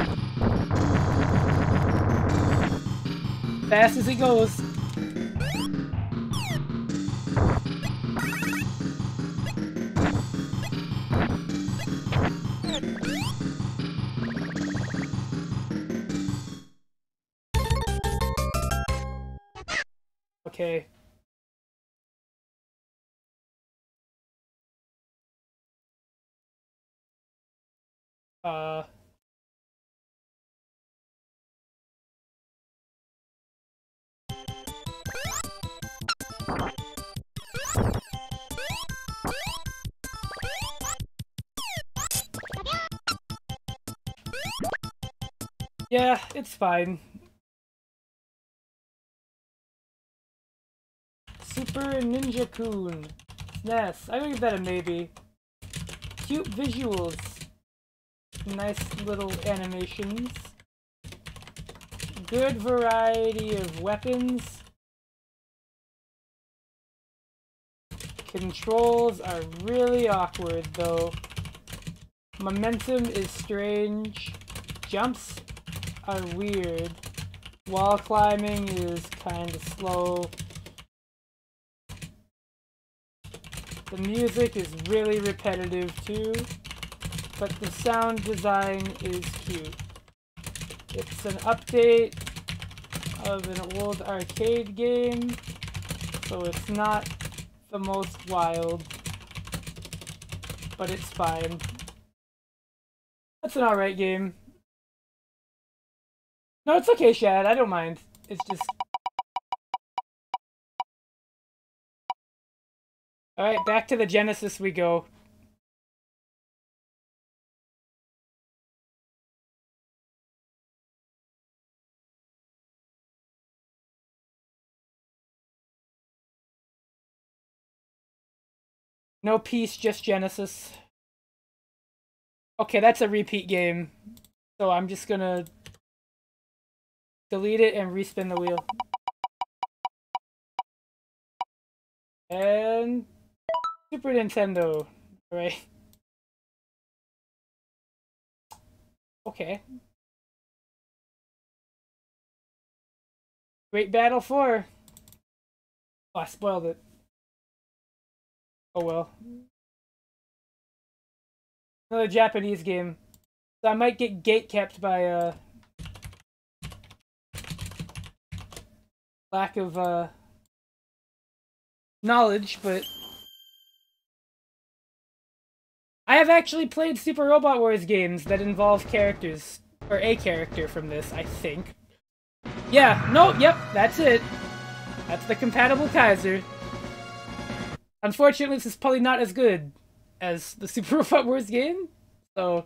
Fast as it goes. Okay. Yeah, it's fine. Super Ninja Kun. SNES. I would give that a maybe. Cute visuals. Nice little animations. Good variety of weapons. Controls are really awkward though. Momentum is strange. Jumps are weird. Wall climbing is kind of slow. The music is really repetitive too, but the sound design is cute. It's an update of an old arcade game, so it's not the most wild, but it's fine. That's an alright game. No, it's okay, Shad. I don't mind. It's just... Alright, back to the Genesis we go. No peace, just Genesis. Okay, that's a repeat game. So I'm just gonna delete it and respin the wheel. And Super Nintendo. Right. Okay. Great Battle 4. Oh, I spoiled it. Oh well. Another Japanese game. So I might get gatekept by lack of knowledge, but I have actually played Super Robot Wars games that involve characters, or a character from this, I think. Yeah, no, yep, that's it. That's the compatible Kaiser. Unfortunately, this is probably not as good as the Super Robot Wars game, so...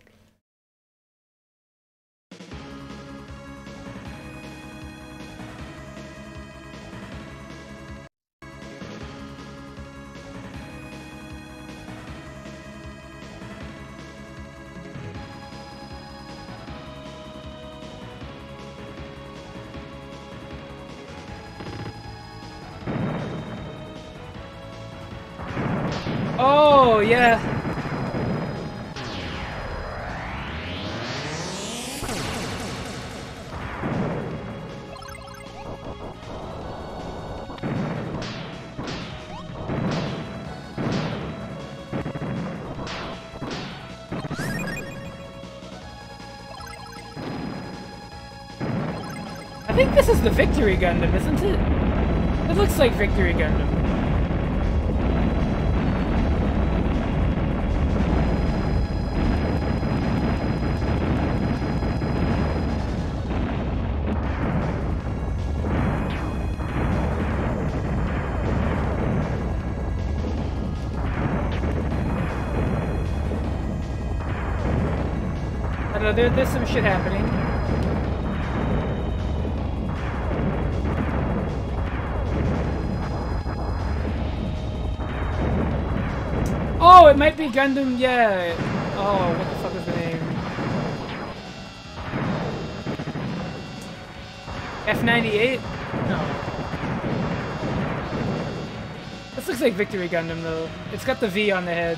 Oh, yeah. I think this is the Victory Gundam, isn't it? It looks like Victory Gundam. I don't know, there's some shit happening. Oh, it might be Gundam, yeah. Oh, what the fuck is the name? F98? No. This looks like Victory Gundam, though. It's got the V on the head.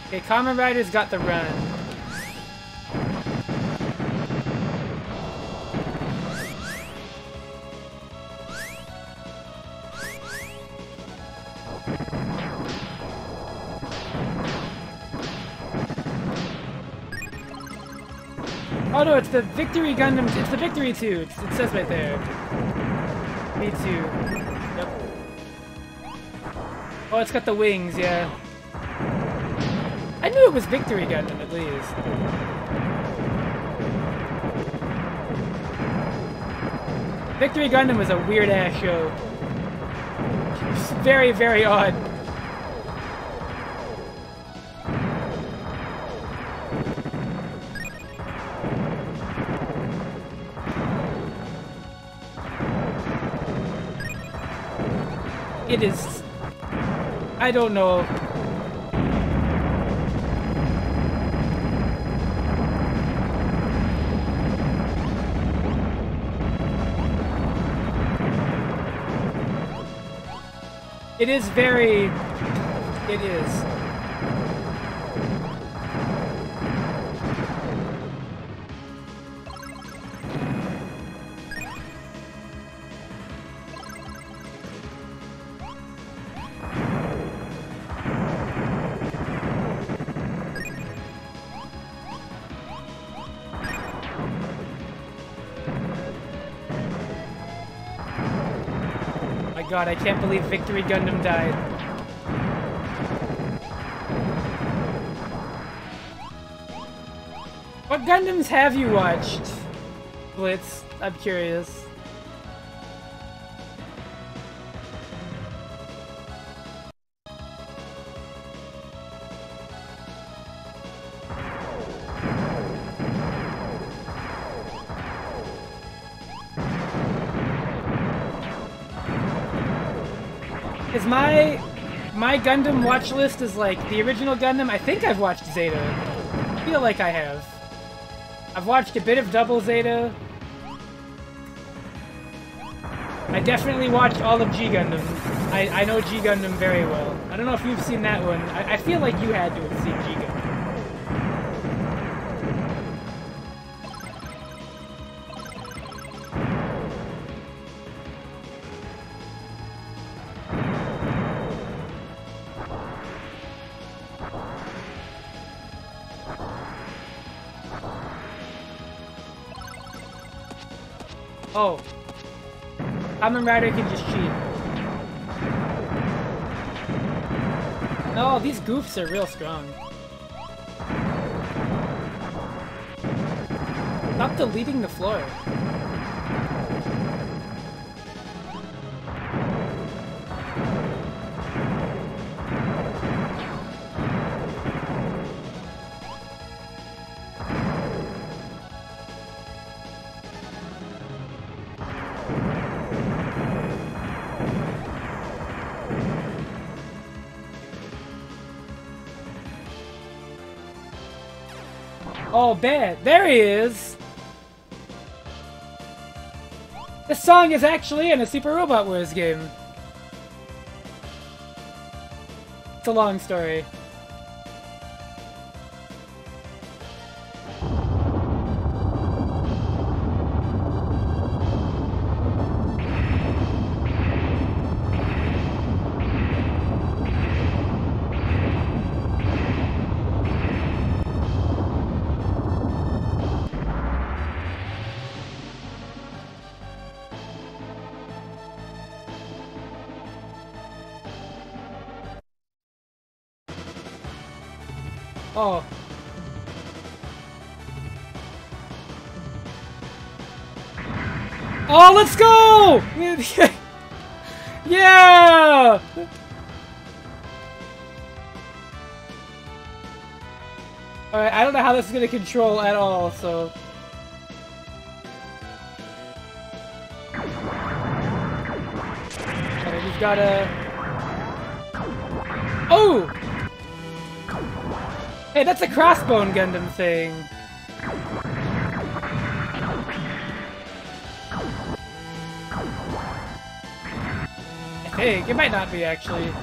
Okay, Kamen Rider's got the run. Oh no, it's the Victory Gundam, it's the Victory 2, it says right there. V2. Yep. Oh, it's got the wings, yeah. I knew it was Victory Gundam, at least. Victory Gundam was a weird-ass show. It's very, very odd. It is... I don't know. It is very... It is. god, I can't believe Victory Gundam died. What Gundams have you watched, Blitz? I'm curious. Is my Gundam watch list is like the original Gundam? I think I've watched Zeta. I feel like I have. I've watched a bit of Double Zeta. I definitely watched all of G Gundam. I know G Gundam very well. I don't know if you've seen that one. I feel like you had to have seen G Gundam. Oh. Kamen Rider can just cheat. No, these goofs are real strong. Stop deleting the floor. Oh, bad. There he is! This song is actually in a Super Robot Wars game. It's a long story. Oh. Oh, let's go! Yeah! Alright, I don't know how this is gonna control at all, so... Okay, we've gotta... Oh! Hey, that's a crossbone Gundam thing. I think. It might not be, actually.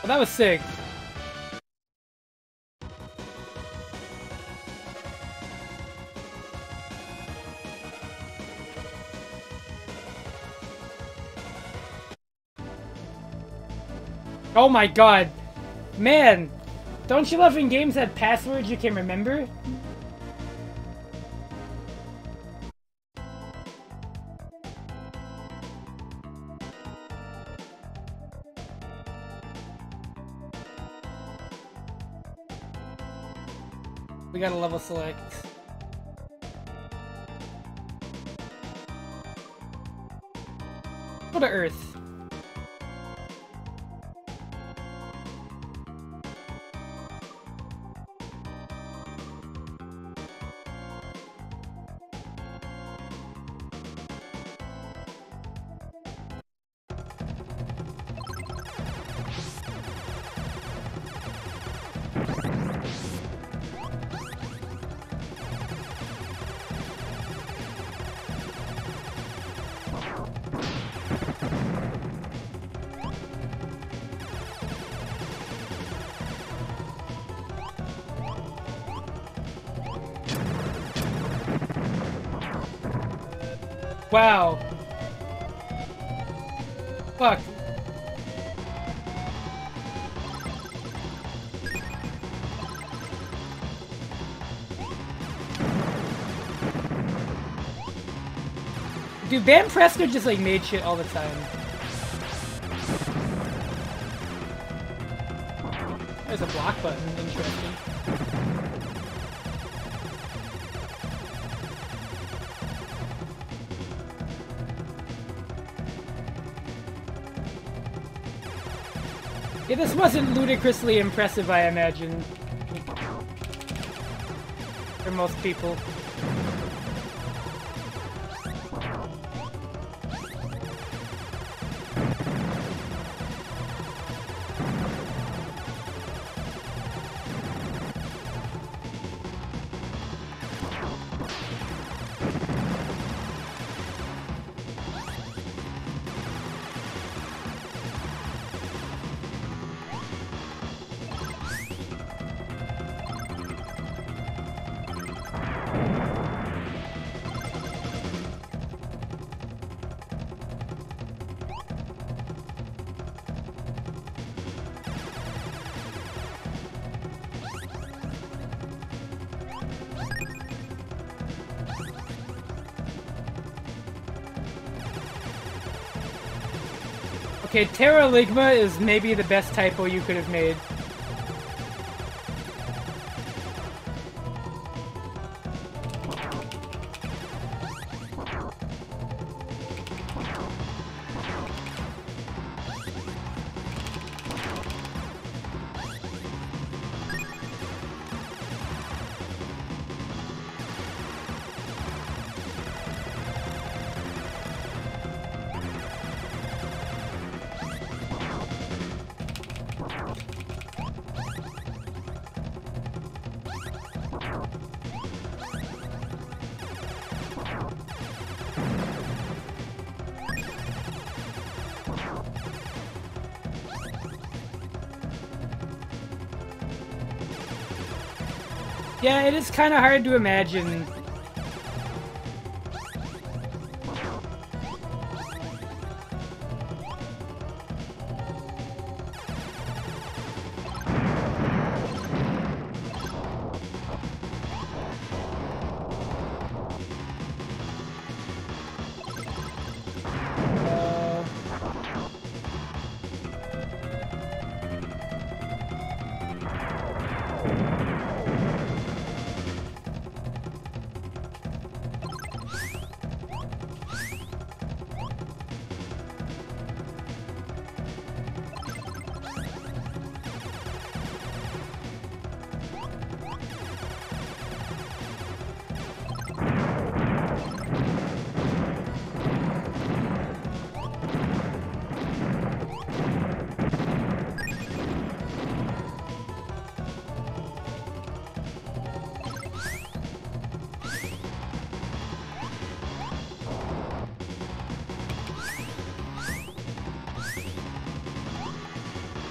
Well, that was sick. Oh my god. Man, don't you love when games have passwords you can remember? We gotta level select. Go to Earth. Wow. Fuck. Dude, Bam Presto just like made shit all the time. There's a block button, interesting. Yeah, this wasn't ludicrously impressive, I imagine. For most people. Okay, Terraligma is maybe the best typo you could have made. Yeah, it is kind of hard to imagine.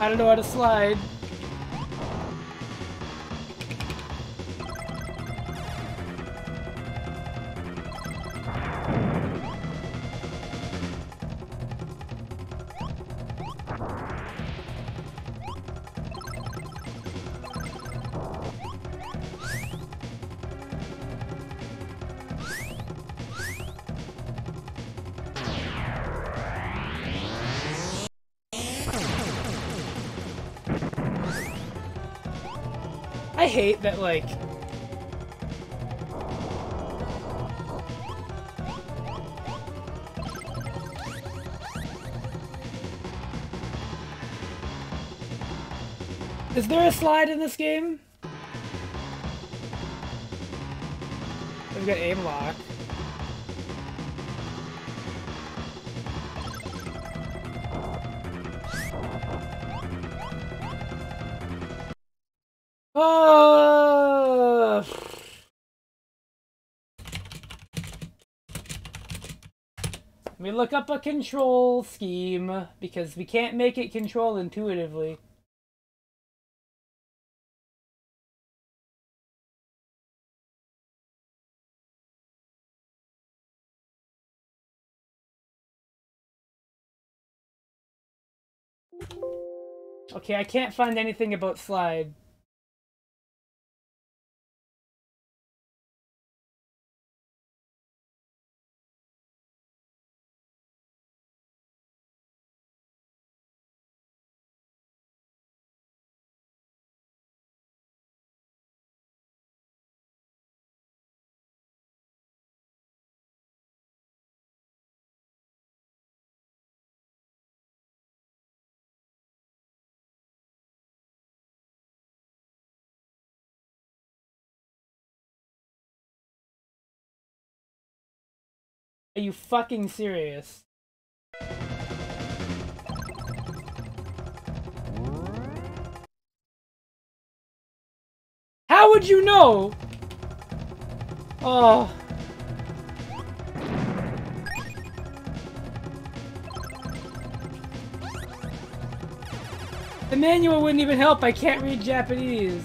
I don't know how to slide. I hate that, like, Is there a slide in this game? We've got aim lock. Oh! Let me look up a control scheme, because we can't make it control intuitively. Okay, I can't find anything about slide. Are you fucking serious? How would you know? Oh. The manual wouldn't even help, I can't read Japanese.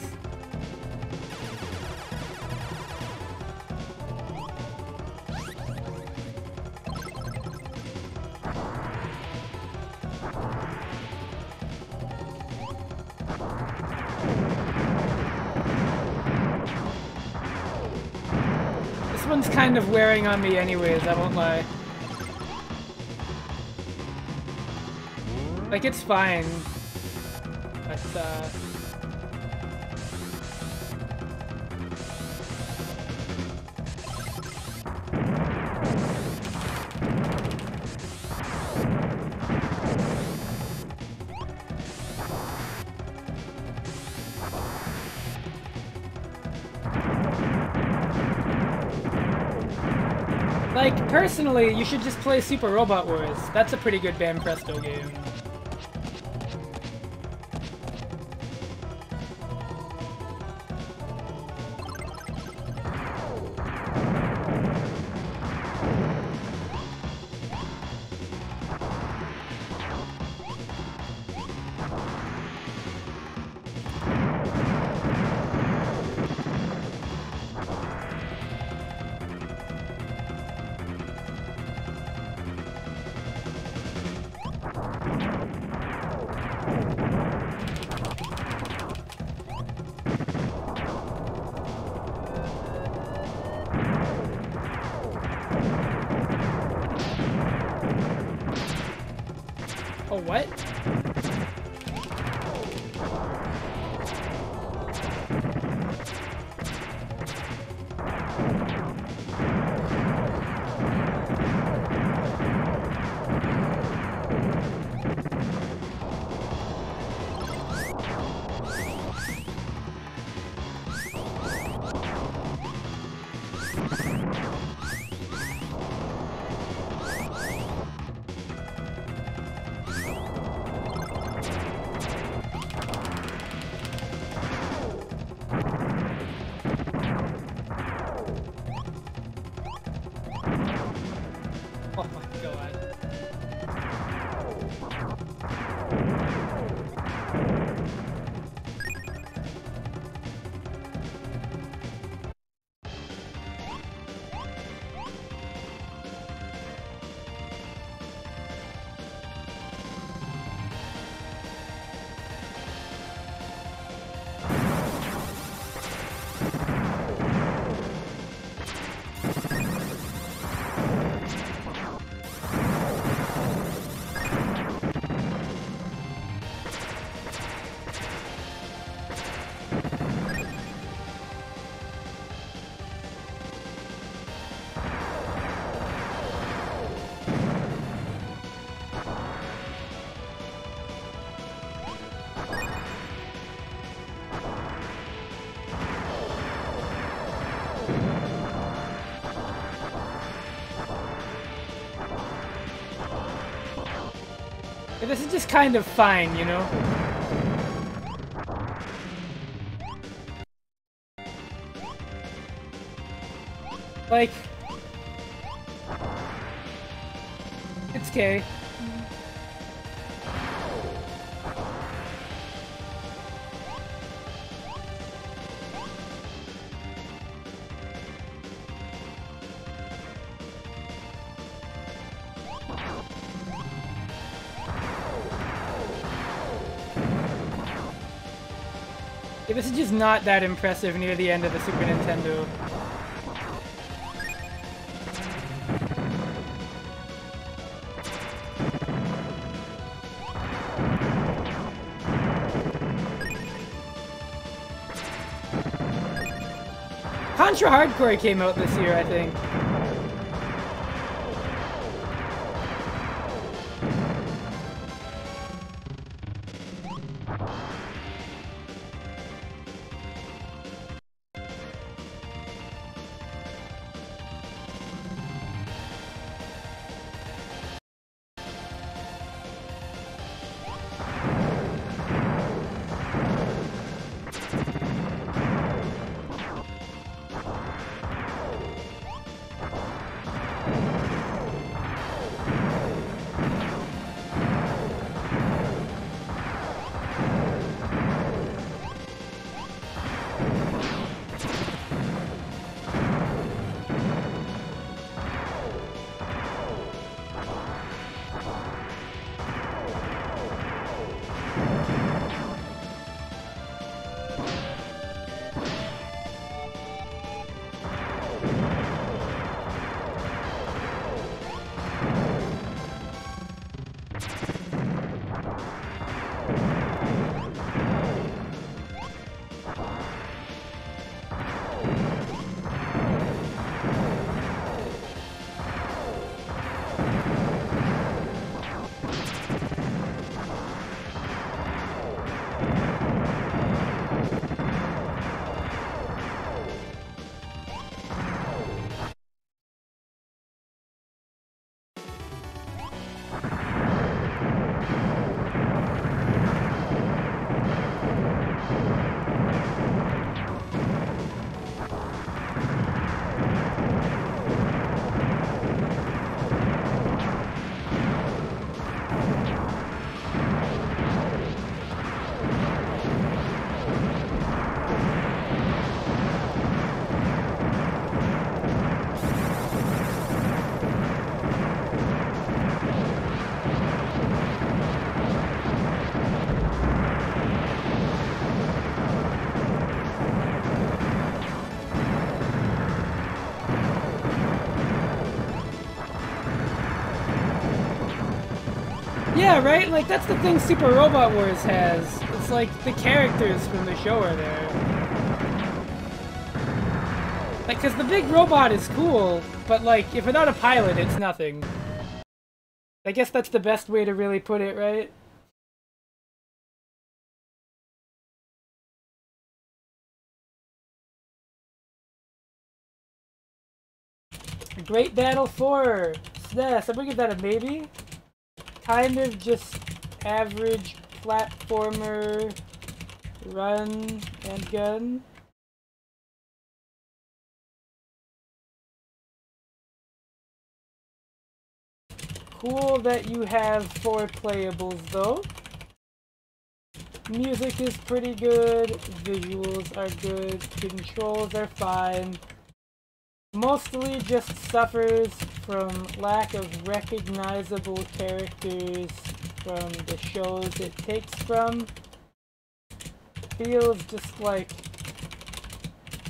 This one's kind of wearing on me anyways, I won't lie. Like, it's fine. But, like, personally, you should just play Super Robot Wars. That's a pretty good Bam Presto game. Oh, what? Yeah, this is just kind of fine, you know? Like, it's okay. Yeah, this is just not that impressive near the end of the Super Nintendo. Contra Hardcore came out this year, I think. Yeah, right? Like, that's the thing Super Robot Wars has. It's like, the characters from the show are there. Like, because the big robot is cool, but like, if without a pilot, it's nothing. I guess that's the best way to really put it, right? A Great Battle 4! SNES, I'm gonna give that a maybe. Kind of just average platformer, run, and gun. Cool that you have 4 playables though. Music is pretty good, visuals are good, controls are fine. Mostly just suffers from lack of recognizable characters from the shows it takes from. Feels just like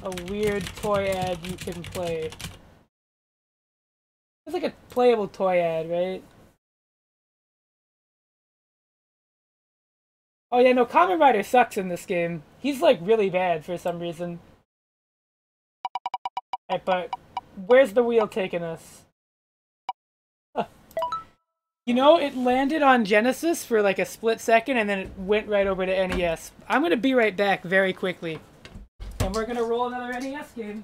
a weird toy ad you can play. It's like a playable toy ad, right? Oh yeah, no, Kamen Rider sucks in this game. He's like really bad for some reason. Right, but where's the wheel taking us? You know, it landed on Genesis for like a split second and then it went right over to NES. I'm gonna be right back very quickly. And we're gonna roll another NES game.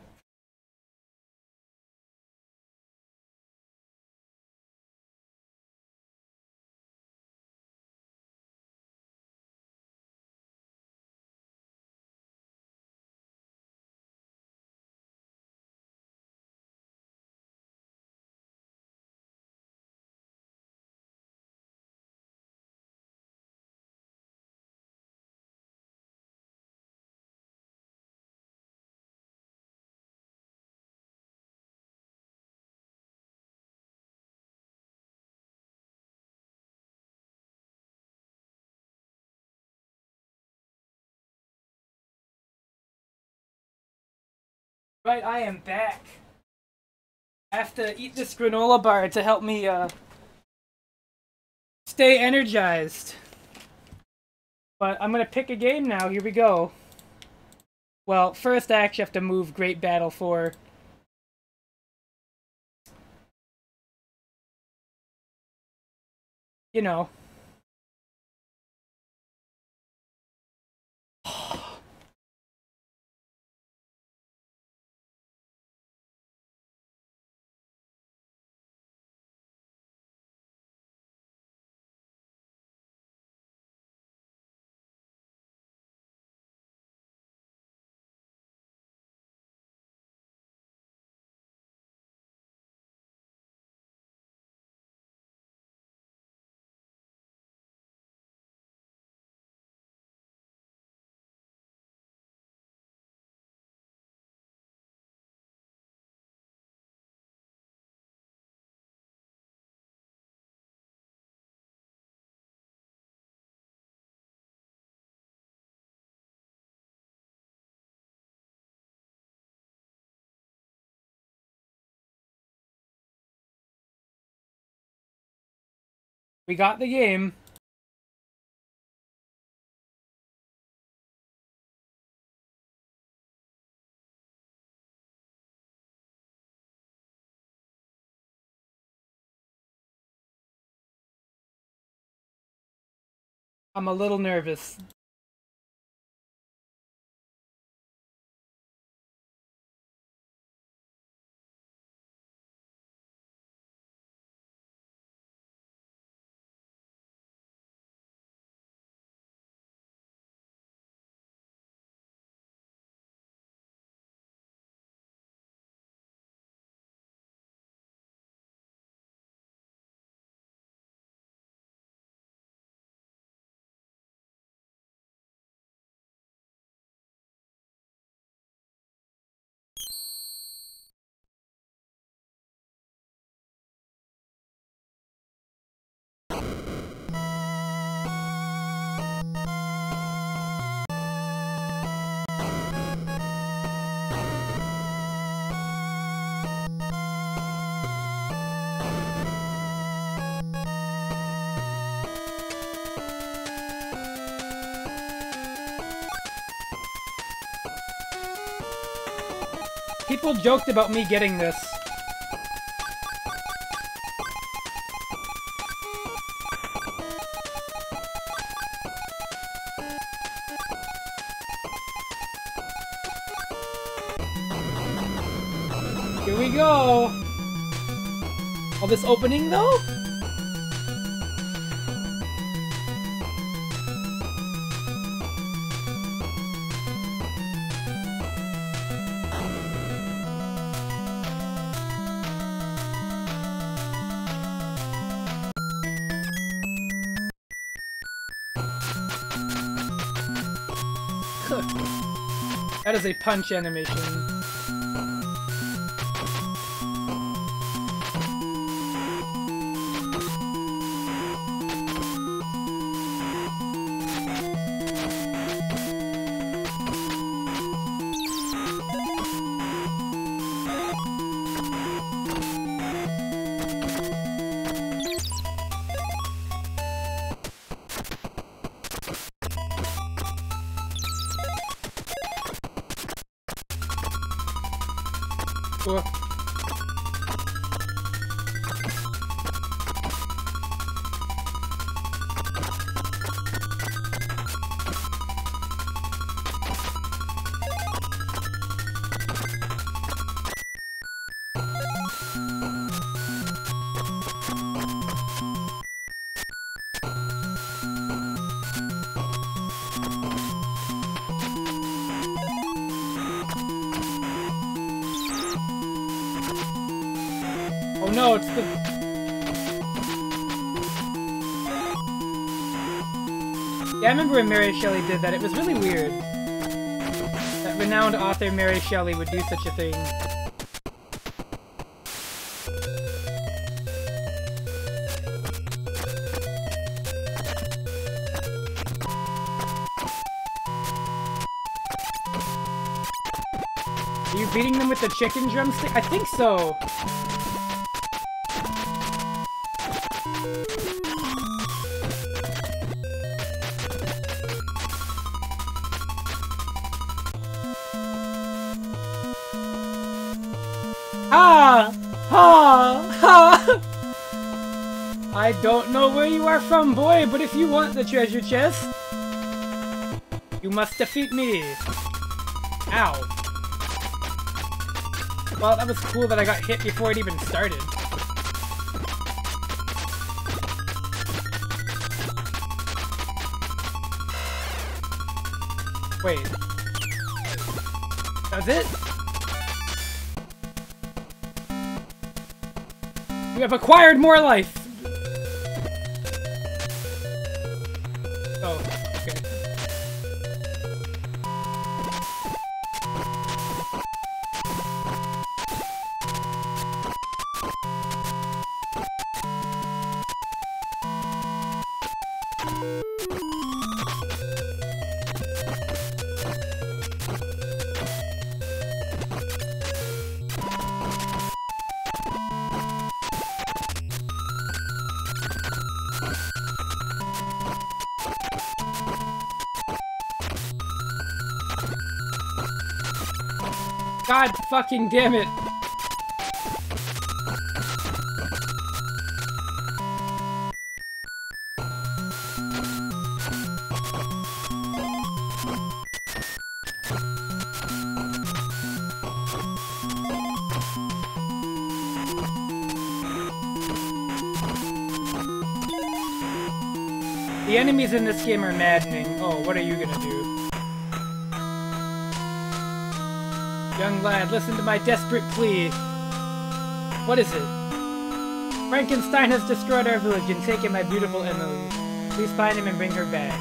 Right, I am back. I have to eat this granola bar to help me stay energized. But I'm gonna pick a game now. Here we go. Well, first I actually have to move Great Battle 4. You know. We got the game. I'm a little nervous. People joked about me getting this. Here we go! Oh, this opening though? That is a punch animation. Oh no, it's the... Yeah, I remember when Mary Shelley did that. It was really weird. That renowned author Mary Shelley would do such a thing. Are you beating them with the chicken drumstick? I think so. Ah! Ha! Ha! I don't know where you are from, boy, but if you want the treasure chest, you must defeat me. Ow. Well, that was cool that I got hit before it even started. Wait. That was it? We have acquired more life! Oh, okay. God fucking damn it! The enemies in this game are maddening. Oh, what are you gonna do? Young lad, listen to my desperate plea. What is it? Frankenstein has destroyed our village and taken my beautiful Emily. Please find him and bring her back.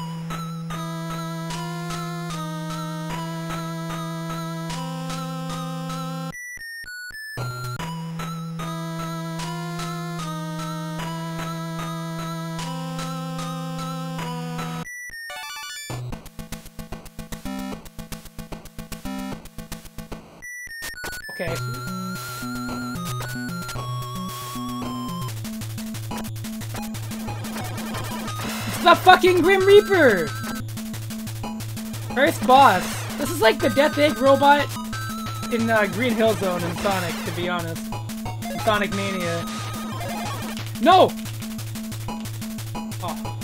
Okay. It's the fucking Grim Reaper! First boss. This is like the Death Egg robot in Green Hill Zone in Sonic, to be honest. In Sonic Mania. No! Oh.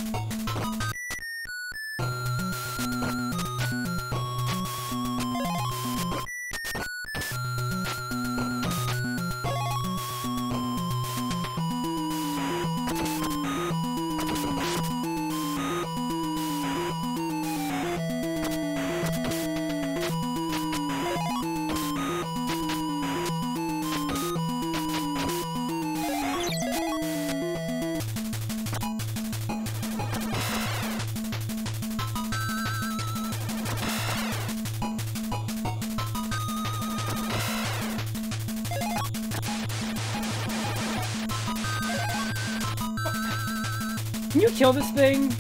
Can you kill this thing?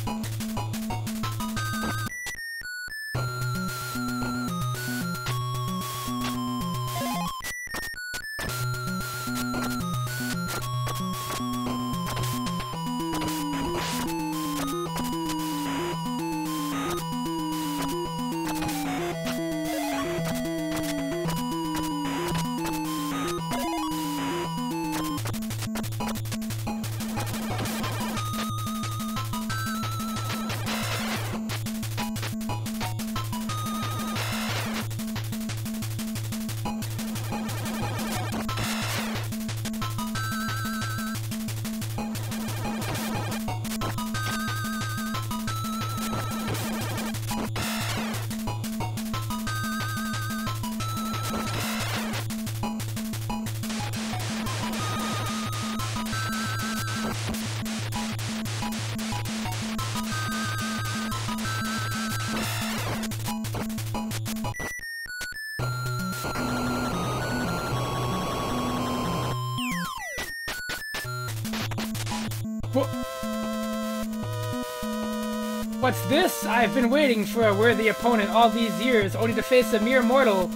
What's this? I've been waiting for a worthy opponent all these years, only to face a mere mortal.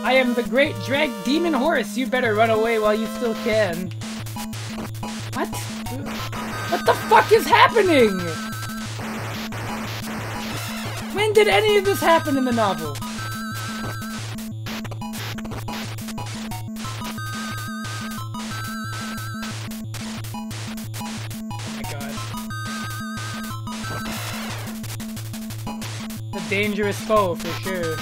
I am the great drag demon horse. You better run away while you still can. What? What the fuck is happening? When did any of this happen in the novel? Oh my god. A dangerous foe for sure.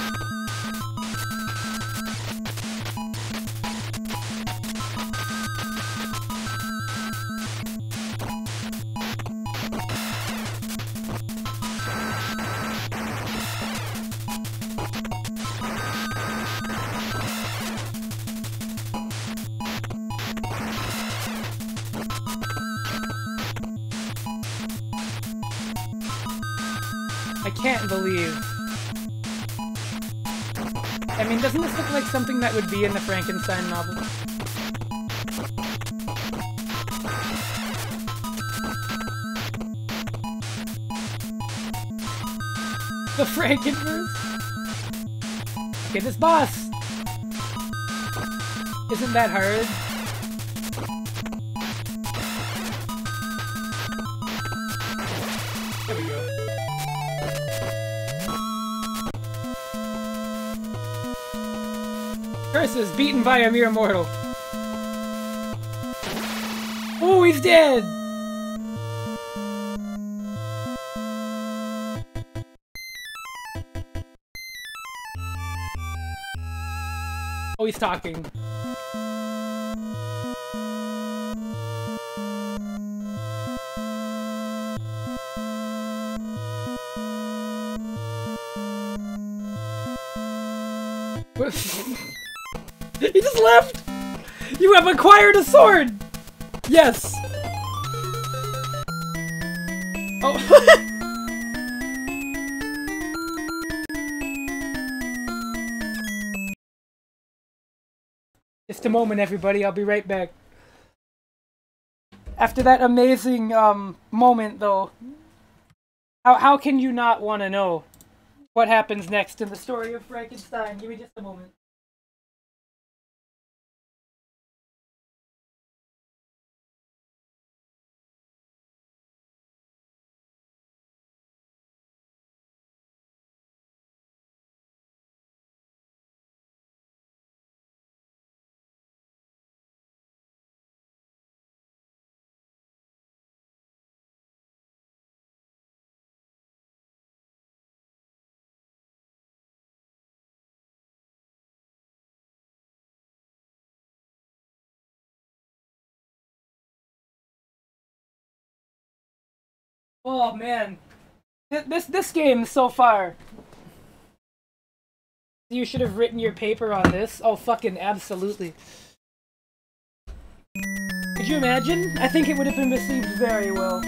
I can't believe. I mean, doesn't this look like something that would be in the Frankenstein novel? The Frankenverse? Okay, this boss isn't that hard. There we go. Curses, beaten by a mere mortal. Oh, he's dead! Oh, he's talking. He just left! You have acquired a sword! Yes! Oh. Just a moment, everybody. I'll be right back. After that amazing moment, though, how can you not want to know what happens next in the story of Frankenstein? Give me just a moment. Oh man, this game so far. You should have written your paper on this. Oh fucking absolutely. Could you imagine? I think it would have been received very well.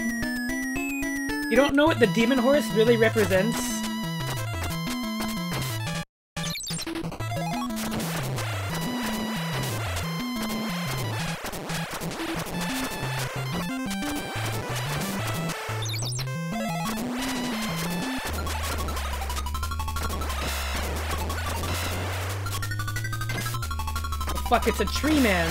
You don't know what the demon horse really represents? Fuck, it's a tree man.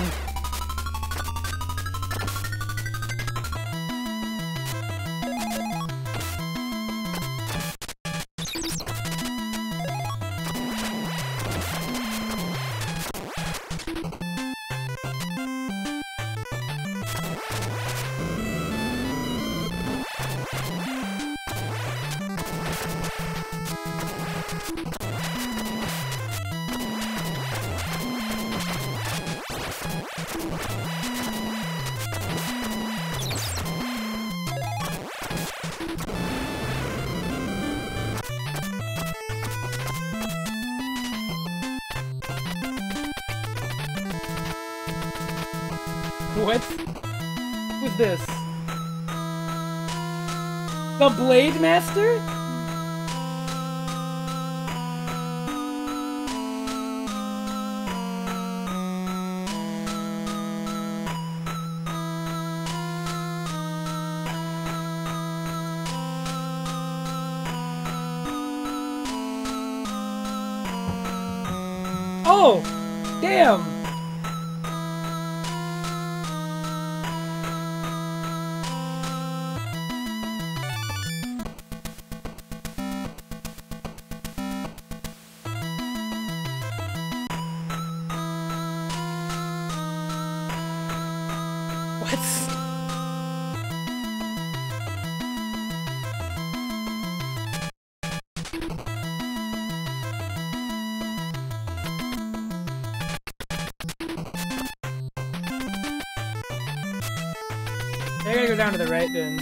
What? Who's this? The Blade Master? Oh! Damn! What? I gotta go down to the right then.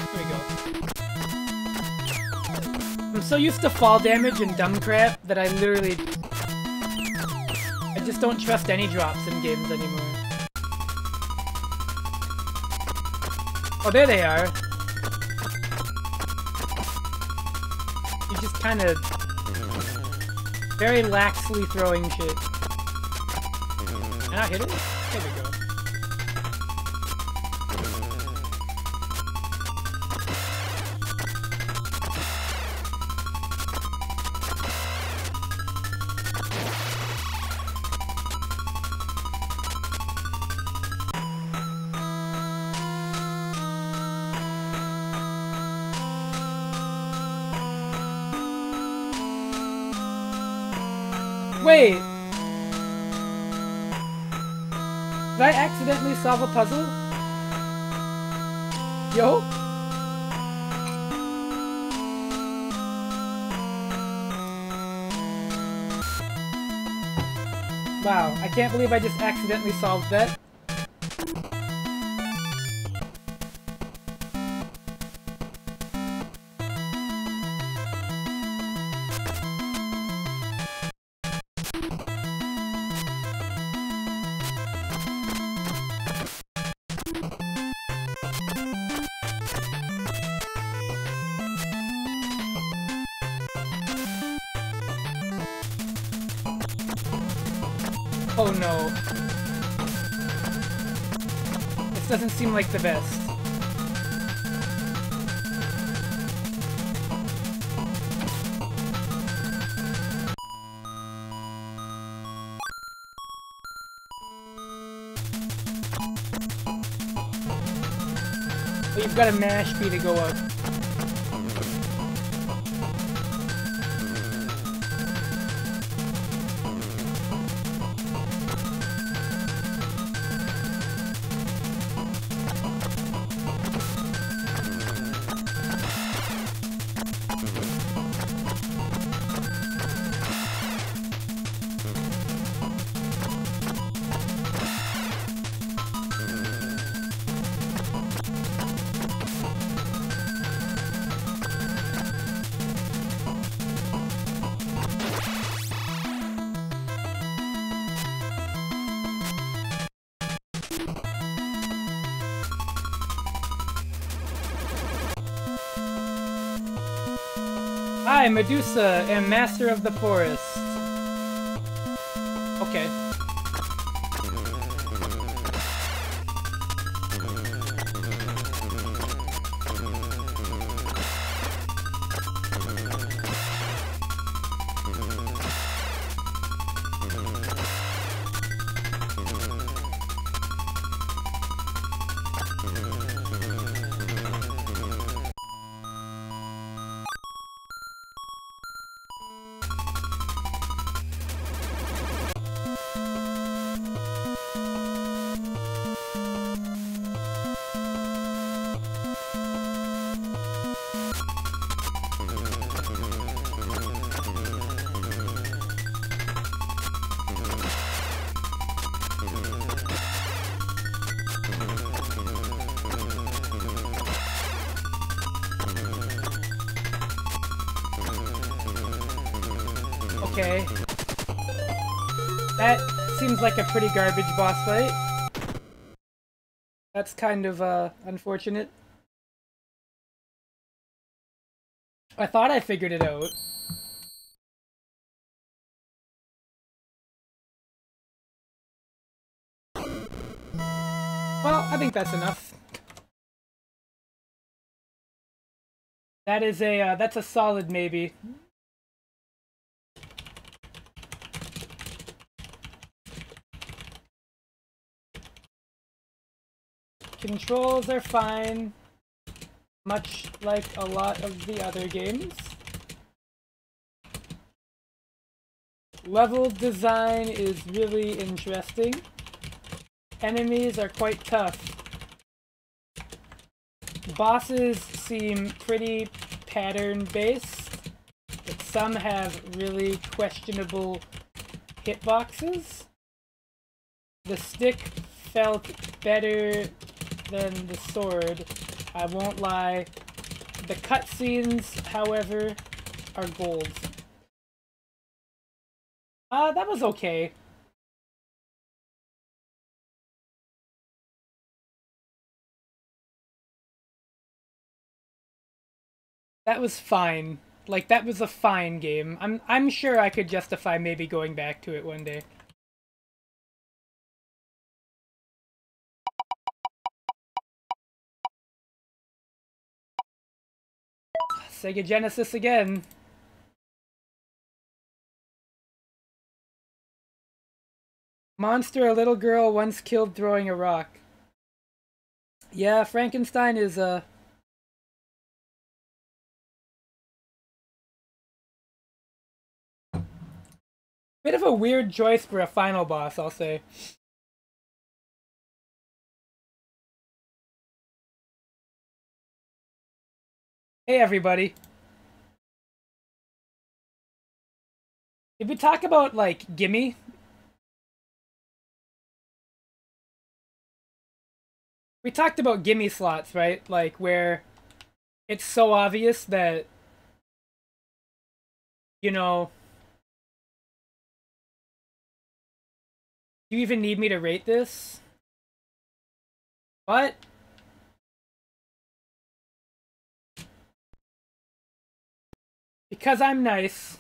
There we go. I'm so used to fall damage and dumb crap that I just don't trust any drops in games anymore. Oh, there they are. You just kind of very laxly throwing shit. Can I hit it? There we go. Wait! Did I accidentally solve a puzzle? Yo? Wow, I can't believe I just accidentally solved that. Oh no. This doesn't seem like the best. But you've got to mash B to go up. I, Medusa, am master of the forest. Okay. Okay. That seems like a pretty garbage boss fight. That's kind of, unfortunate. I thought I figured it out. Well, I think that's enough. That is a, that's a solid maybe. Controls are fine, much like a lot of the other games. Level design is really interesting. Enemies are quite tough. Bosses seem pretty pattern-based, but some have really questionable hitboxes. The stick felt better than the sword, I won't lie. The cutscenes, however, are gold. That was okay. That was fine. Like, that was a fine game. I'm sure I could justify maybe going back to it one day. Sega Genesis again. Monster a little girl once killed throwing a rock. Yeah, Frankenstein is a... bit of a weird choice for a final boss, I'll say. Hey everybody. Did we talk about, like, Gimme? We talked about gimme slots, right? Like, where it's so obvious that, you know... Do you even need me to rate this? What? Because I'm nice.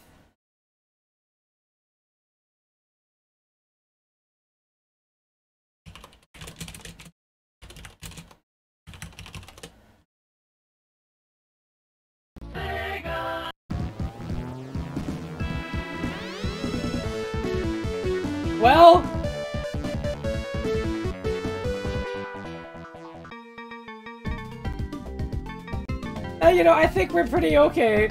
Well... you know, I think we're pretty okay.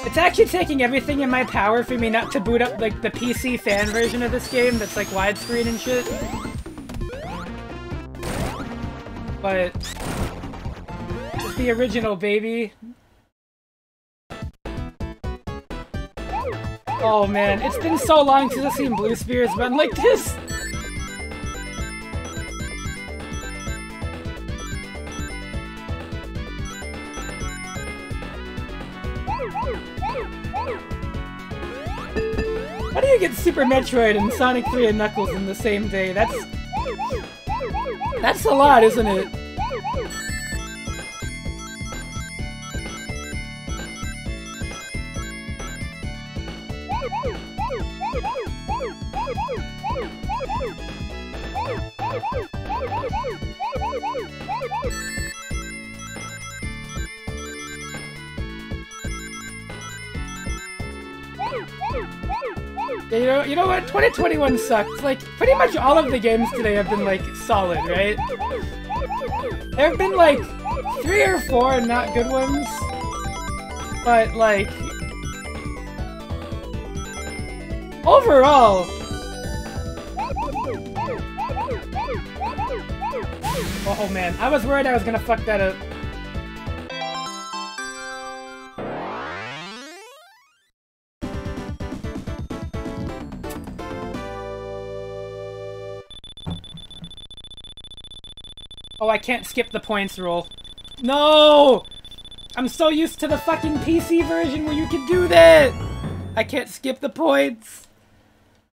It's actually taking everything in my power for me not to boot up, like, the PC fan version of this game that's, like, widescreen and shit. But... it's the original, baby. Oh man, it's been so long since I've seen Blue Spears run like this! How do you get Super Metroid and Sonic 3 and Knuckles in the same day? That's a lot, isn't it? Yeah, you know what? 2021 sucked. Like, pretty much all of the games today have been, like, solid, right? There have been, like, 3 or 4 not good ones. But, like... overall... oh man, I was worried I was gonna fuck that up. Oh, I can't skip the points roll. No! I'm so used to the fucking PC version where you can do that! I can't skip the points!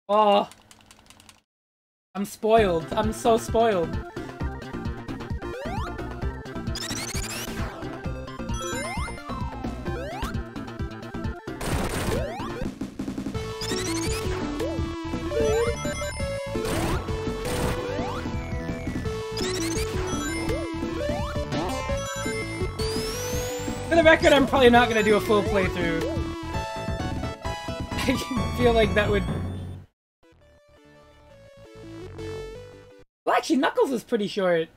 Oh. I'm spoiled. I'm so spoiled. the record, I'm probably not gonna do a full playthrough. I feel like that would... Well, actually, Knuckles is pretty short.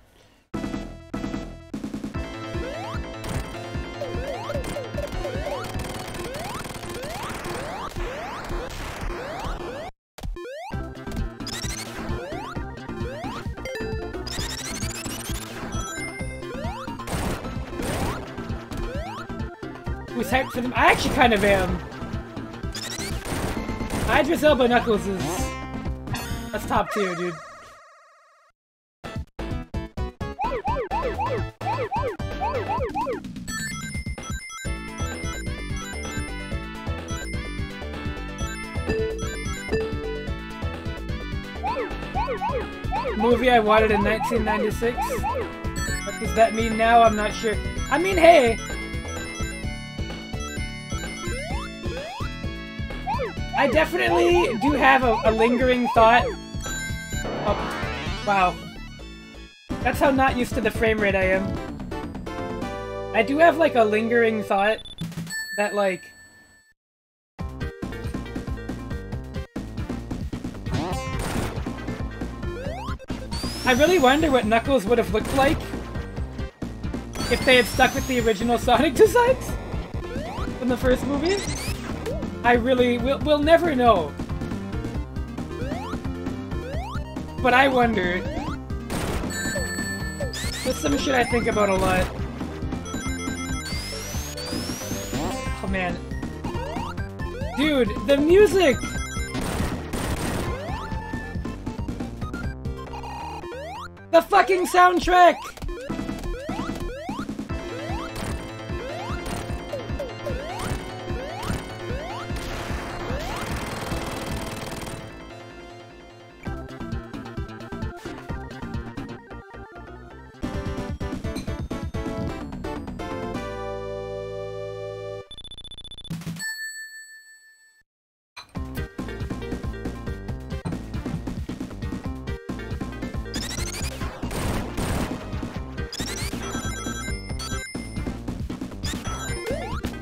Who's hyped for them? I actually kind of am. Idris Elba Knuckles is... That's top tier, dude. Movie I wanted in 1996? What does that mean now? I'm not sure. I mean, hey! I definitely do have a lingering thought. Oh, wow. That's how not used to the frame rate I am. I do have, like, a lingering thought that, like... I really wonder what Knuckles would have looked like if they had stuck with the original Sonic designs from the first movie. I really... We'll never know. But I wonder. That's some shit I think about a lot. Oh man. Dude, the music! The fucking soundtrack!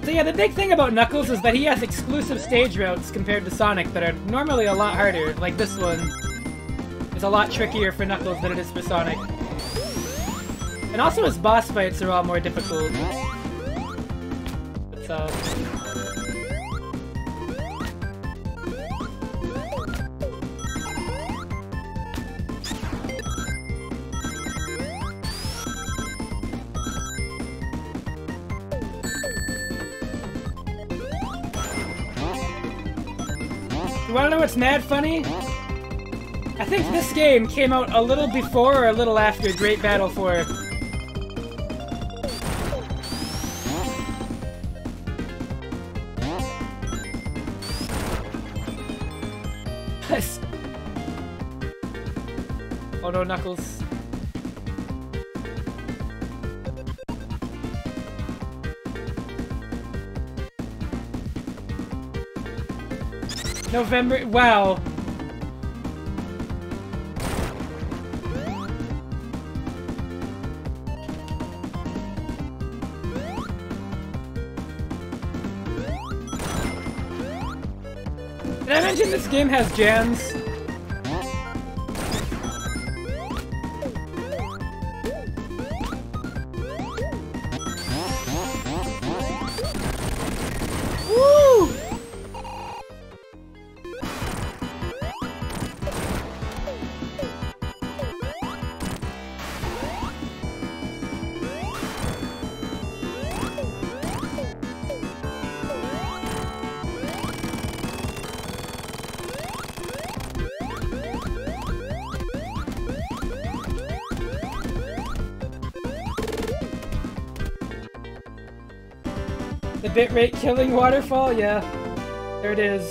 So yeah, the big thing about Knuckles is that he has exclusive stage routes compared to Sonic that are normally a lot harder. Like this one is a lot trickier for Knuckles than it is for Sonic. And also his boss fights are all more difficult. But, you wanna know what's mad funny? I think this game came out a little before or a little after Great Battle 4. Oh no, Knuckles. November, wow. Did I mention this game has jams? Woo! The bitrate killing waterfall? Yeah. There it is.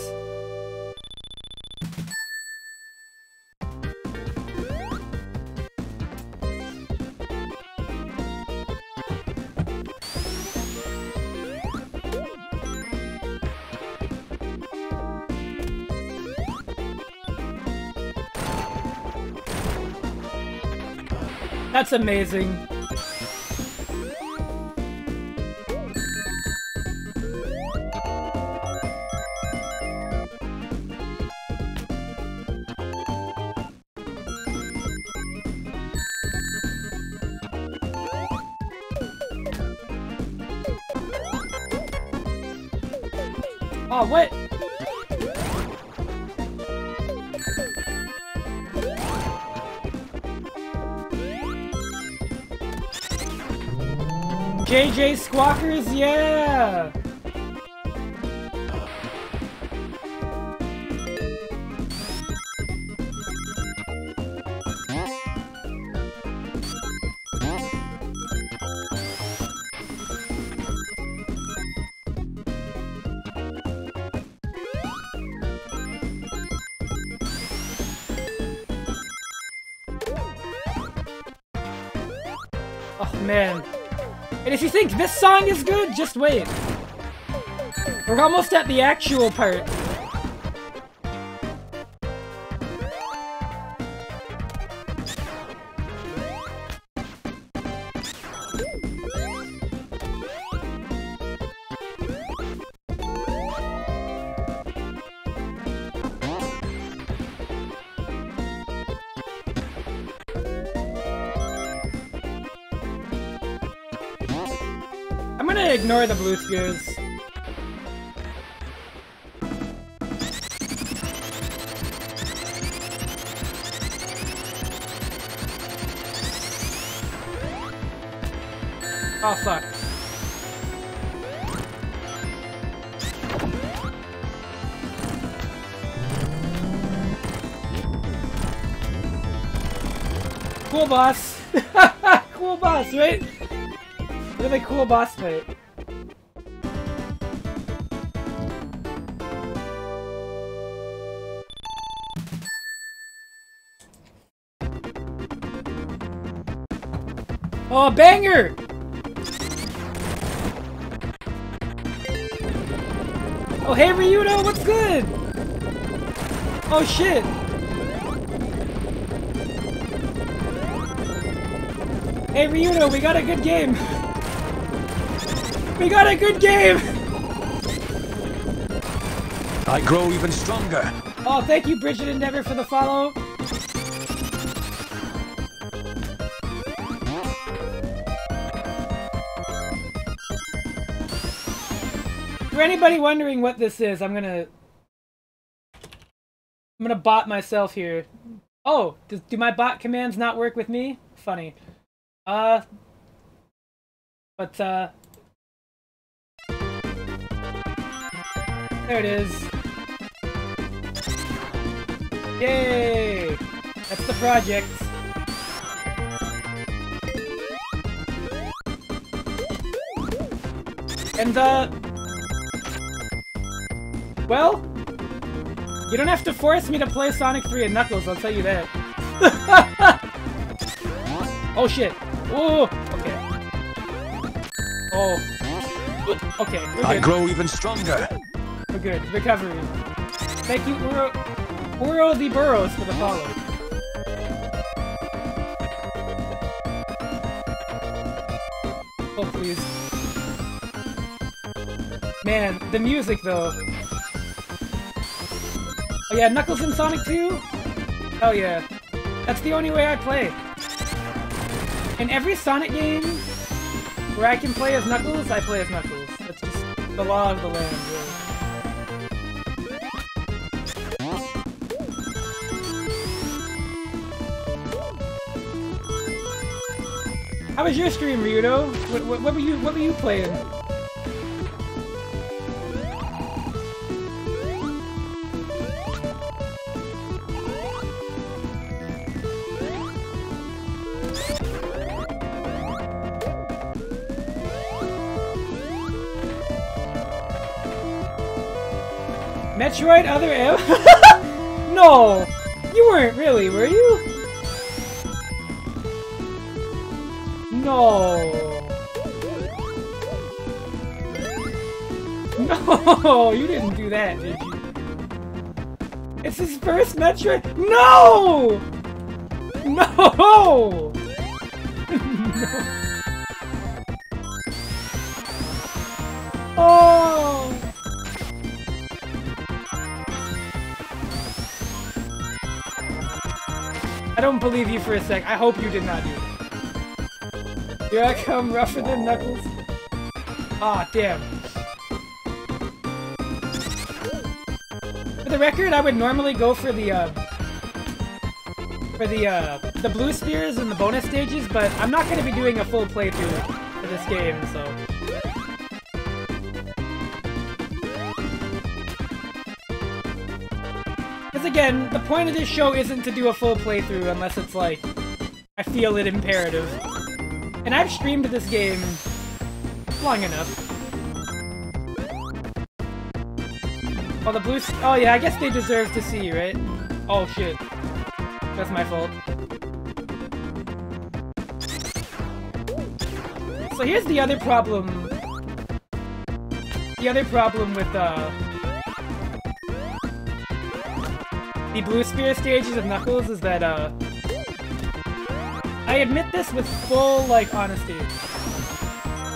That's amazing. Oh, what? JJ Squawkers, yeah! Oh man. And if you think this song is good, just wait. We're almost at the actual part. I'm gonna ignore the blue spears. Oh fuck. Cool boss. Cool boss, right? Really cool boss fight. Oh, banger! Oh, hey Ryudo, what's good? Oh shit! Hey Ryudo, we got a good game! We got a good game! I grow even stronger. Oh, thank you, Bridget Endeavor, for the follow. For anybody wondering what this is, I'm gonna bot myself here. Oh, do my bot commands not work with me? Funny. There it is. Yay! That's the project. And, well, you don't have to force me to play Sonic 3 and Knuckles, I'll tell you that. Oh shit. Oh, okay. Oh. Okay, we're good. I grow even stronger. We're good. Recovery. Thank you, Uro the Burrows, for the follow. Oh, please. Man, the music, though. Oh yeah, Knuckles in Sonic 2? Hell yeah. That's the only way I play. In every Sonic game where I can play as Knuckles, I play as Knuckles. That's just the law of the land, really. How was your stream, Ryudo? What were you playing? Metroid Other M? No! You weren't really, were you? No! No! You didn't do that, did you? It's his first Metroid? No! No! No! Oh! I don't believe you for a sec. I hope you did not do it. Here I come, rougher than Knuckles. Ah, damn. For the record, I would normally go for the blue spears and the bonus stages, but I'm not going to be doing a full playthrough for this game, so... Because again, the point of this show isn't to do a full playthrough unless it's like, I feel it imperative. And I've streamed this game long enough. Oh, the blue... Oh yeah, I guess they deserve to see, right? Oh shit. That's my fault. So here's the other problem. The other problem with, the blue spear stages of Knuckles is that, I admit this with full, like, honesty.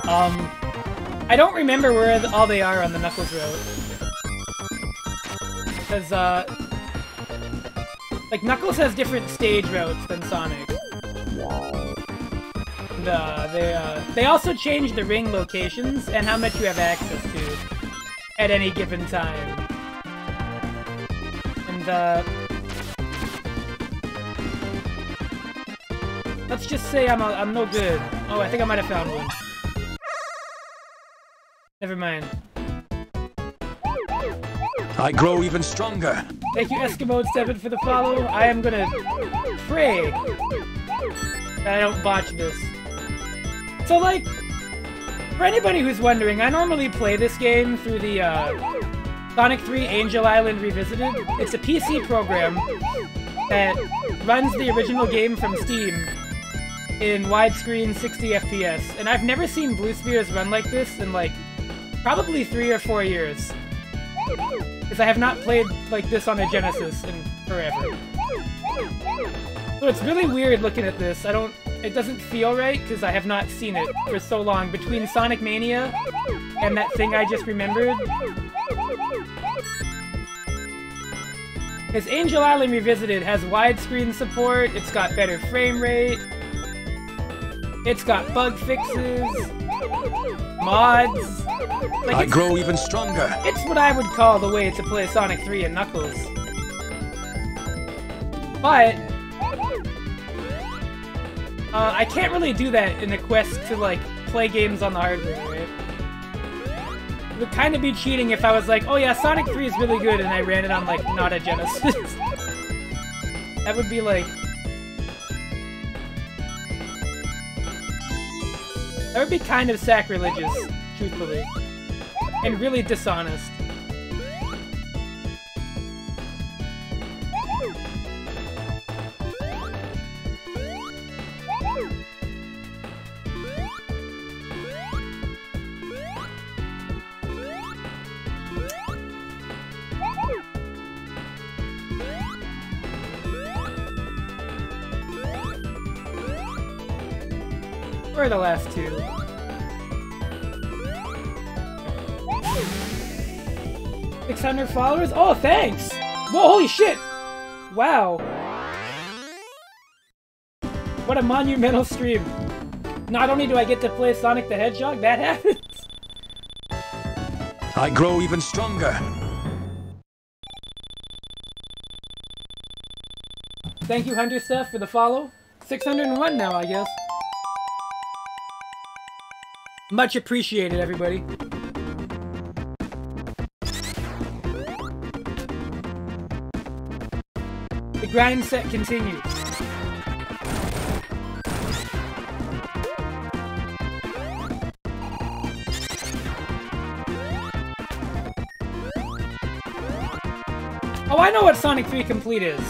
I don't remember where all they are on the Knuckles route. Because, like, Knuckles has different stage routes than Sonic. They also change the ring locations and how much you have access to at any given time. And, let's just say I'm no good. Oh, I think I might have found one. Never mind. I grow even stronger. Thank you, Eskimo7, for the follow. I am gonna pray that I don't botch this. So, like, for anybody who's wondering, I normally play this game through the Sonic 3 Angel Island Revisited. It's a PC program that runs the original game from Steam in widescreen 60 FPS, and I've never seen Blue Spears run like this in, like, probably 3 or 4 years. Because I have not played like this on a Genesis in forever. So it's really weird looking at this. It doesn't feel right because I have not seen it for so long. Between Sonic Mania and that thing I just remembered. Because Angel Island Revisited has widescreen support, it's got better frame rate, it's got bug fixes, mods. Like, I grow even stronger. It's what I would call the way to play Sonic 3 and Knuckles. But I can't really do that in a quest to, like, play games on the hardware, right? It would kind of be cheating if I was like, oh yeah, Sonic 3 is really good, and I ran it on, like, not a Genesis. That would be, like... That would be kind of sacrilegious, truthfully. And really dishonest. Where are the last two? $600 followers? Oh, thanks! Whoa, holy shit! Wow. What a monumental stream. Not only do I get to play Sonic the Hedgehog, that happens. I grow even stronger. Thank you, Hunter Steph, for the follow. 601 now, I guess. Much appreciated, everybody. The grind set continues. Oh, I know what Sonic 3 Complete is.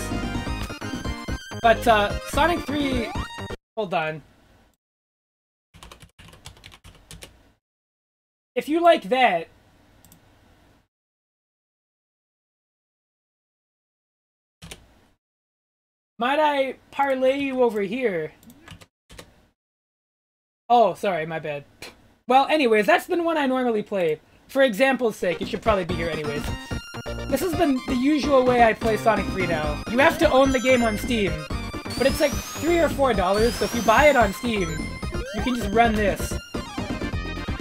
But, Sonic 3... Hold on. If you like that... Might I parlay you over here? Oh, sorry, my bad. Well, anyways, that's the one I normally play. For example's sake, it should probably be here anyways. This is the usual way I play Sonic 3 now. You have to own the game on Steam. But it's like $3 or $4, so if you buy it on Steam, you can just run this.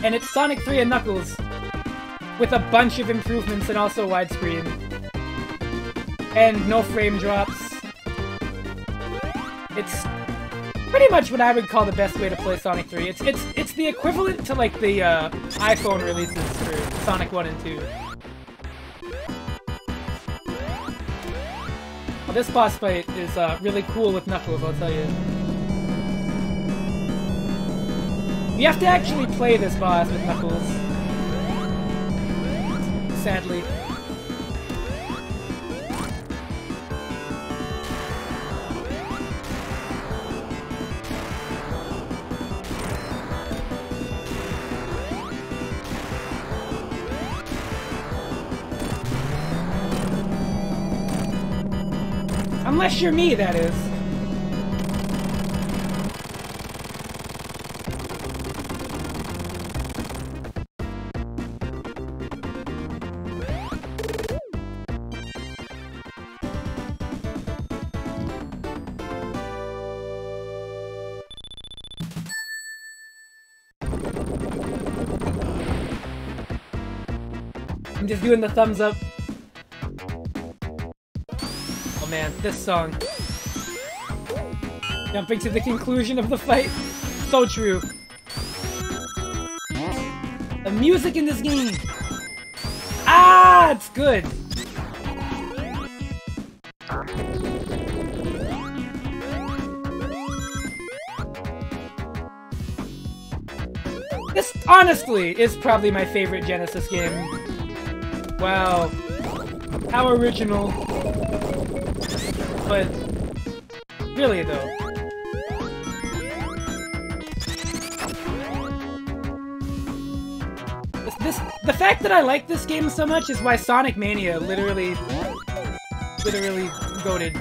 And it's Sonic 3 and Knuckles, with a bunch of improvements and also widescreen. and no frame drops. It's pretty much what I would call the best way to play Sonic 3. It's the equivalent to like the iPhone releases for Sonic 1 and 2. Well, this boss fight is really cool with Knuckles, I'll tell you. You have to actually play this boss with Knuckles. Sadly. Unless you're me, that is. I'm just doing the thumbs up. Oh man, this song. Jumping to the conclusion of the fight. So true. The music in this game. Ah, it's good. This, honestly, is probably my favorite Genesis game. Wow. How original. But, really though. The fact that I like this game so much is why Sonic Mania literally goated.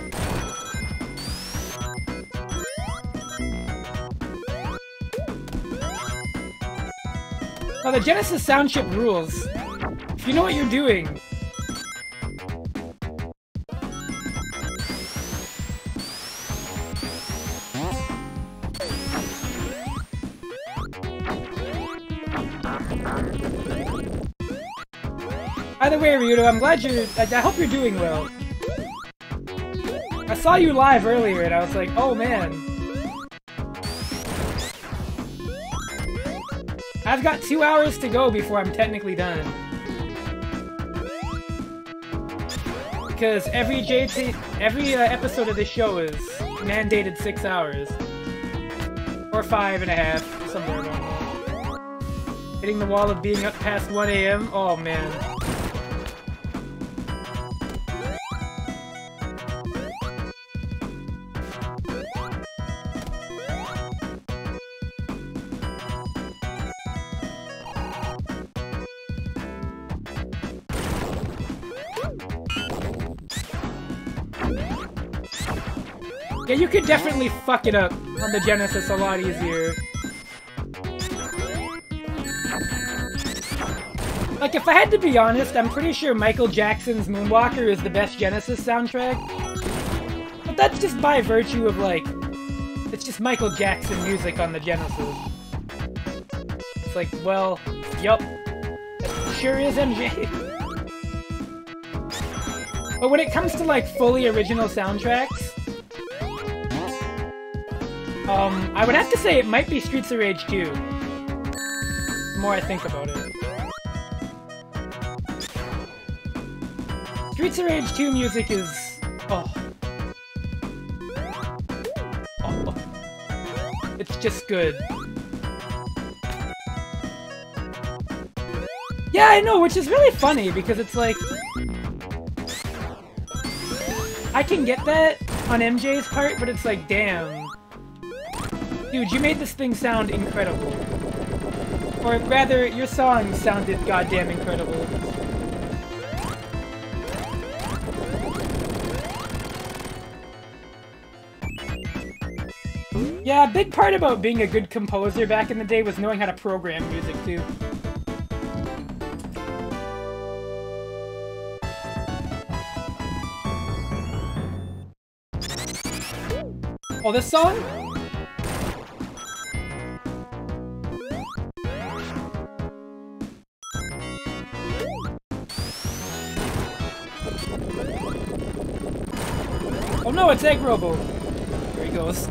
Now the Genesis sound chip rules. If you know what you're doing. Either way, Ryudo, I'm glad I hope you're doing well. I saw you live earlier and I was like, oh man. I've got 2 hours to go before I'm technically done. Because every episode of this show is mandated 6 hours. Or 5.5, somewhere around there. Hitting the wall of being up past 1 AM? Oh man. Yeah, you could definitely fuck it up on the Genesis a lot easier. Like, if I had to be honest, I'm pretty sure Michael Jackson's Moonwalker is the best Genesis soundtrack. But that's just by virtue of, like, it's just Michael Jackson music on the Genesis. It's like, well, yup. That sure is MJ. But when it comes to, like, fully original soundtracks, I would have to say it might be Streets of Rage 2. The more I think about it. Streets of Rage 2 music is... oh. Oh. It's just good. Yeah, I know, which is really funny, because it's like... I can get that on MJ's part, but it's like, damn. Dude, you made this thing sound incredible. Or rather, your song sounded goddamn incredible. Yeah, a big part about being a good composer back in the day was knowing how to program music, too. Oh, this song? Oh no, it's Egg Robo! There he goes.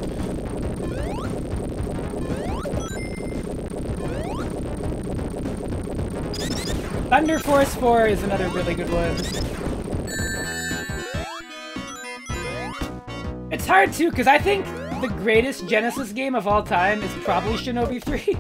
Thunder Force 4 is another really good one. It's hard too, because I think the greatest Genesis game of all time is probably Shinobi 3.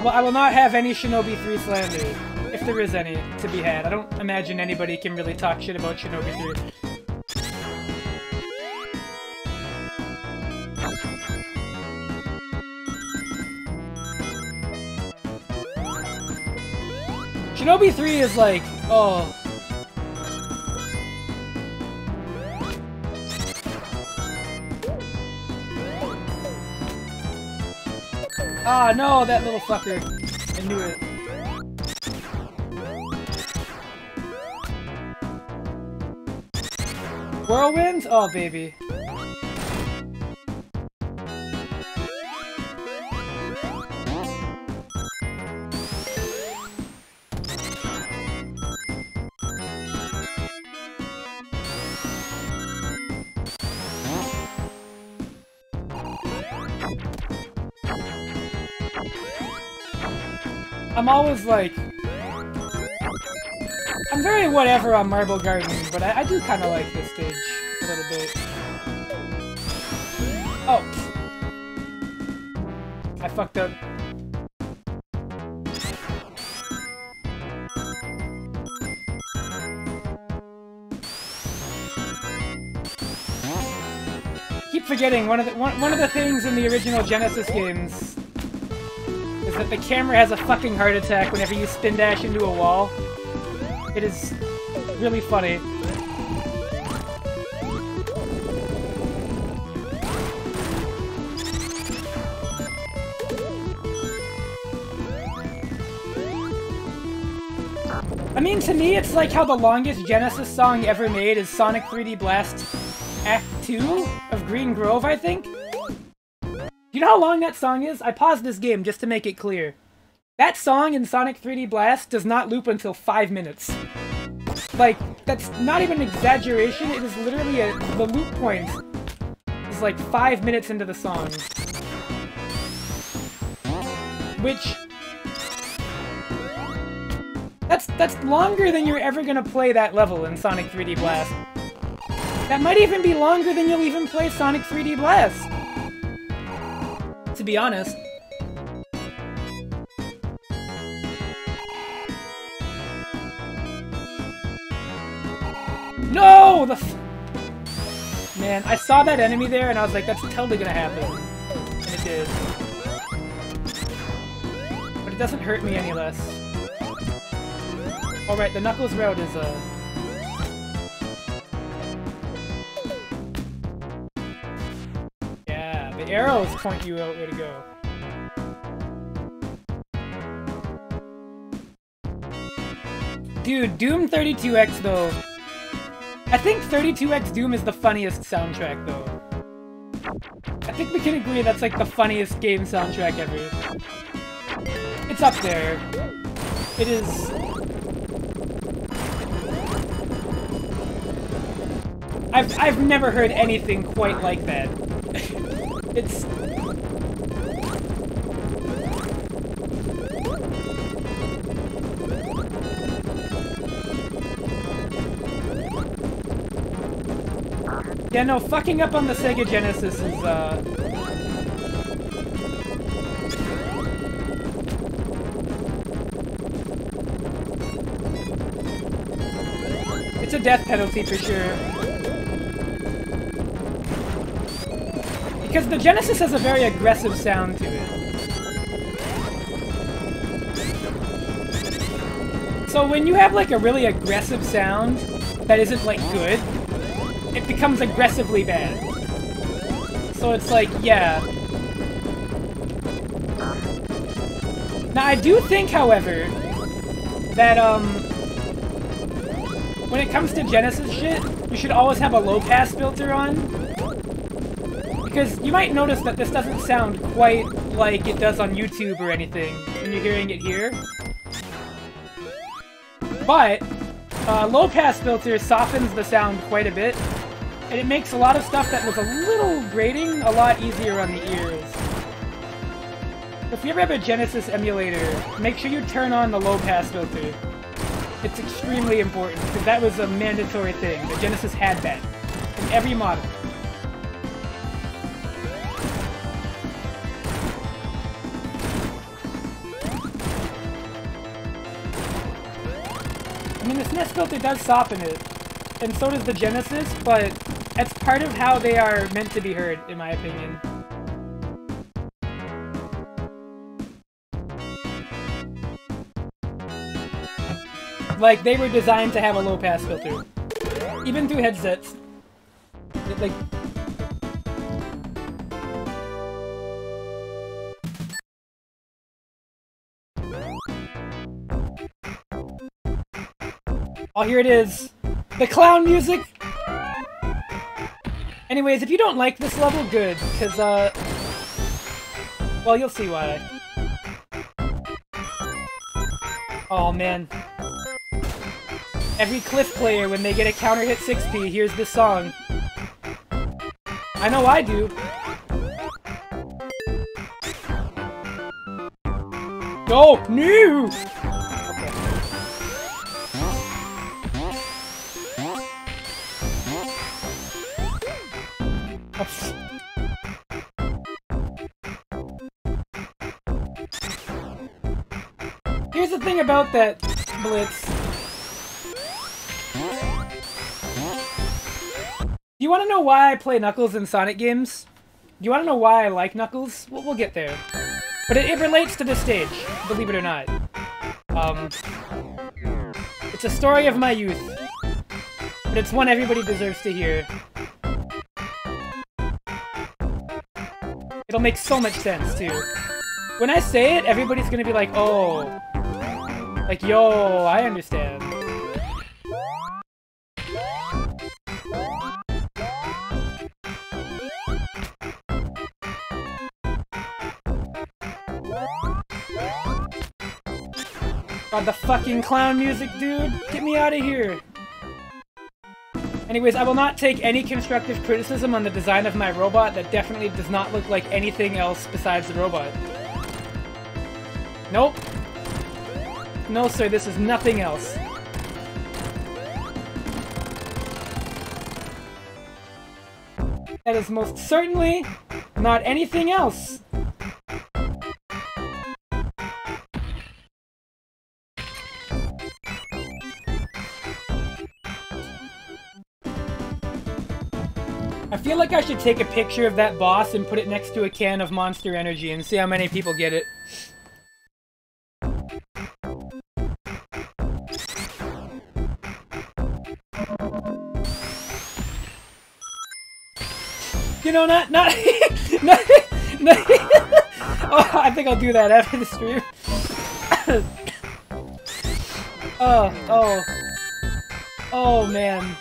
I will not have any Shinobi 3 slander, if there is any to be had. I don't imagine anybody can really talk shit about Shinobi 3. Shinobi 3 is like, oh. Ah, no, that little fucker. I knew it. Whirlwinds? Oh, baby. I'm always like... I'm very whatever on Marble Garden, but I do kind of like this stage a little bit. Oh! I fucked up. Keep forgetting, one of the things in the original Genesis games is that the camera has a fucking heart attack whenever you spin dash into a wall. It is really funny. I mean, to me, it's like how the longest Genesis song ever made is Sonic 3D Blast Act 2 of Green Grove, I think? Do you know how long that song is? I paused this game just to make it clear. That song in Sonic 3D Blast does not loop until 5 minutes. Like, that's not even an exaggeration, it is literally the loop point is like 5 minutes into the song. Which... That's longer than you're ever gonna play that level in Sonic 3D Blast. That might even be longer than you'll even play Sonic 3D Blast. To be honest. No! Man, I saw that enemy there and I was like, that's totally gonna happen. And it did. But it doesn't hurt me any less. Alright, the Knuckles route is, yeah, the arrows point you out where to go. Dude, Doom 32X, though. I think 32X Doom is the funniest soundtrack, though. I think we can agree that's, like, the funniest game soundtrack ever. It's up there. It is... I've never heard anything quite like that. It's... Yeah, no, fucking up on the Sega Genesis is, it's a death penalty for sure. Because the Genesis has a very aggressive sound to it. So when you have like a really aggressive sound that isn't like good, it becomes aggressively bad. So it's like, yeah. Now I do think, however, that when it comes to Genesis shit, you should always have a low pass filter on. because you might notice that this doesn't sound quite like it does on YouTube or anything when you're hearing it here. But low-pass filter softens the sound quite a bit, and it makes a lot of stuff that was a little grating a lot easier on the ears. If you ever have a Genesis emulator, make sure you turn on the low-pass filter. It's extremely important, because that was a mandatory thing. The Genesis had that in every model. I mean, the SNES filter does soften it, and so does the Genesis, but that's part of how they are meant to be heard, in my opinion. Like, they were designed to have a low-pass filter. Even through headsets. Like... Oh, here it is! The clown music! Anyways, if you don't like this level, good, because, well, you'll see why. Oh, man. Every Cliff player, when they get a counter hit 6P, hears this song. I know I do. Oh, no! Okay. Here's the thing about that Blitz. Do you want to know why I play Knuckles in Sonic games? Do you want to know why I like Knuckles? We'll get there. But it relates to this stage, believe it or not. It's a story of my youth. But it's one everybody deserves to hear. It'll make so much sense, too. When I say it, everybody's gonna be like, oh. Like, yo, I understand. God, the fucking clown music, dude! Get me out of here! Anyways, I will not take any constructive criticism on the design of my robot that definitely does not look like anything else besides the robot. Nope. No, sir, this is nothing else. That is most certainly not anything else. I feel like I should take a picture of that boss and put it next to a can of Monster Energy and see how many people get it. You know, not oh, I think I'll do that after the stream. Oh, man.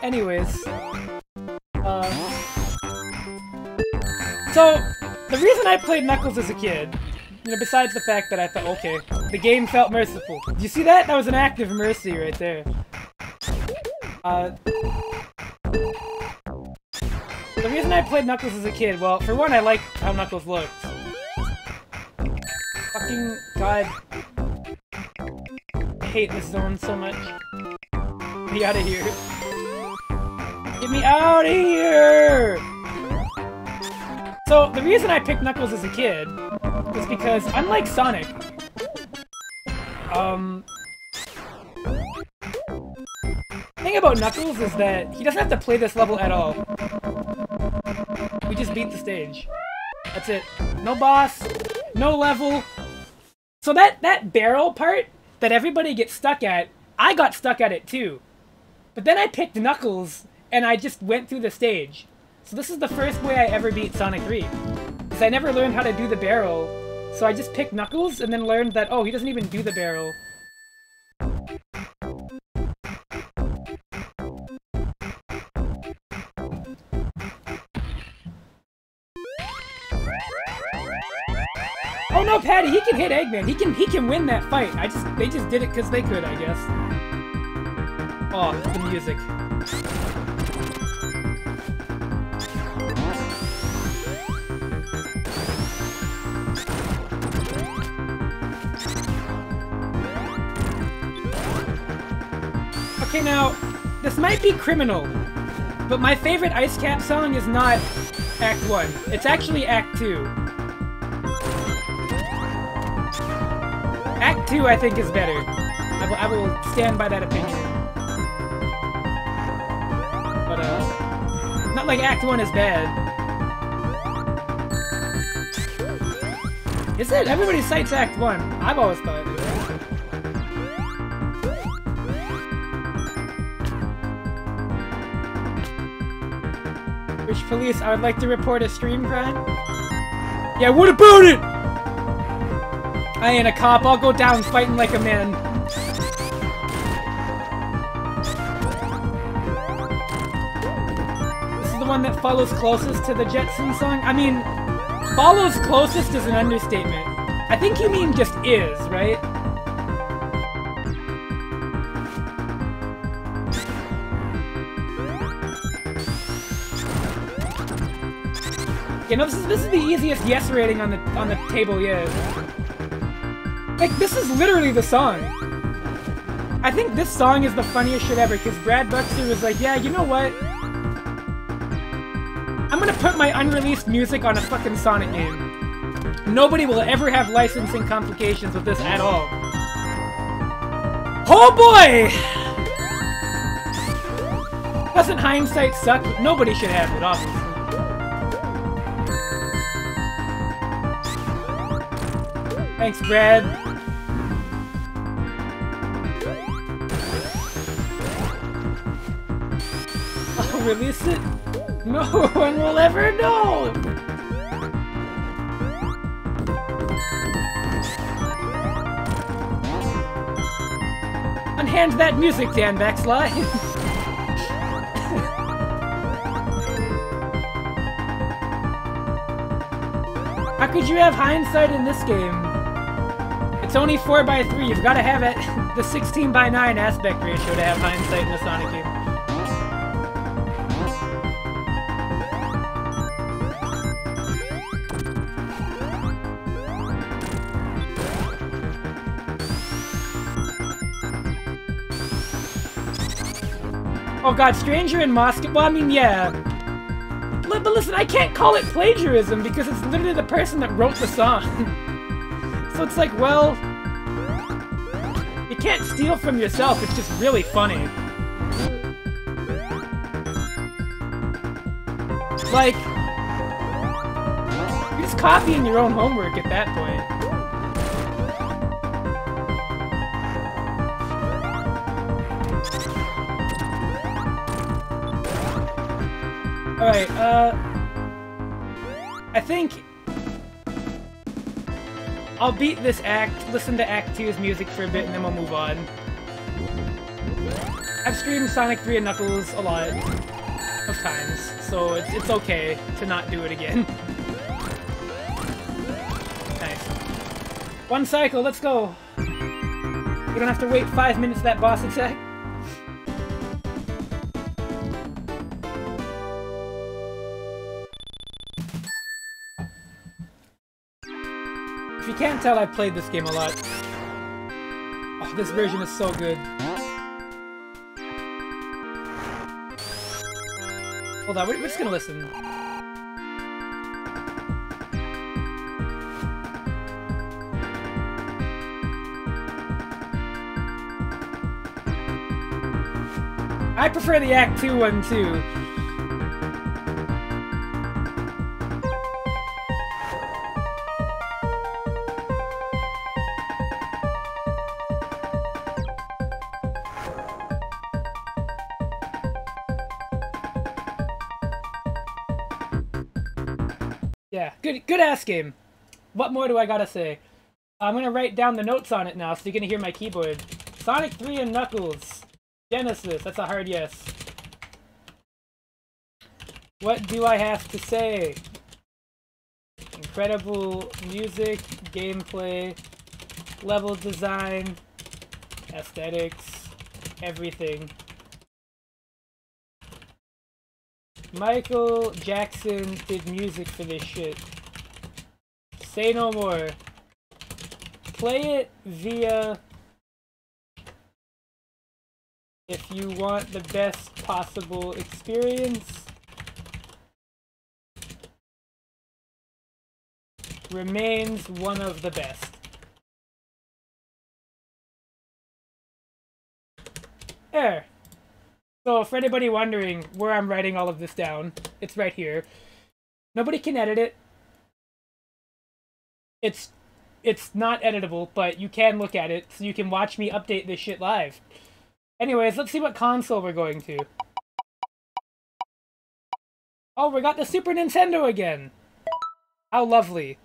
Anyways. So, the reason I played Knuckles as a kid, you know, besides the fact that I thought, okay, the game felt merciful. Did you see that? That was an act of mercy right there. The reason I played Knuckles as a kid, well, for one, I liked how Knuckles looked. Fucking God. I hate this zone so much. Get me out of here. Get me out of here! So, the reason I picked Knuckles as a kid was because, unlike Sonic, the thing about Knuckles is that he doesn't have to play this level at all. We just beat the stage. That's it. No boss, no level. So that barrel part that everybody gets stuck at, I got stuck at it too. But then I picked Knuckles, and I just went through the stage. So this is the first way I ever beat Sonic 3. Because I never learned how to do the barrel. So I just picked Knuckles, and then learned that, oh, he doesn't even do the barrel. Oh no, Patty, he can hit Eggman. He can win that fight. They just did it because they could, I guess. Oh, the music. Okay, now, this might be criminal, but my favorite Ice Cap song is not Act 1. It's actually Act 2. Act 2, I think, is better. I will stand by that opinion. But, not like Act 1 is bad. Is it? Everybody cites Act 1. I've always thought it was. British police, I would like to report a stream crime. Yeah, what about it? I ain't a cop, I'll go down fighting like a man. This is the one that follows closest to the Jetson song? I mean, follows closest is an understatement. I think you mean just is, right? You know, this is the easiest yes rating on the table yet. Like, this is literally the song. I think this song is the funniest shit ever, because Brad Buxter was like, yeah, you know what? I'm gonna put my unreleased music on a fucking Sonic game. Nobody will ever have licensing complications with this at all. Oh boy! Doesn't hindsight suck? Nobody should have it, obviously. Thanks, Brad. I'll release it? No one will ever know! Unhand that music, Dan Backslide. How could you have hindsight in this game? It's only 4x3. You've got to have it the 16:9 aspect ratio to have hindsight in the Sonic game. Oh god, Stranger in Moscow. Well, I mean, yeah. But listen, I can't call it plagiarism because it's literally the person that wrote the song. So it's like, well, you can't steal from yourself, it's just really funny. Like, you're just copying your own homework at that point. Alright, I think I'll beat this act, listen to Act 2's music for a bit, and then we'll move on. I've streamed Sonic 3 and Knuckles a lot of times, so it's okay to not do it again. Nice. One cycle, let's go! We don't have to wait 5 minutes for that boss attack. If you can't tell, I've played this game a lot. Oh, this version is so good. Hold on, we're just gonna listen. I prefer the Act 2 one too. Yeah, good ass game. What more do I gotta say? I'm gonna write down the notes on it now so you're gonna hear my keyboard. Sonic 3 and Knuckles. Genesis, that's a hard yes. What do I have to say? incredible music, gameplay, level design, aesthetics, everything. Michael Jackson did music for this shit. Say no more. Play it via if you want the best possible experience. Remains one of the best. There. So for anybody wondering where I'm writing all of this down, it's right here. Nobody can edit it. It's not editable, but you can look at it, so you can watch me update this shit live. Anyways, let's see what console we're going to. Oh, we got the Super Nintendo again! How lovely.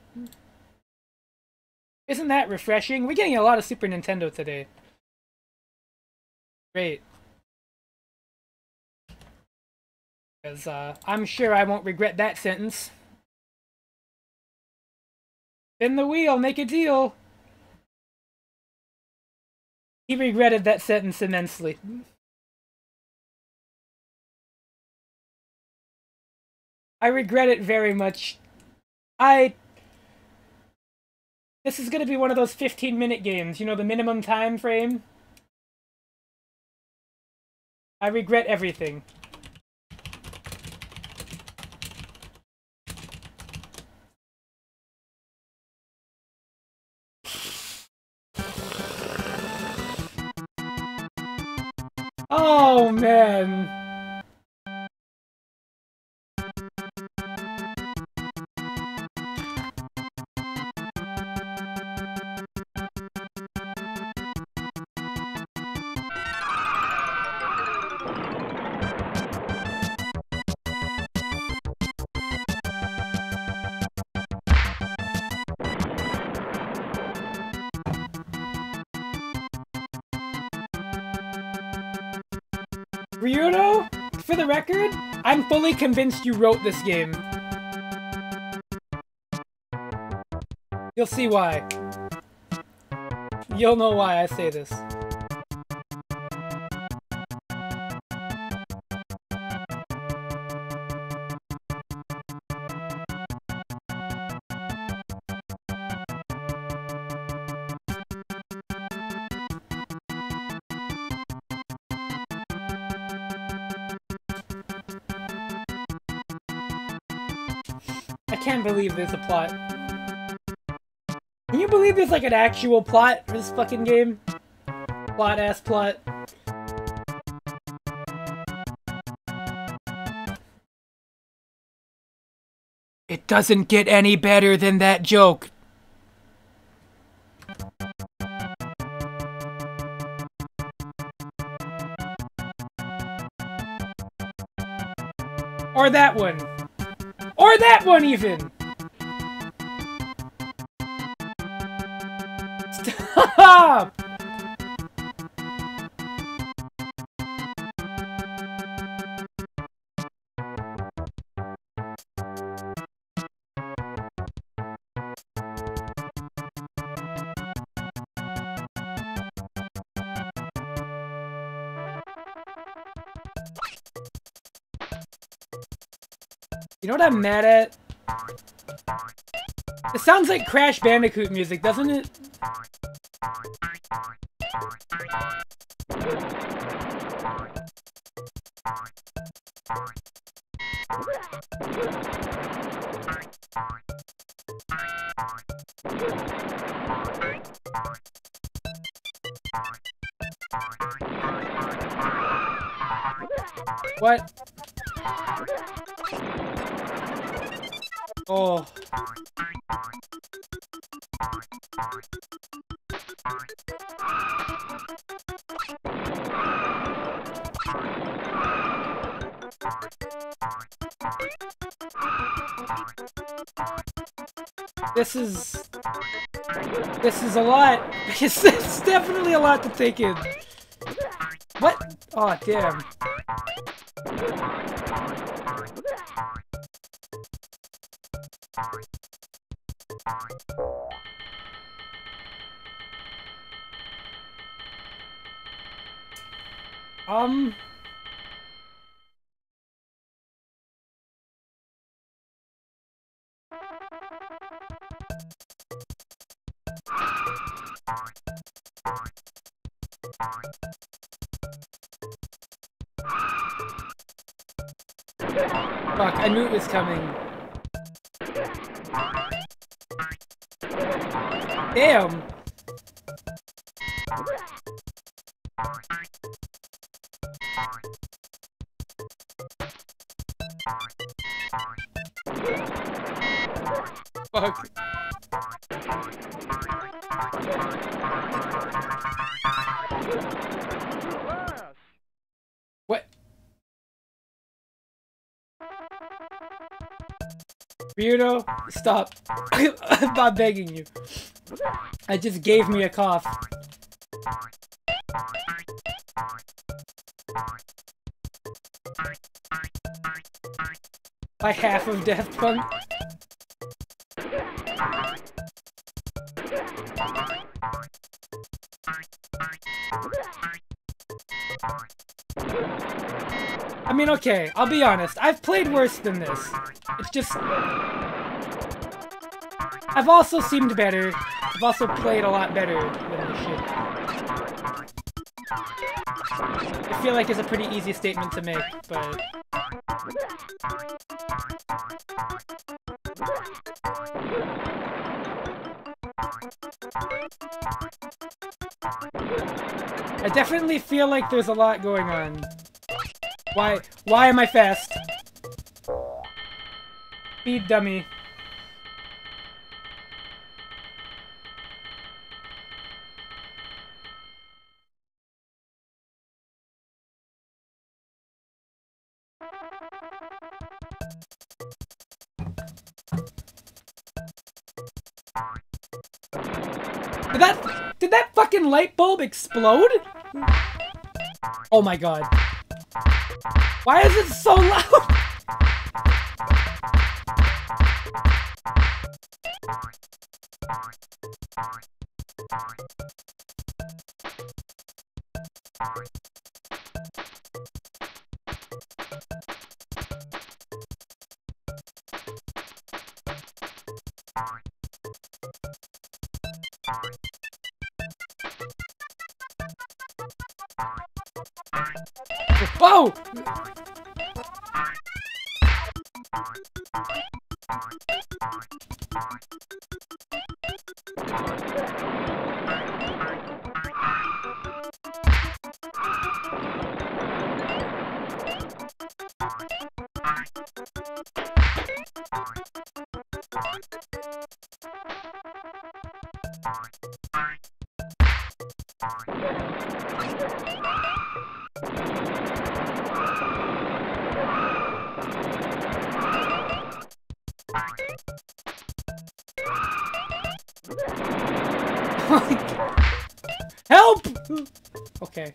Isn't that refreshing? We're getting a lot of Super Nintendo today. Great. Because, I'm sure I won't regret that sentence. Spin the wheel, make a deal! He regretted that sentence immensely. I regret it very much. This is gonna be one of those 15-minute games, you know, the minimum time frame? I regret everything. Oh, man. Ryuno, for the record, I'm fully convinced you wrote this game. You'll see why. You'll know why I say this. I can't believe there's a plot. Can you believe there's like an actual plot for this fucking game? Plot-ass plot. It doesn't get any better than that joke. Or that one. Or that one, even! Stop! You know what I'm mad at? It sounds like Crash Bandicoot music, doesn't it? What? Oh. This is a lot. It's definitely a lot to take in. What? Oh, damn. Um... Fuck, I knew it was coming. Damn! Fuck. What? Weirdo, stop. I'm not begging you. I just gave me a cough. By half of Daft Punk. I mean, okay, I'll be honest. I've played worse than this. It's just... I've also seemed better. I've also played a lot better than this shit. I feel like it's a pretty easy statement to make, but... I definitely feel like there's a lot going on. Why am I fast? Speed dummy. Did that fucking light bulb explode? Oh my god. Why is it so loud? Whoa! Help! Okay.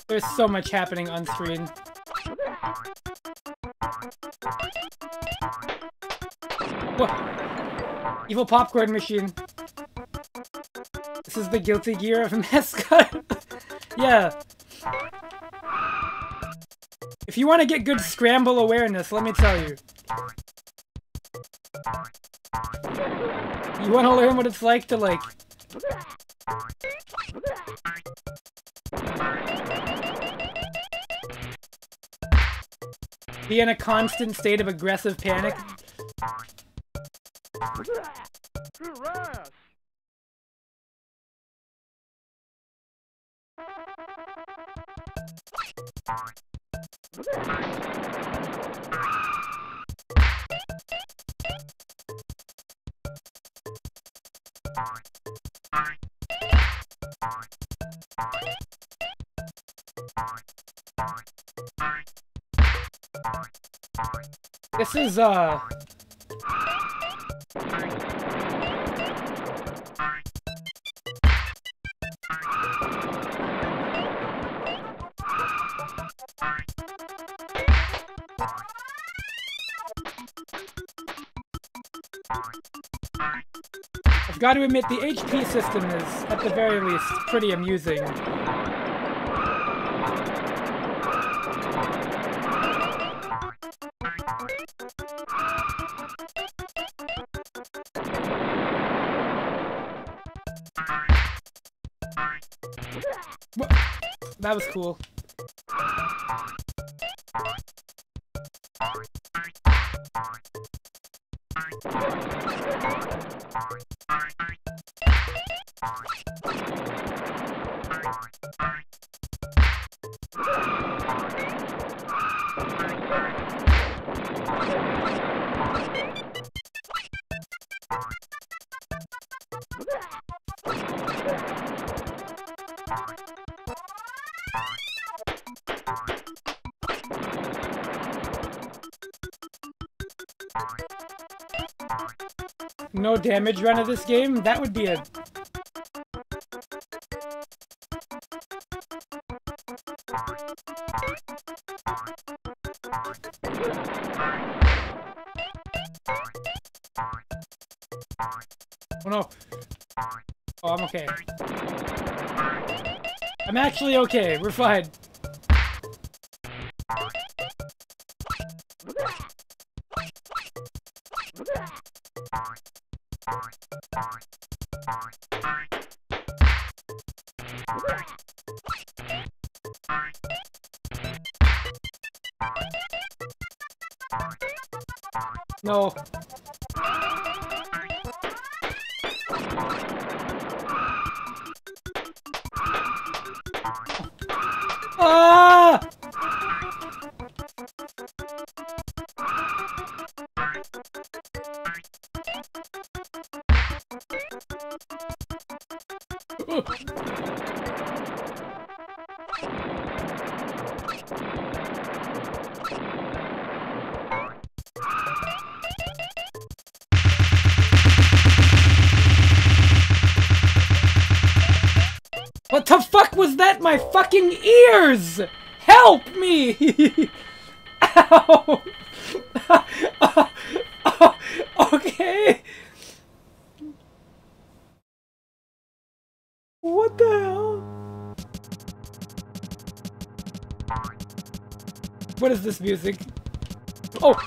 There's so much happening on screen. What? Evil popcorn machine. This is the Guilty Gear of mascot. Yeah. If you want to get good scramble awareness, let me tell you. You want to learn what it's like to, like... be in a constant state of aggressive panic? This is, I've got to admit, the HP system is, at the very least, pretty amusing. That was cool. No damage run of this game? That would be a... Oh no. Oh, I'm okay. I'm actually okay. We're fine. No. Ah! What the fuck was that? My fucking ears! Help me! Ow! Okay. What the hell? What is this music? Oh!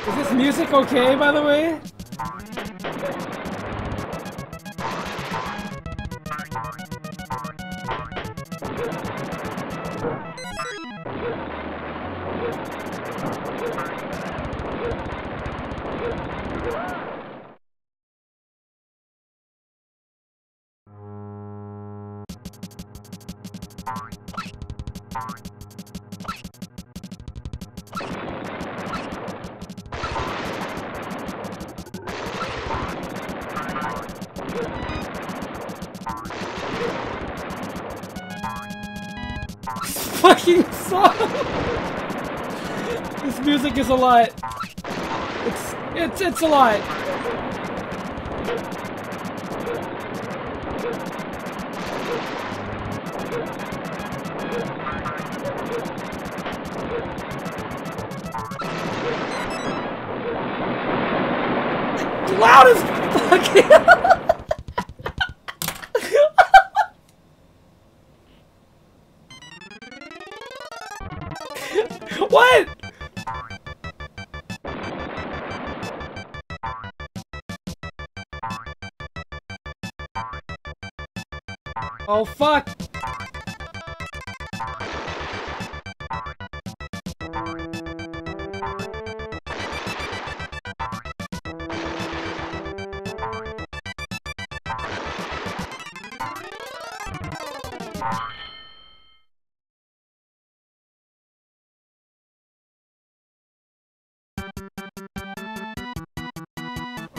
Is this music okay, by the way? Fucking song! This music is a lot. It's a lot. Loud as fuck! What? Oh fuck!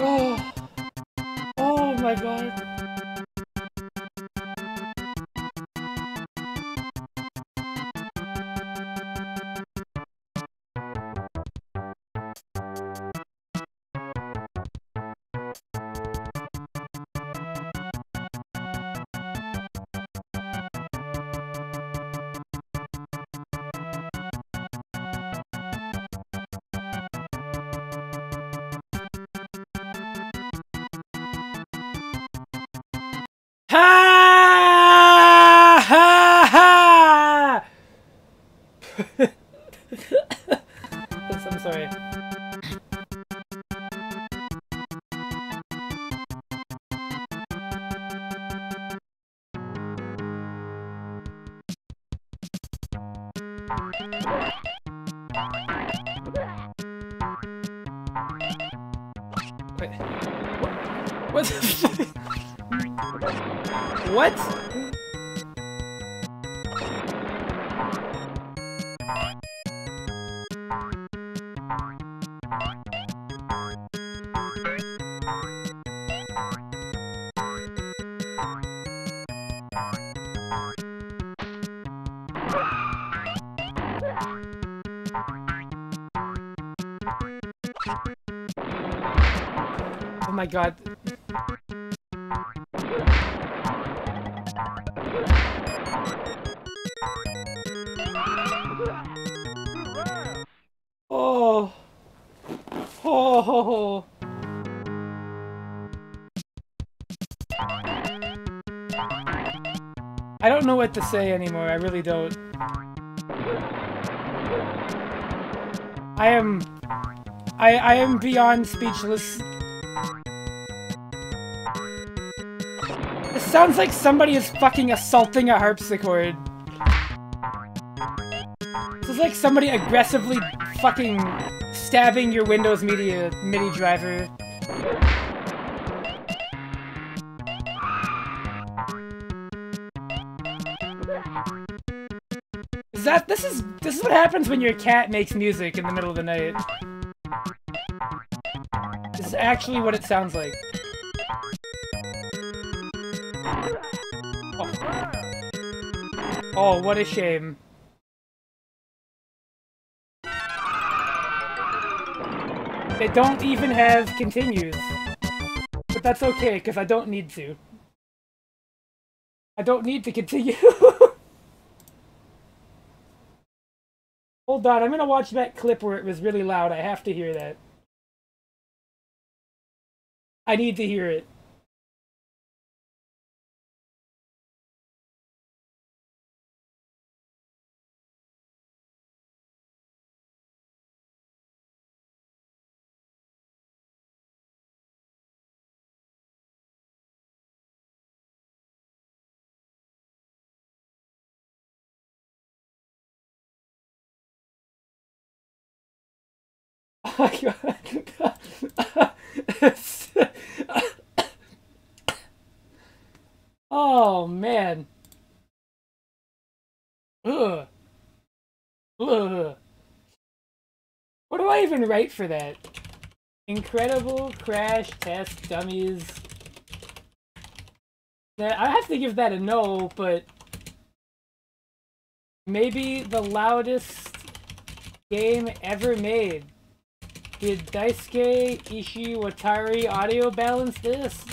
Oh, oh my god. Ha ha ha! I'm sorry. Wait. What the fuck? What? Oh my god. Oh. Oh. I don't know what to say anymore, I really don't. I am beyond speechless. It sounds like somebody is fucking assaulting a harpsichord. This is like somebody aggressively fucking stabbing your Windows MIDI driver. This is what happens when your cat makes music in the middle of the night. This is actually what it sounds like. Oh, oh, what a shame. They don't even have continues. But that's okay, because I don't need to. I don't need to continue. Hold on, I'm gonna watch that clip where it was really loud. I have to hear that. I need to hear it. Oh my god. Oh man. Ugh. Ugh. What do I even write for that? Incredible Crash Test Dummies. I have to give that a no, but maybe the loudest game ever made. Did Daisuke Ishiwatari audio balance this?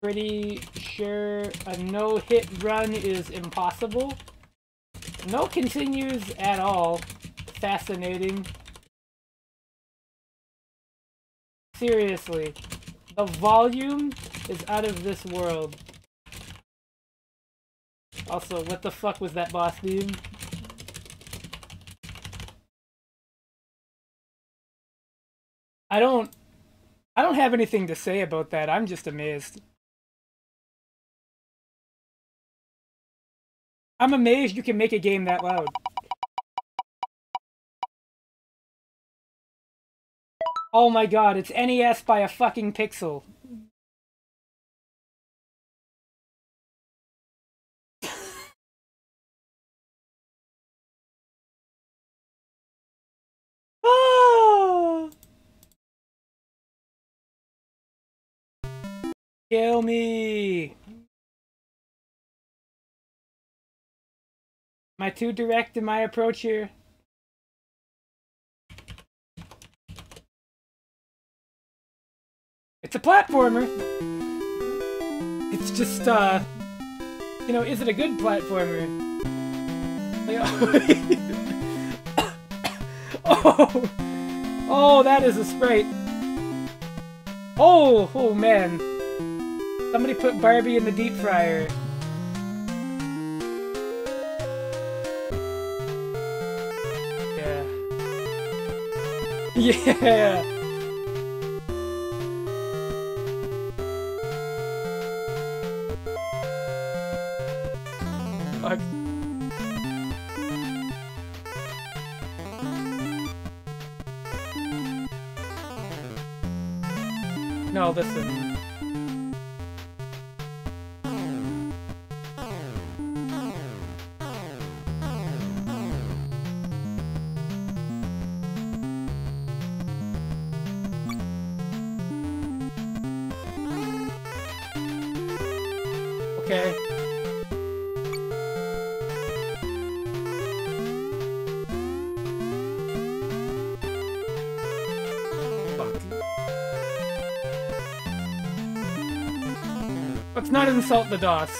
Pretty sure a no-hit run is impossible. No continues at all. Fascinating. Seriously, the volume is out of this world. Also, what the fuck was that boss theme? I don't have anything to say about that. I'm just amazed. I'm amazed you can make a game that loud. Oh my god, it's NES by a fucking pixel. Oh! Kill me! Am I too direct in my approach here? It's a platformer! It's just, you know, is it a good platformer? Oh! Oh, that is a sprite. Oh, oh man. Somebody put Barbie in the deep fryer. Yeah. Yeah. Fuck. No, listen. Okay. Let's not insult the DOS.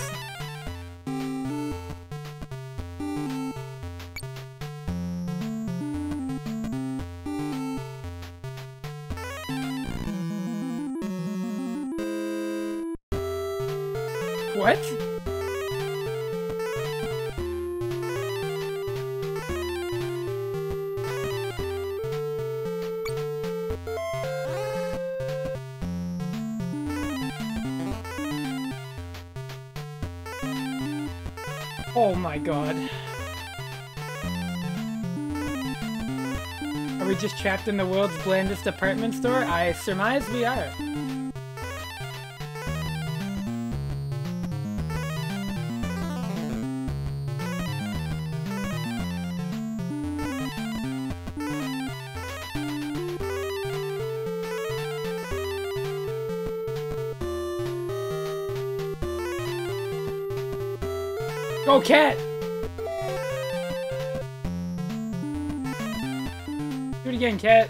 What? Oh my god. Are we just trapped in the world's blandest department store? I surmise we are. Go, cat! Do it again, cat.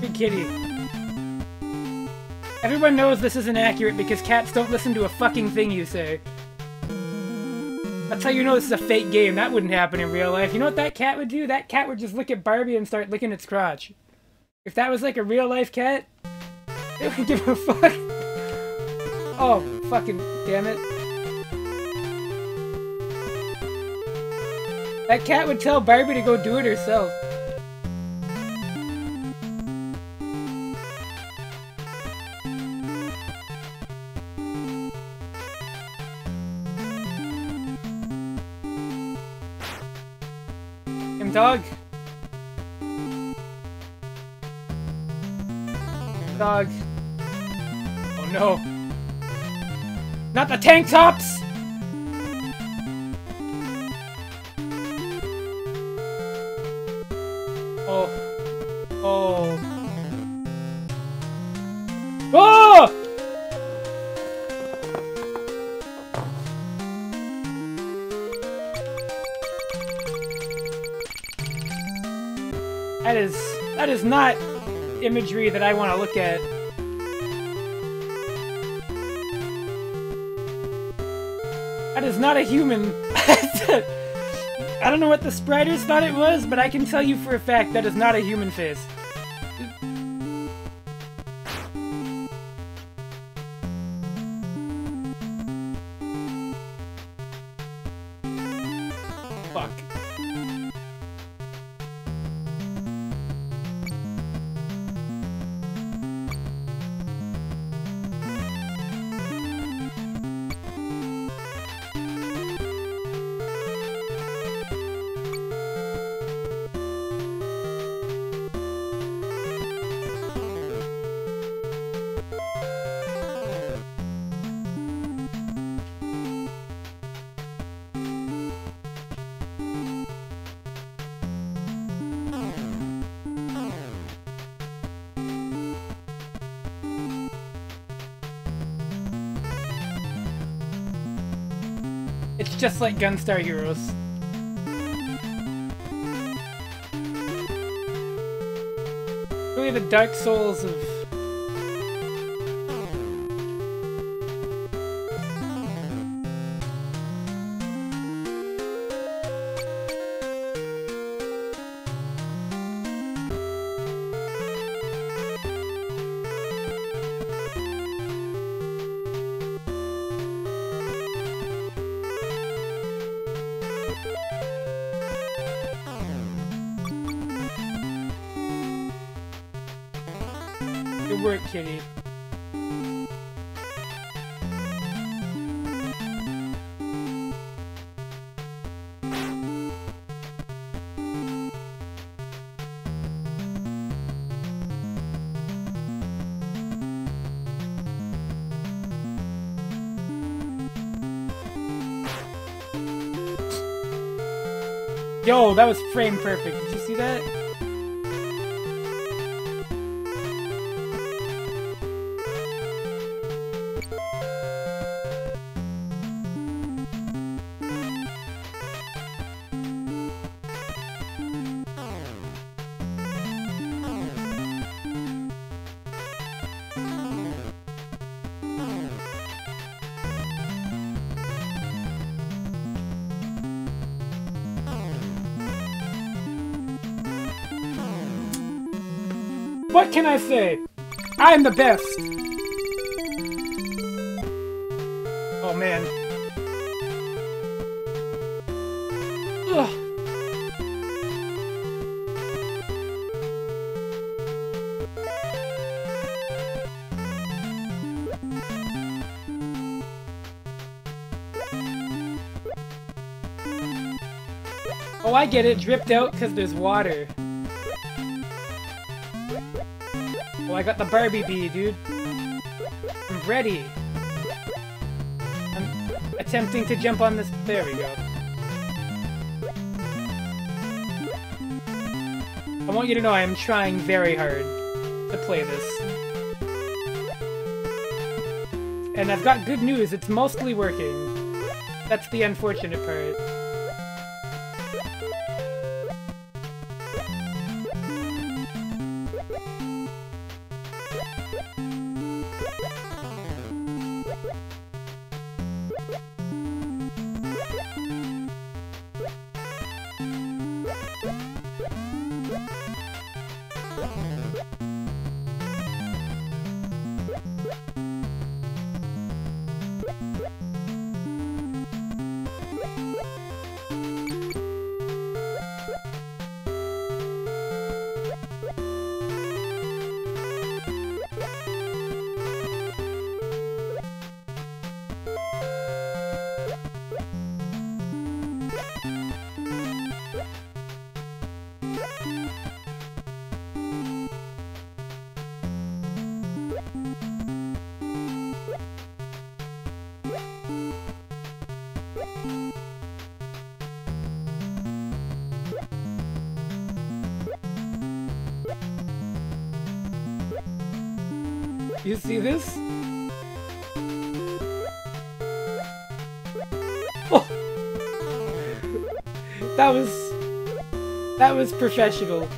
Good kitty. Everyone knows this isn't accurate because cats don't listen to a fucking thing you say. That's how you know this is a fake game. That wouldn't happen in real life. You know what that cat would do? That cat would just look at Barbie and start licking its crotch. If that was like a real life cat, it wouldn't give a fuck. Oh, fucking damn it. That cat would tell Barbie to go do it herself. Dog. Dog. Oh no. Not the tank tops! Oh. Oh. Oh! That is not imagery that I want to look at. That is not a human. I don't know what the spriters thought it was, but I can tell you for a fact that is not a human face. Fuck. It's just like Gunstar Heroes. Really the Dark Souls of... Good work, kitty. Yo, that was frame perfect. Did you see that? What can I say? I'm the best! Oh man. Ugh. Oh, I get it. Dripped out because there's water. Oh, I got the Barbie bee, dude. I'm ready. I'm attempting to jump on this. There we go. I want you to know I am trying very hard to play this. And I've got good news, it's mostly working. That's the unfortunate part. You see this? Oh! That was professional.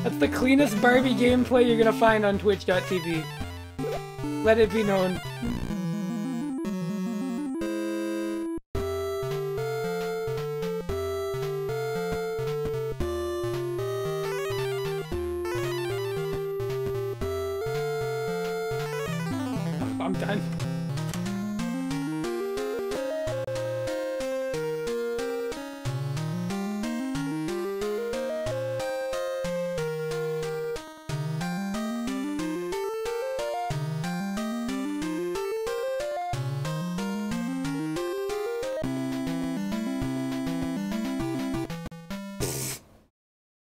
That's the cleanest Barbie gameplay you're gonna find on Twitch.tv. Let it be known. I'm done.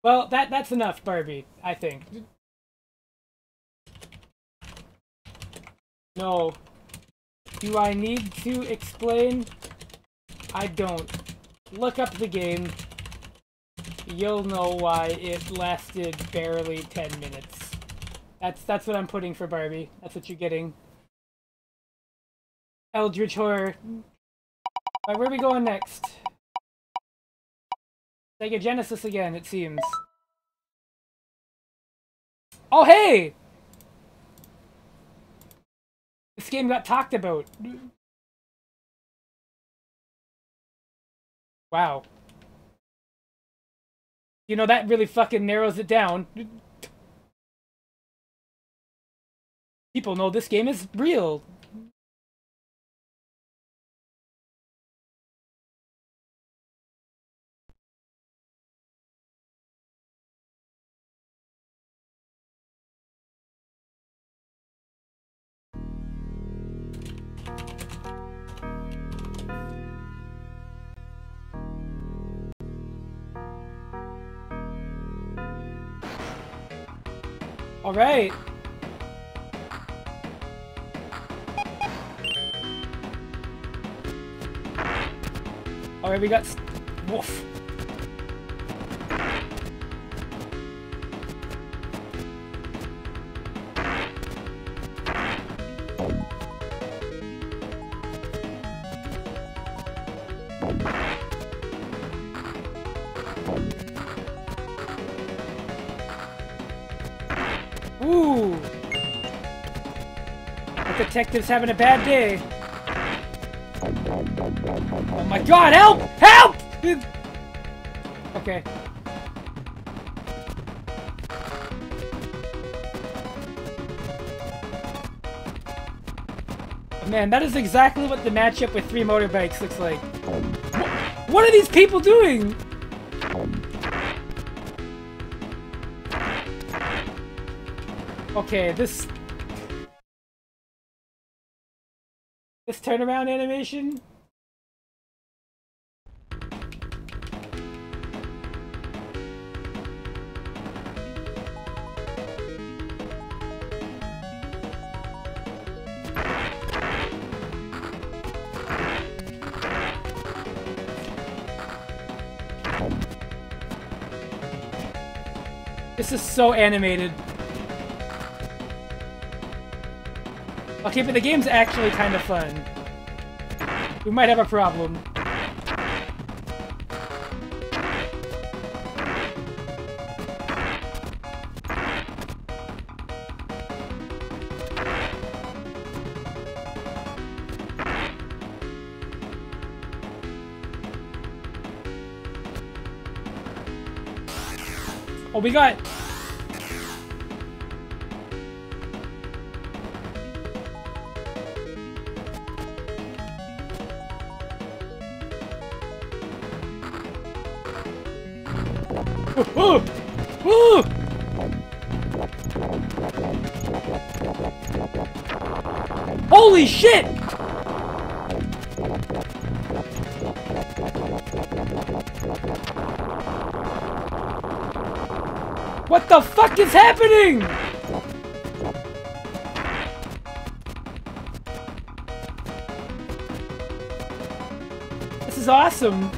Well, that's enough, Barbie, I think. No. Do I need to explain? I don't. Look up the game. You'll know why it lasted barely 10 minutes. That's what I'm putting for Barbie. That's what you're getting. Eldritch Horror. Alright, where are we going next? Sega Genesis again, it seems. Oh, hey! This game got talked about. Wow. You know, that really fucking narrows it down. People know this game is real. Alright. Alright, we got... Woof. Ooh! The detective's having a bad day. Oh my god, help! Help! Okay. Man, that is exactly what the matchup with 3 motorbikes looks like. What are these people doing? Okay, this turnaround animation? This is so animated. Okay, but the game's actually kind of fun. We might have a problem. Oh, we got... Holy shit! What the fuck is happening? This is awesome.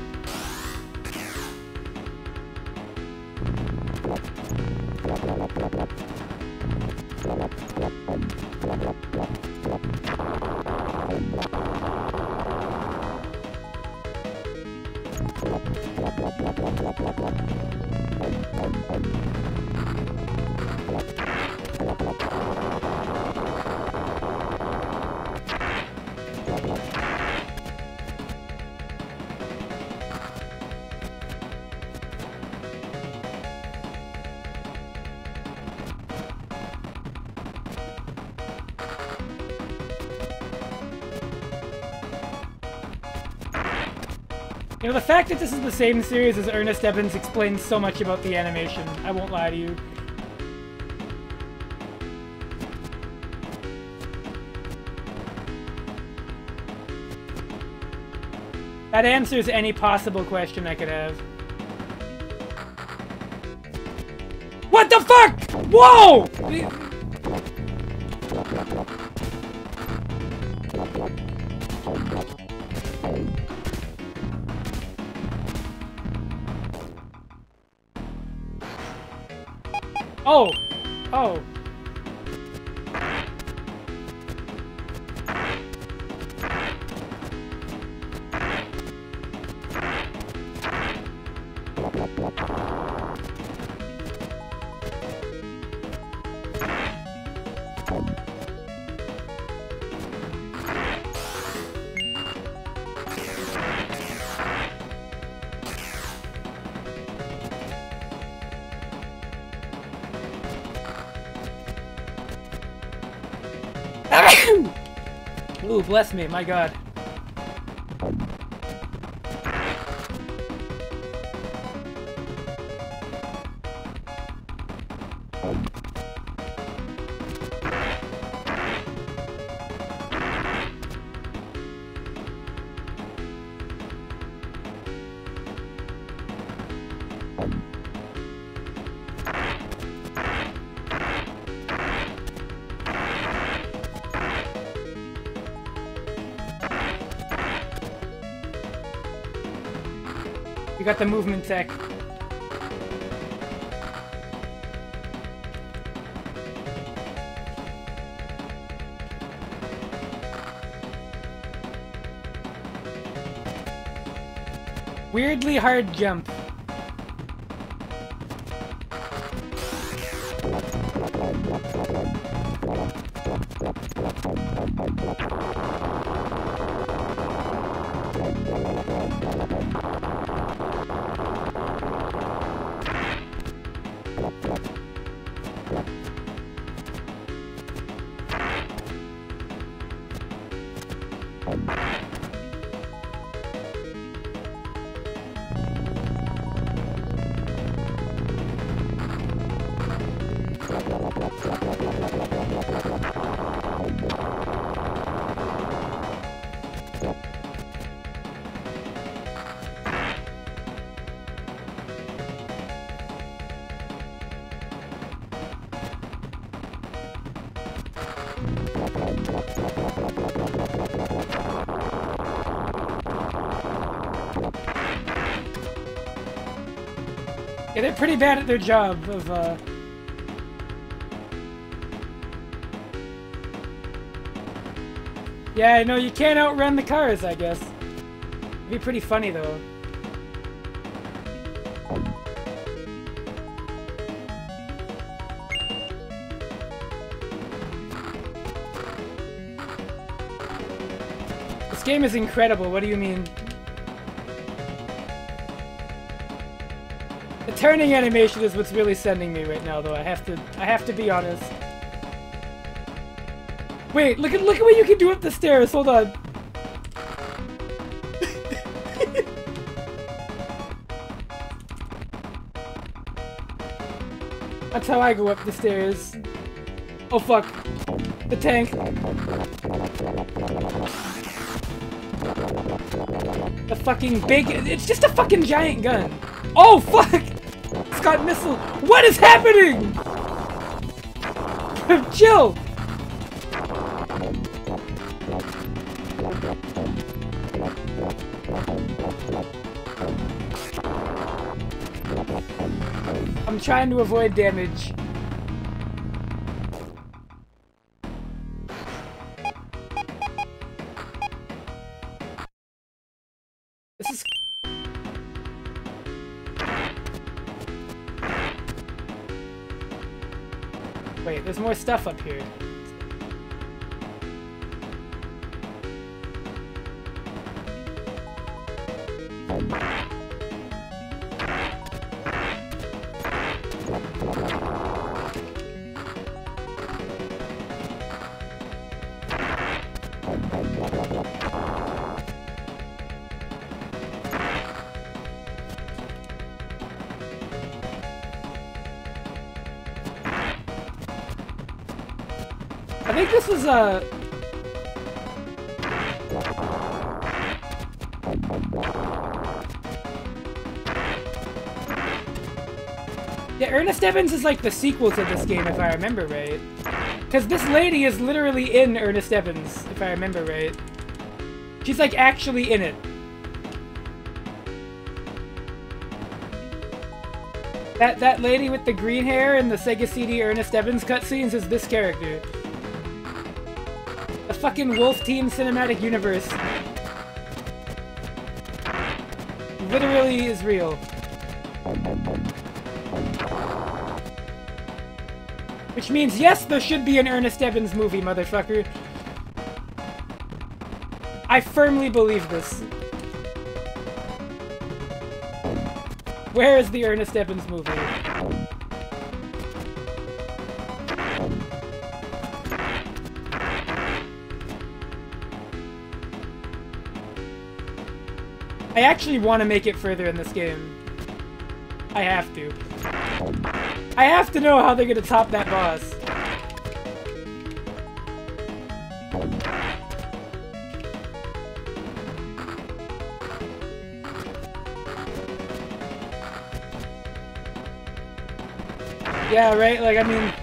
You know, the fact that this is the same series as Ernest Evans explains so much about the animation. I won't lie to you. That answers any possible question I could have. What the fuck?! Whoa! Oh! Oh! Ooh, bless me, my god. We got the movement tech. Weirdly hard jump. Yeah, they're pretty bad at their job of, Yeah, I know, you can't outrun the cars, I guess. It'd be pretty funny, though. This game is incredible, what do you mean? The turning animation is what's really sending me right now, though. I have to be honest. Wait, look at what you can do up the stairs. Hold on. That's how I go up the stairs. Oh fuck. The tank. The fucking big... It's just a fucking giant gun. Oh fuck! It's got missile. What is happening? Chill. I'm trying to avoid damage. This is... Wait, there's more stuff up here. I think this was a... Yeah, Ernest Evans is like the sequel to this game, if I remember right. Because this lady is literally in Ernest Evans, if I remember right. She's like actually in it. That lady with the green hair in the Sega CD Ernest Evans cutscenes is this character. The fucking Wolf Team cinematic universe literally is real. Which means, yes, there should be an Ernest Evans movie, motherfucker. I firmly believe this. Where is the Ernest Evans movie? I actually want to make it further in this game. I have to. I have to know how they're gonna top that boss. Yeah, right? Like, I mean...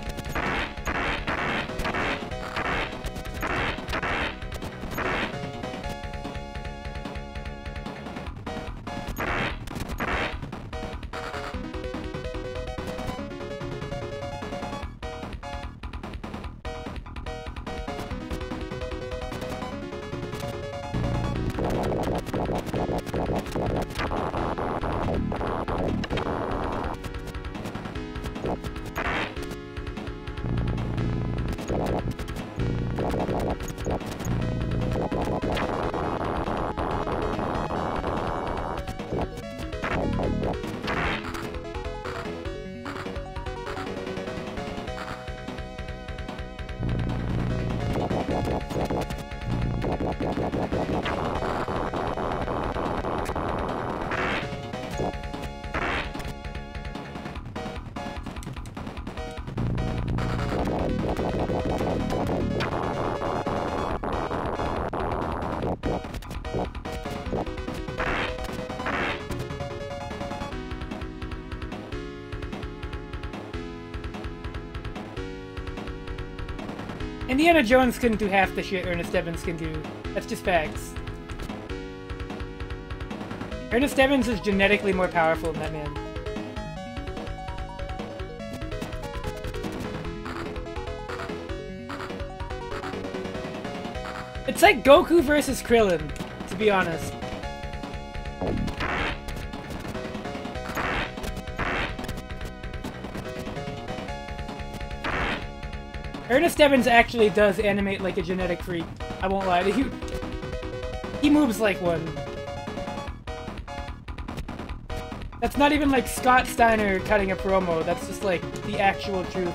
Indiana Jones couldn't do half the shit Ernest Evans can do. That's just facts. Ernest Evans is genetically more powerful than that man. It's like Goku versus Krillin, to be honest. Ernest Evans actually does animate like a genetic freak. I won't lie to you. He moves like one. That's not even like Scott Steiner cutting a promo. That's just like the actual truth.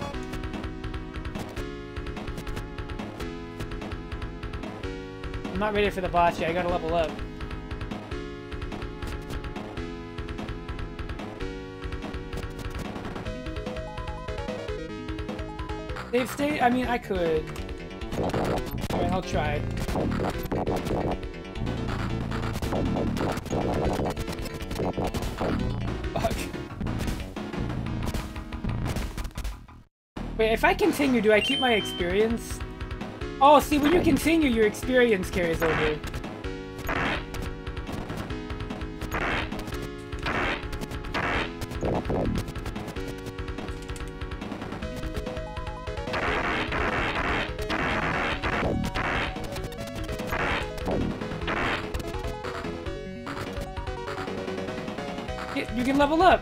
I'm not ready for the boss yet. I gotta level up. Save state? I mean, I could. Alright, I'll try. Fuck. Wait, if I continue, do I keep my experience? Oh, see, when you continue, your experience carries over. You can level up.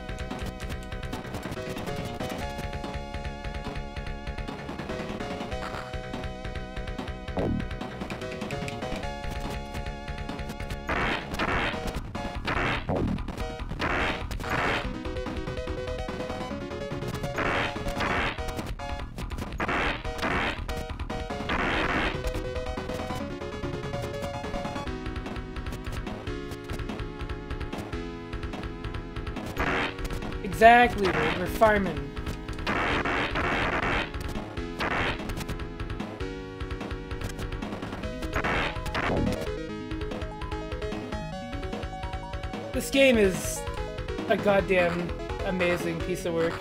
Exactly, we're farming. This game is a goddamn amazing piece of work.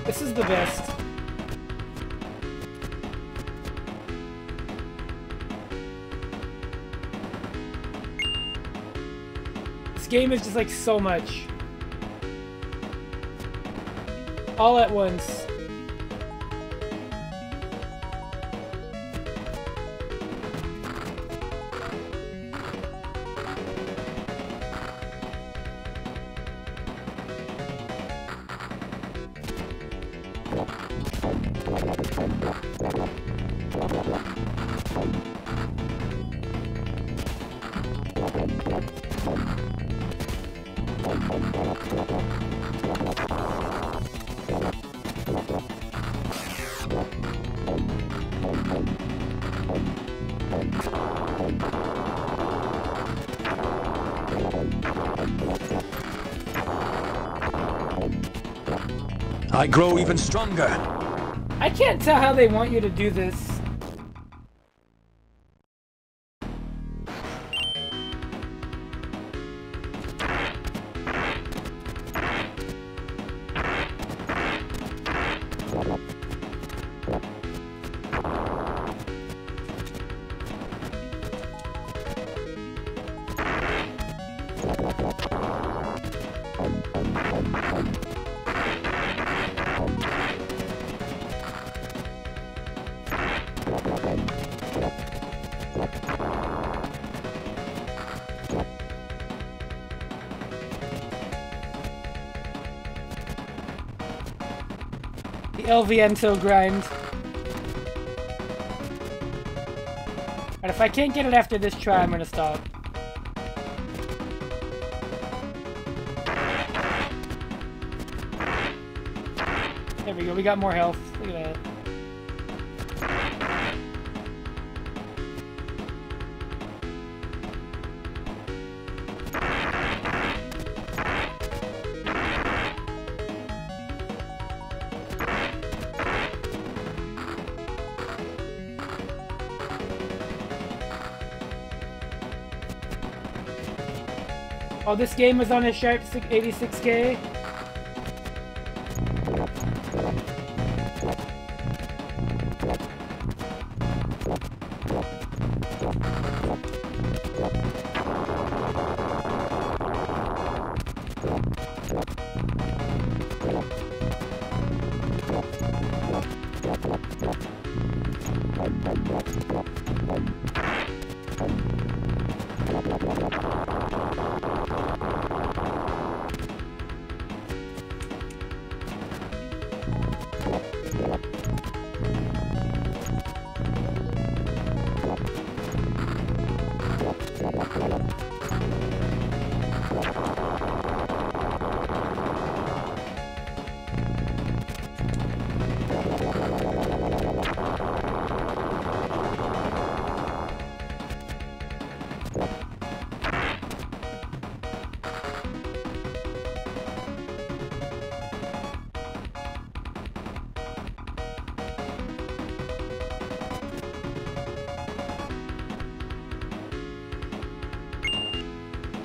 This is the best. This game is just like so much. All at once. I grow even stronger. I can't tell how they want you to do this. El Viento grind. And if I can't get it after this try, I'm gonna stop. There we go, we got more health. Look at that. Oh, this game was on a sharp 86K.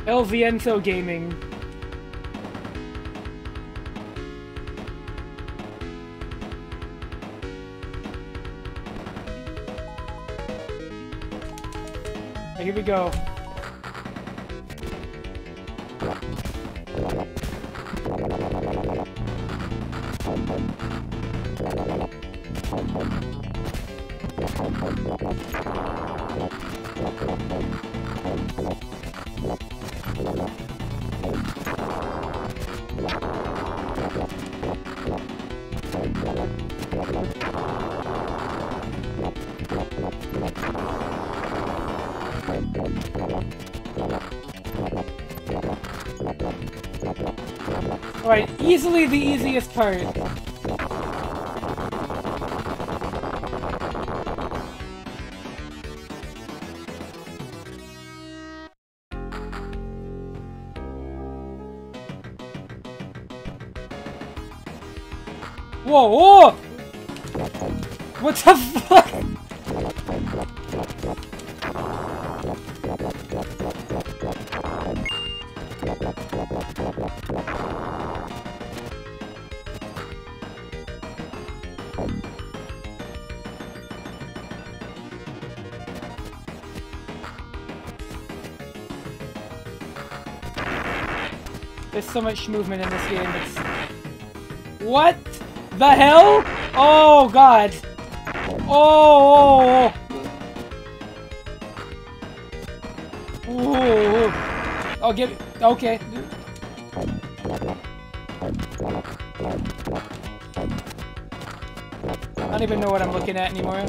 El Viento Gaming. Here we go. Alright, easily the easiest part. Whoa, whoa! What the fuck? There's so much movement in this game. It's... What the hell? Oh god. Oh. Oh. I'll give it. Okay. I don't even know what I'm looking at anymore.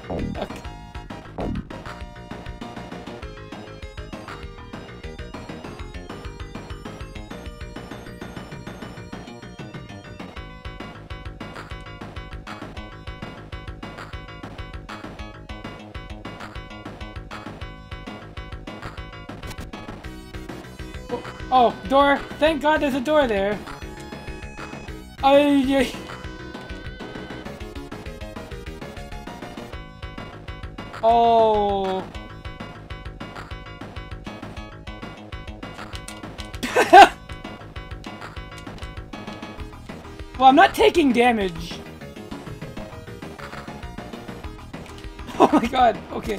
Okay. Oh, door! Thank God there's a door there! Ay. Oh. Well, I'm not taking damage. Oh my God, okay.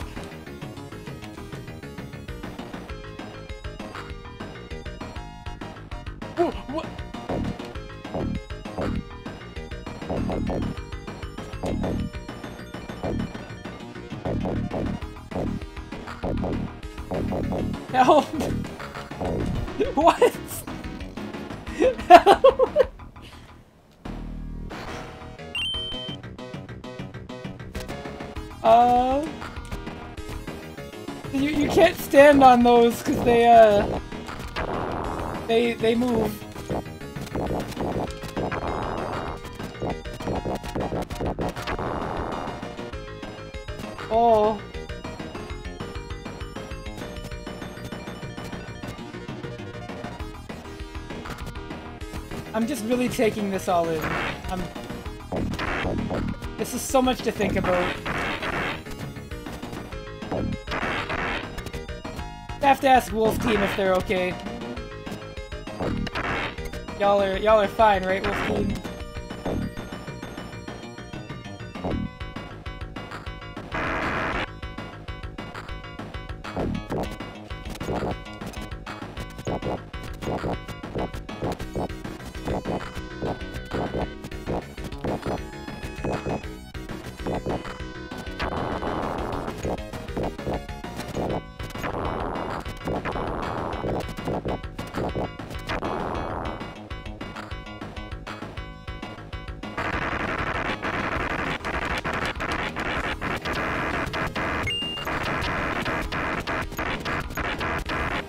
Whoa, what? Help! What? Help! You can't stand on those because they move. Oh. I'm just really taking this all in. This is so much to think about. I have to ask Wolf Team if they're okay. Y'all are fine, right, Wolf Team?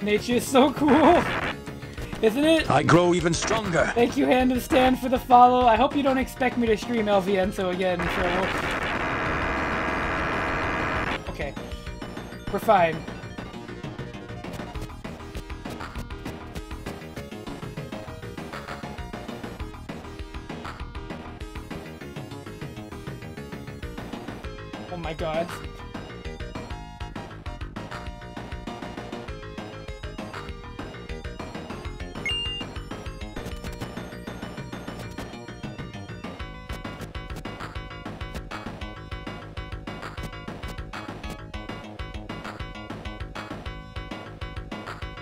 Nature is so cool, isn't it? I grow even stronger. Thank you, Hand of Stand, for the follow. I hope you don't expect me to stream El Viento again for a while. Okay. We're fine. Oh my God.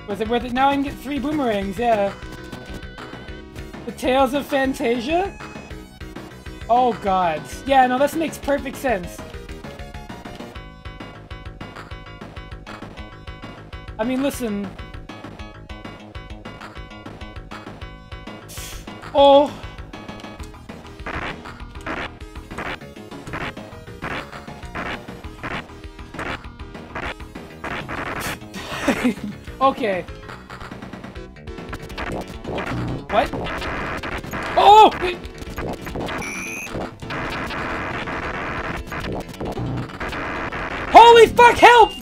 Was it worth it? Now I can get 3 boomerangs, yeah. The Tales of Fantasia? Oh God. Yeah, no, this makes perfect sense. I mean, listen. Oh. Okay. What? Oh! Holy fuck, help!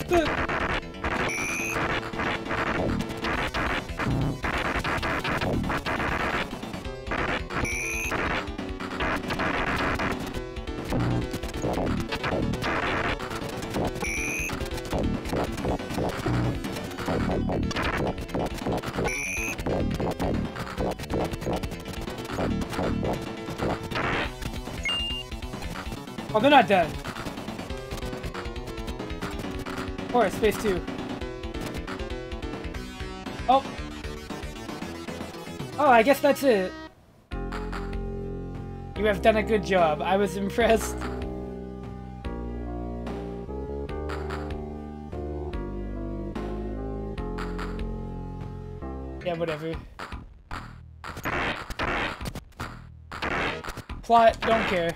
Oh, they're not dead. Or space 2. Oh. Oh, I guess that's it. You have done a good job. I was impressed. Yeah, whatever. Plot, don't care.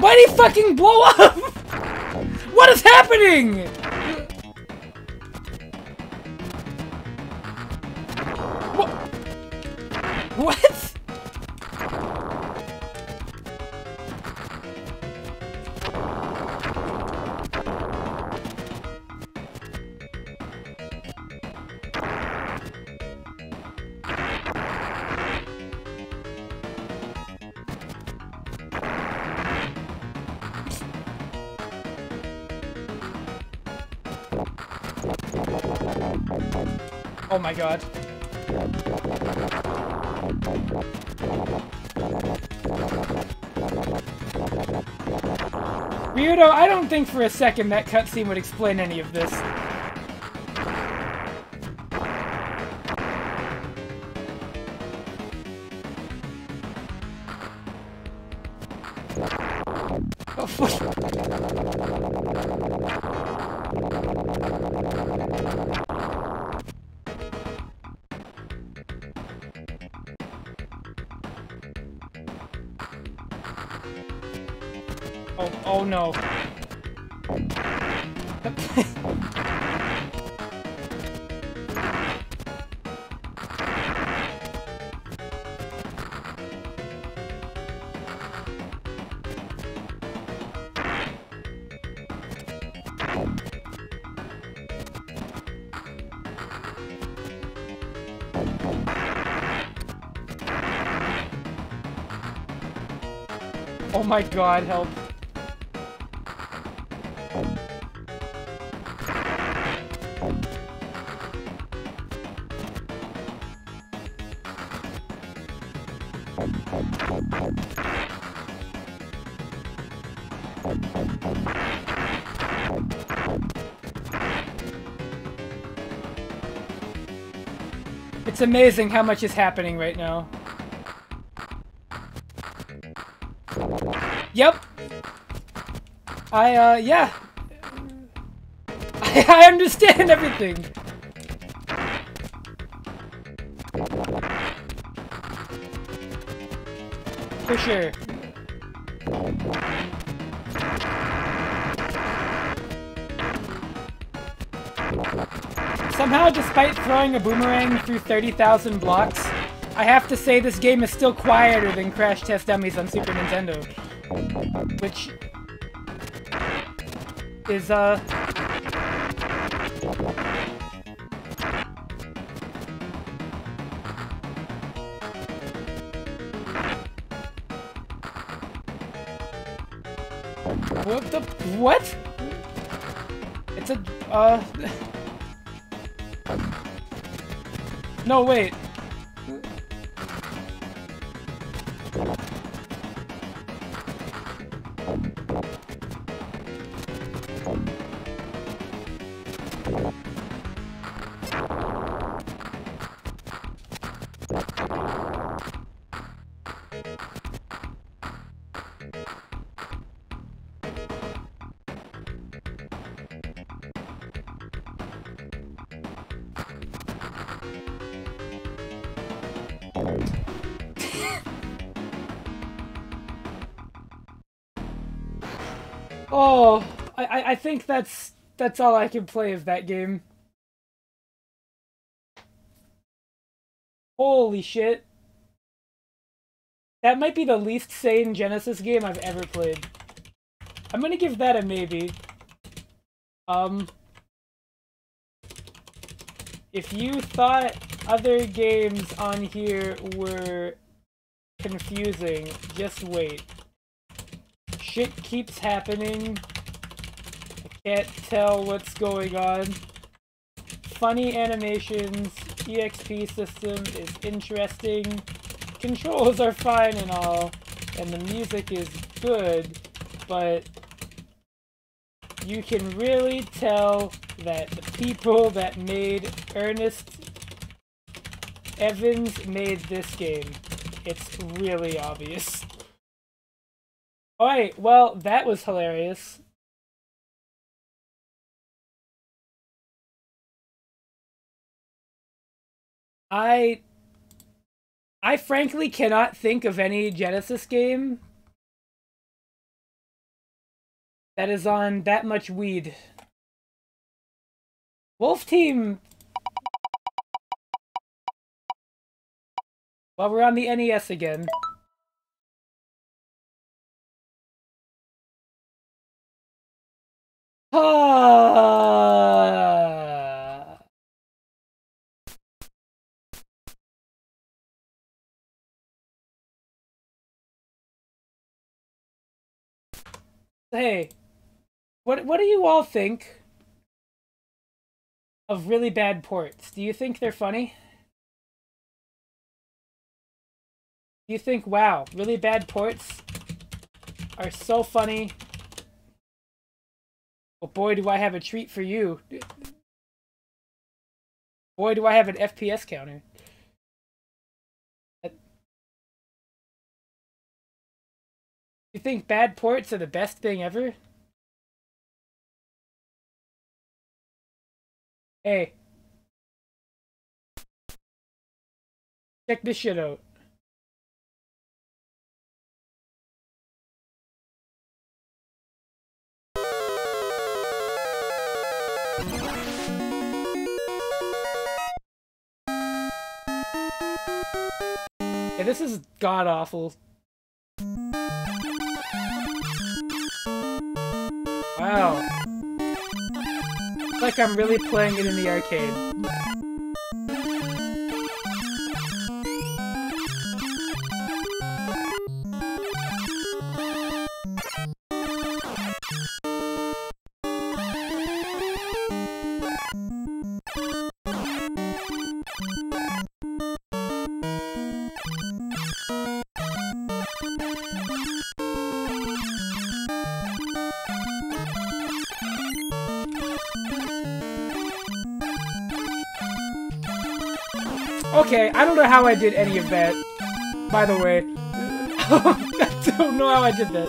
Why'd he fucking blow up? What is happening? What? Oh my god. Weirdo, I don't think for a second that cutscene would explain any of this. Oh, fuck. Oh no. Oh my god, help. It's amazing how much is happening right now. Yep. Yeah. I understand everything. For sure. Somehow, despite throwing a boomerang through 30,000 blocks, I have to say this game is still quieter than Crash Test Dummies on Super Nintendo. Which is, what the... what? It's a... No, wait. Oh, I think that's all I can play of that game. Holy shit. That might be the least sane Genesis game I've ever played. I'm gonna give that a maybe. If you thought other games on here were confusing, just wait. Shit keeps happening. I can't tell what's going on. Funny animations, EXP system is interesting, controls are fine and all, and the music is good, but you can really tell that the people that made Ernest Evans made this game. It's really obvious. Alright, well, that was hilarious. I I frankly cannot think of any Genesis game that is on that much weed. Wolf Team! Well, we're on the NES again. Hey, what do you all think of really bad ports? Do you think they're funny? Do you think, wow, really bad ports are so funny? Well, boy, do I have a treat for you. Boy, do I have an FPS counter. You think bad ports are the best thing ever? Hey. Check this shit out. Yeah, this is god-awful. Wow. It's like I'm really playing it in the arcade. Okay, I don't know how I did any of that, by the way. I don't know how I did that.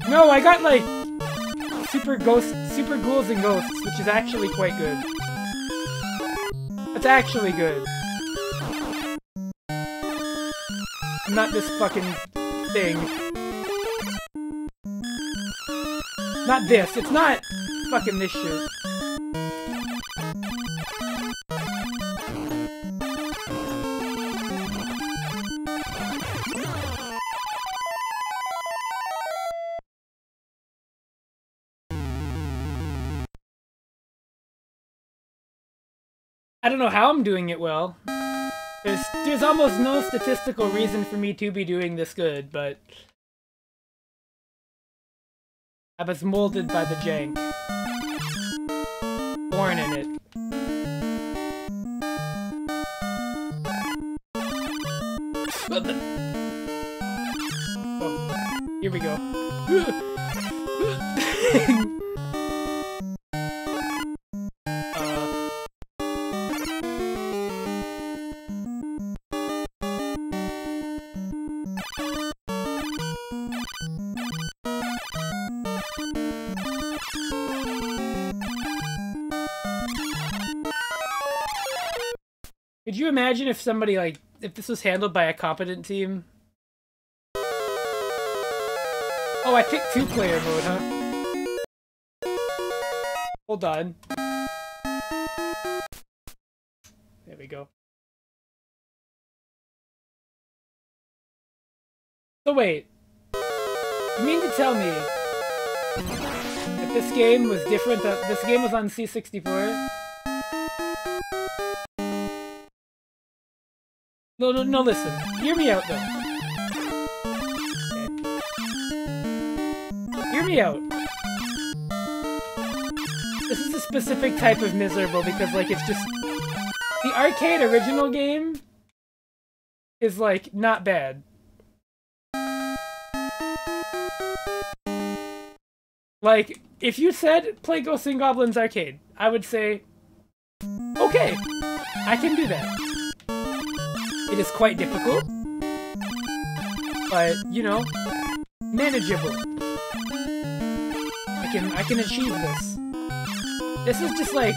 No, I got like super ghouls and ghosts, which is actually quite good. That's actually good. Not this fucking thing. Not this. It's not fucking this shit. I don't know how I'm doing it well. There's almost no statistical reason for me to be doing this good, but I was molded by the jank. Born in it. Oh, here we go. Could you imagine if somebody, like, if this was handled by a competent team? Oh, I picked two-player mode, huh? Hold on. There we go. So wait. You mean to tell me that this game was different, this game was on C64? No, listen. Hear me out, though. Okay. Hear me out. This is a specific type of miserable because, like, it's just... The arcade original game is, like, not bad. Like, if you said play Ghosts and Goblins Arcade, I would say, okay, I can do that. It is quite difficult, but, you know, manageable. I can achieve this. This is just like...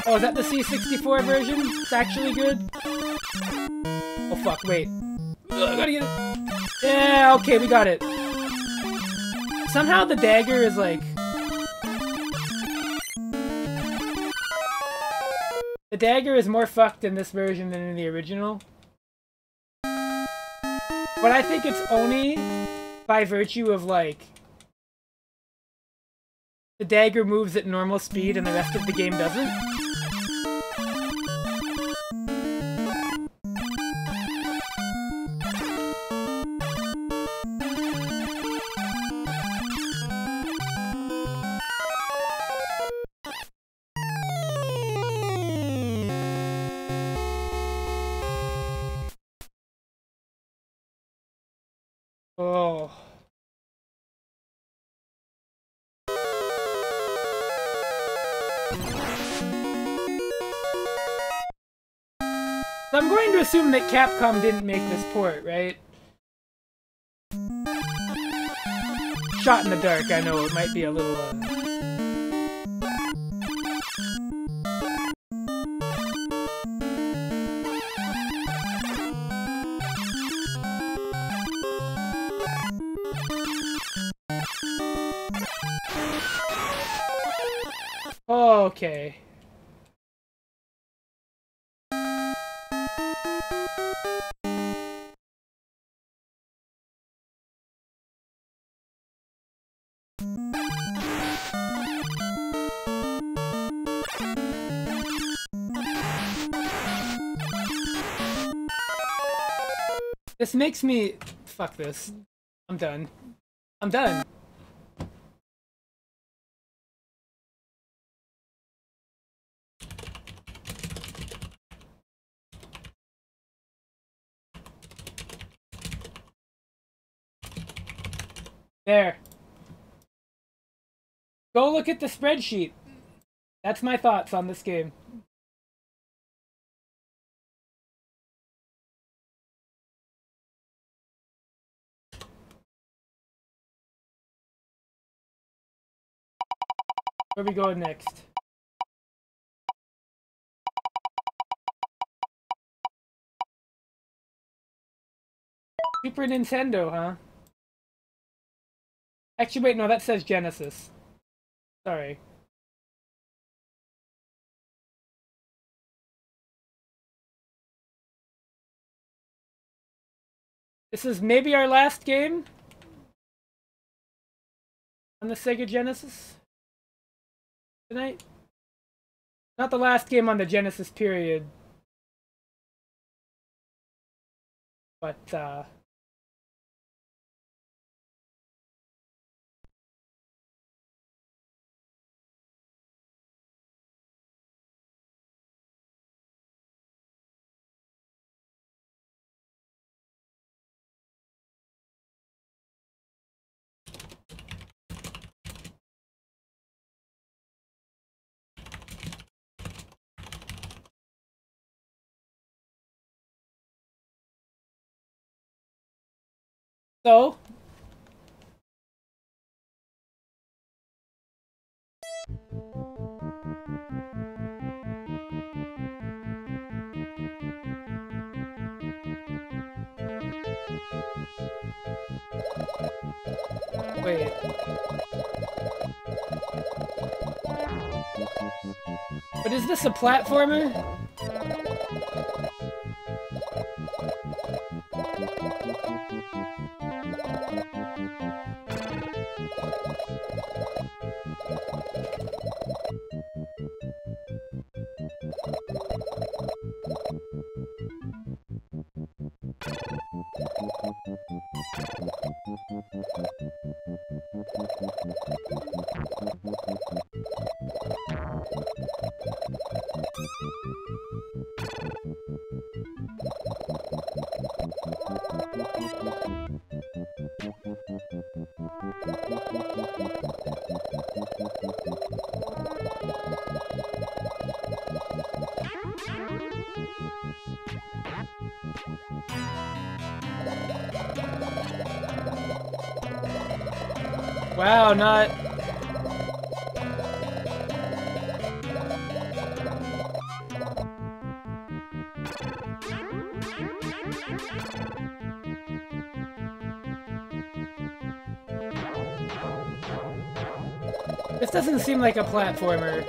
Oh, is that the C64 version? It's actually good? Oh fuck, wait. Ugh, I gotta get it. Yeah, okay, we got it. Somehow the dagger is like... The dagger is more fucked in this version than in the original. But I think it's only by virtue of, like... The dagger moves at normal speed and the rest of the game doesn't. Oh. So I'm going to assume that Capcom didn't make this port, right? Shot in the dark, I know it might be a little, Okay. This makes me... Fuck this. I'm done. I'm done. There. Go look at the spreadsheet. That's my thoughts on this game. Where are we going next? Super Nintendo, huh? Actually, wait, no, that says Genesis. Sorry. This is maybe our last game on the Sega Genesis tonight. Not the last game on the Genesis period. But, so... Wait. But is this a platformer? Wow, not... This doesn't seem like a platformer.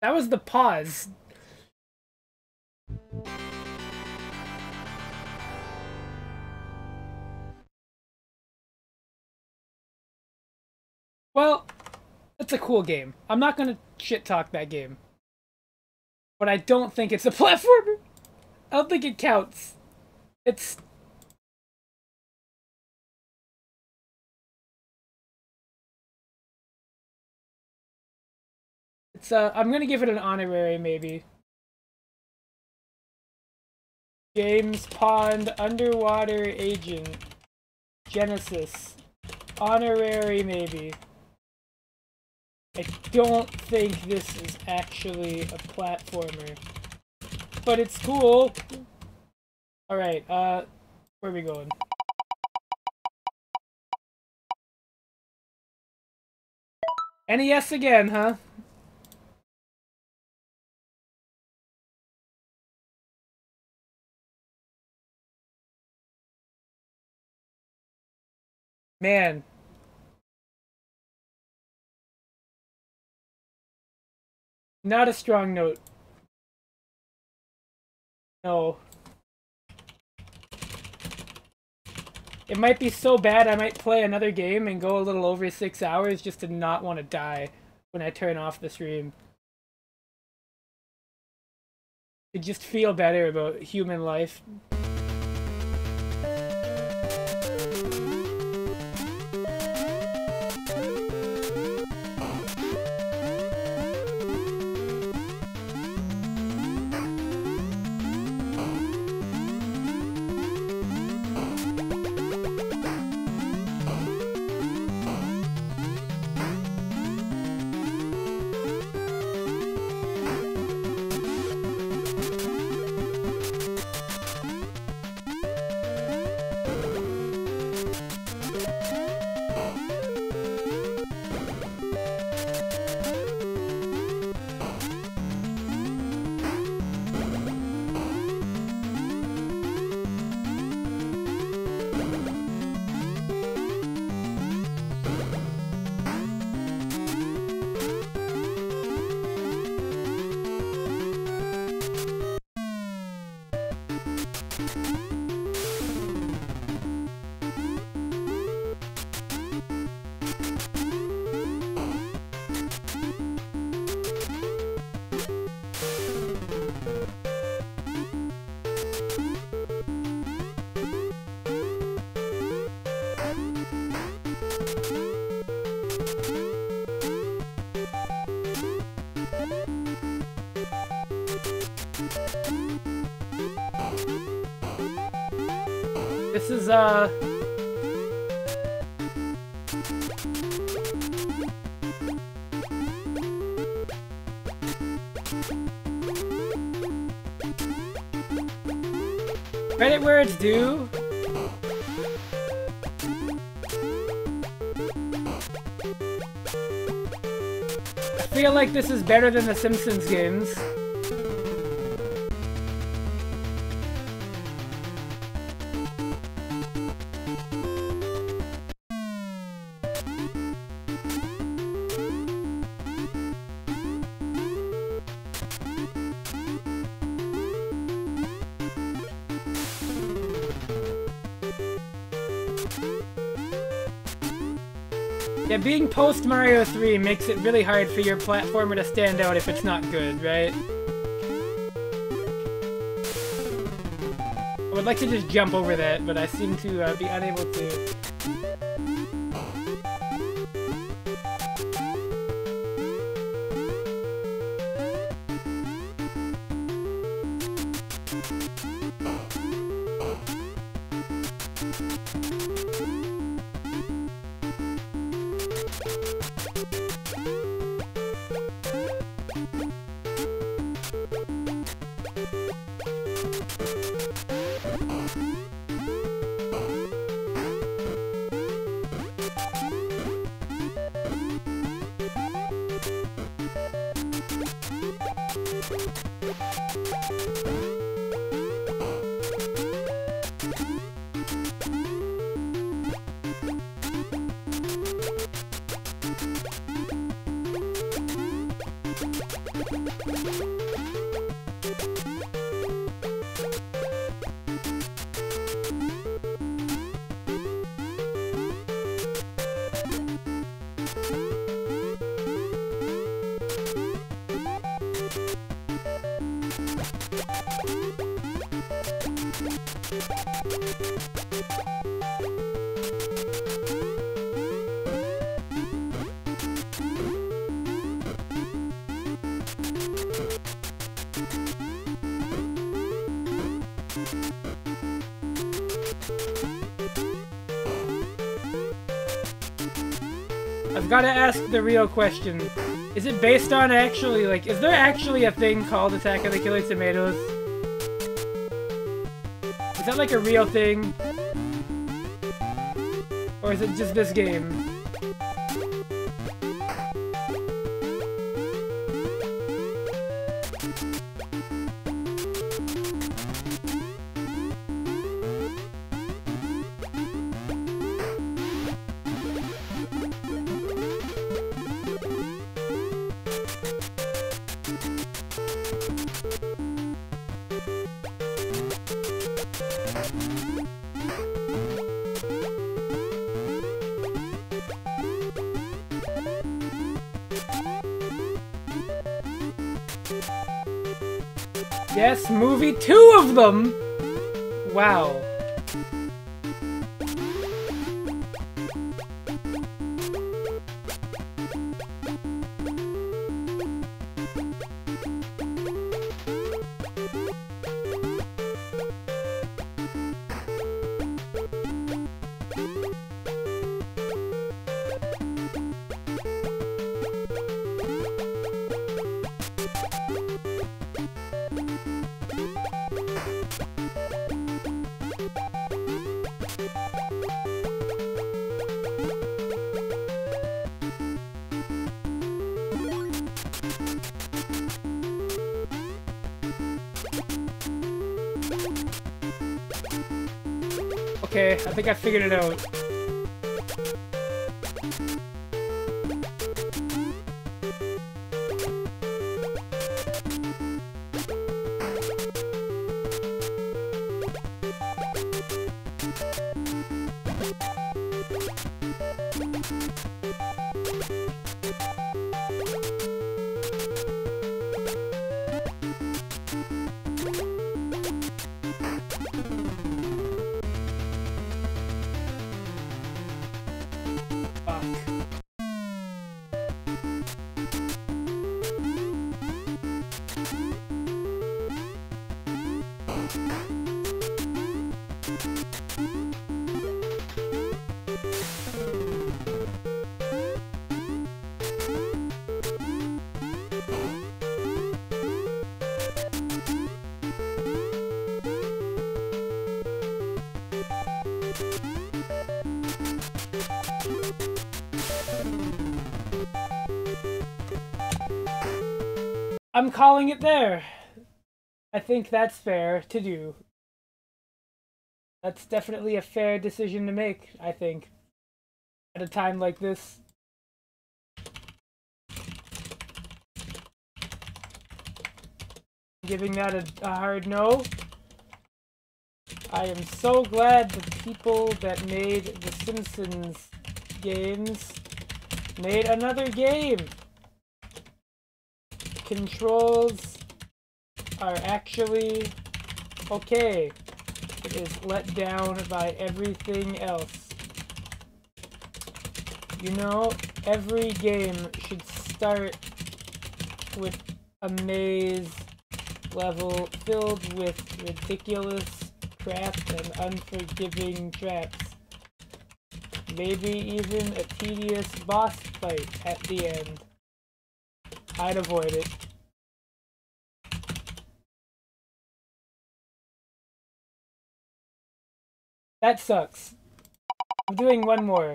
That was the pause. Well, it's a cool game. I'm not gonna shit talk that game. But I don't think it's a platformer. I don't think it counts. It's... I'm gonna give it an honorary, maybe. James Pond, Underwater Agent. Genesis. Honorary, maybe. I don't think this is actually a platformer. But it's cool. Alright, where are we going? NES again, huh? Man. Not a strong note. No. It might be so bad I might play another game and go a little over 6 hours just to not want to die when I turn off the stream. To just feel better about human life. This is, credit where it's due. I feel like this is better than the Simpsons games. Yeah, being post Mario 3 makes it really hard for your platformer to stand out if it's not good, right? I would like to just jump over that, but I seem to be unable to. I've got to ask the real question. Is it based on actually, like, is there actually a thing called Attack of the Killer Tomatoes? Is that like a real thing? Or is it just this game? Yes, movie, 2 of them! Wow. Okay, I think I figured it out. I'm calling it there. I think that's fair to do. That's definitely a fair decision to make, I think, at a time like this. Giving that a hard no. I am so glad the people that made the Simpsons games made another game. Controls are actually okay. It is let down by everything else. You know, every game should start with a maze level filled with ridiculous crap and unforgiving traps. Maybe even a tedious boss fight at the end. I'd avoid it. That sucks. I'm doing one more.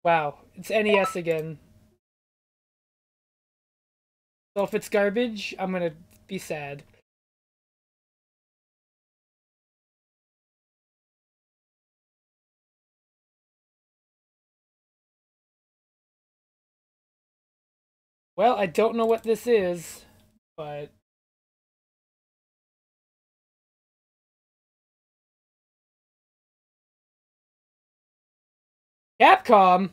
Wow, it's NES again. So if it's garbage, I'm gonna be sad. Well, I don't know what this is, but... Capcom?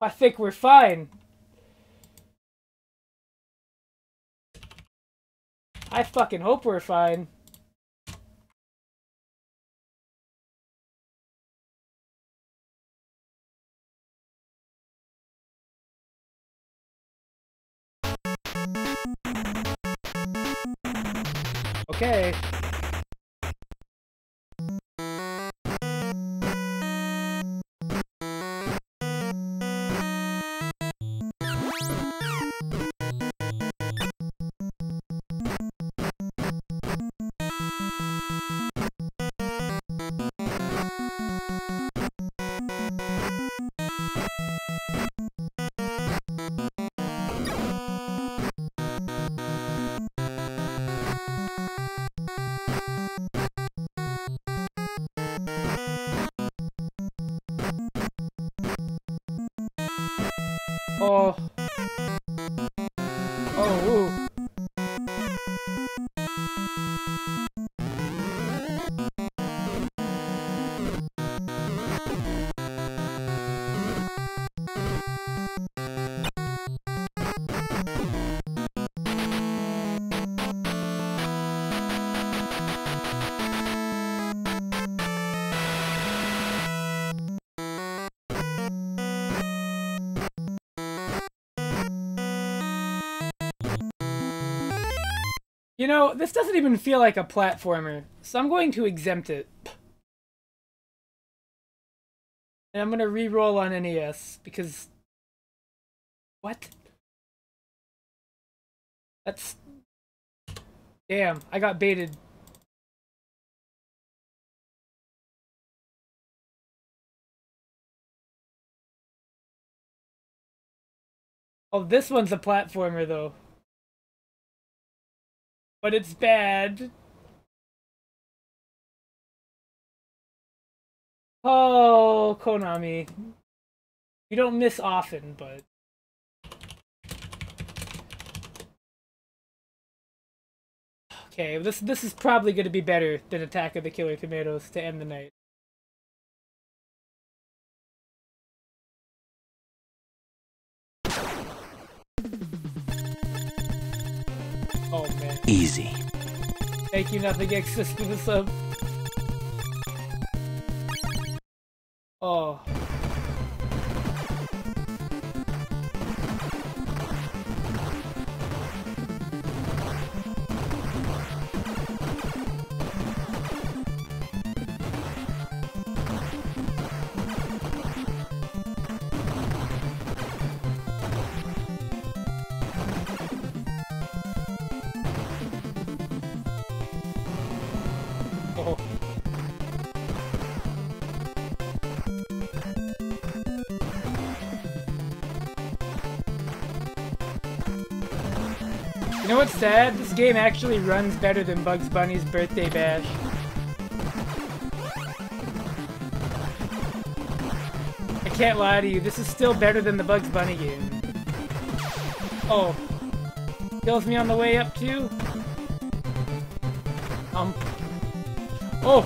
I think we're fine. I fucking hope we're fine. Okay. Oh. Oh, ooh. You know, this doesn't even feel like a platformer, so I'm going to exempt it. And I'm gonna re-roll on NES, because... What? That's... Damn, I got baited. Oh, this one's a platformer, though. But it's bad. Oh, Konami. You don't miss often, but... Okay, this is probably going to be better than Attack of the Killer Tomatoes to end the night. Oh, man. Easy. Thank you, Nothing Exists, for the sub. Oh. Oh. You know what's sad? This game actually runs better than Bugs Bunny's Birthday Bash. I can't lie to you, this is still better than the Bugs Bunny game. Oh. Kills me on the way up too? Oh.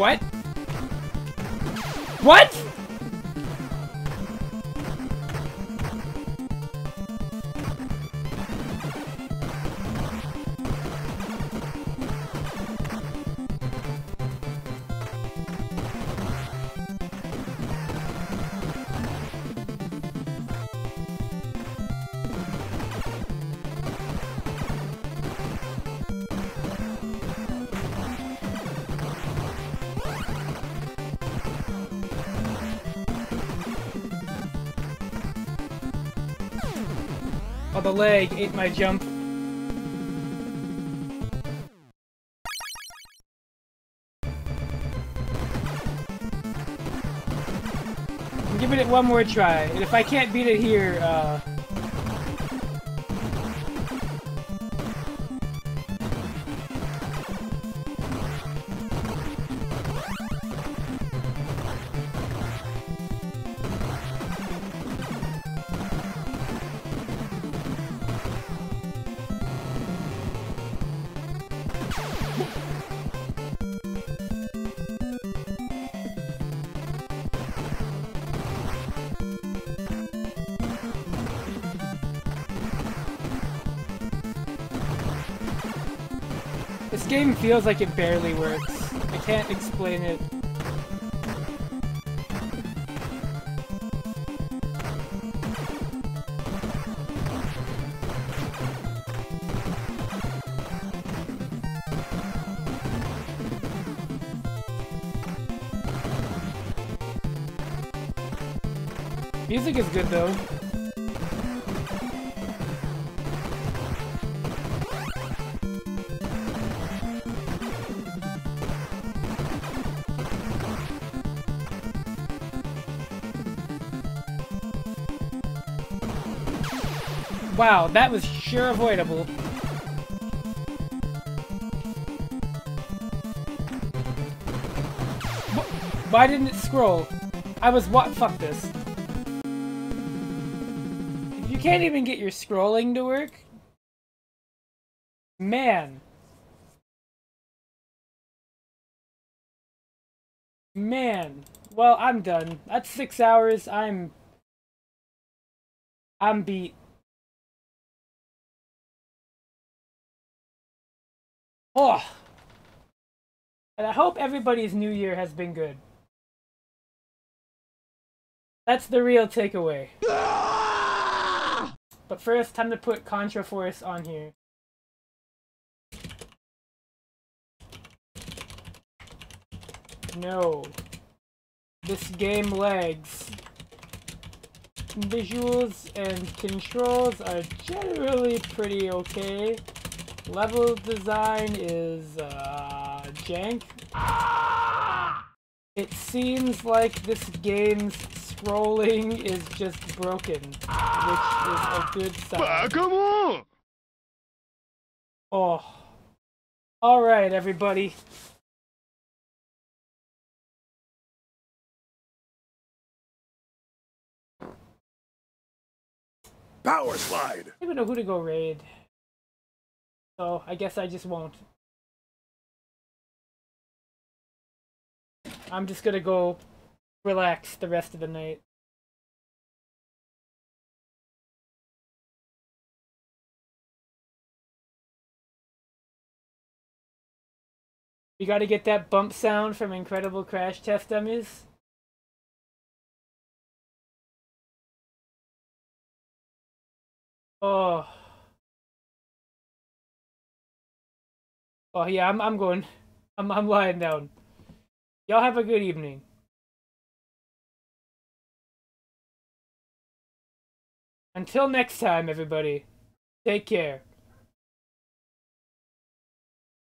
What? What? Oh, the leg ate my jump. I'm giving it one more try, and if I can't beat it here, this game feels like it barely works. I can't explain it. Music is good though. Wow, that was sure avoidable. Why didn't it scroll? I was what? Fuck this. If you can't even get your scrolling to work, man. Man. Well, I'm done. That's 6 hours. I'm beat. Oh. And I hope everybody's new year has been good. That's the real takeaway. But first, time to put Contra Force on here. No. This game lags. Visuals and controls are generally pretty okay. Level design is, jank. It seems like this game's scrolling is just broken, which is a good sign. Oh. Alright, everybody. Power slide. I don't even know who to go raid. So, I guess I just won't. I'm just gonna go relax the rest of the night. You gotta get that bump sound from Incredible Crash Test Dummies. Oh. Oh yeah, I'm going. I'm lying down. Y'all have a good evening. Until next time, everybody. Take care.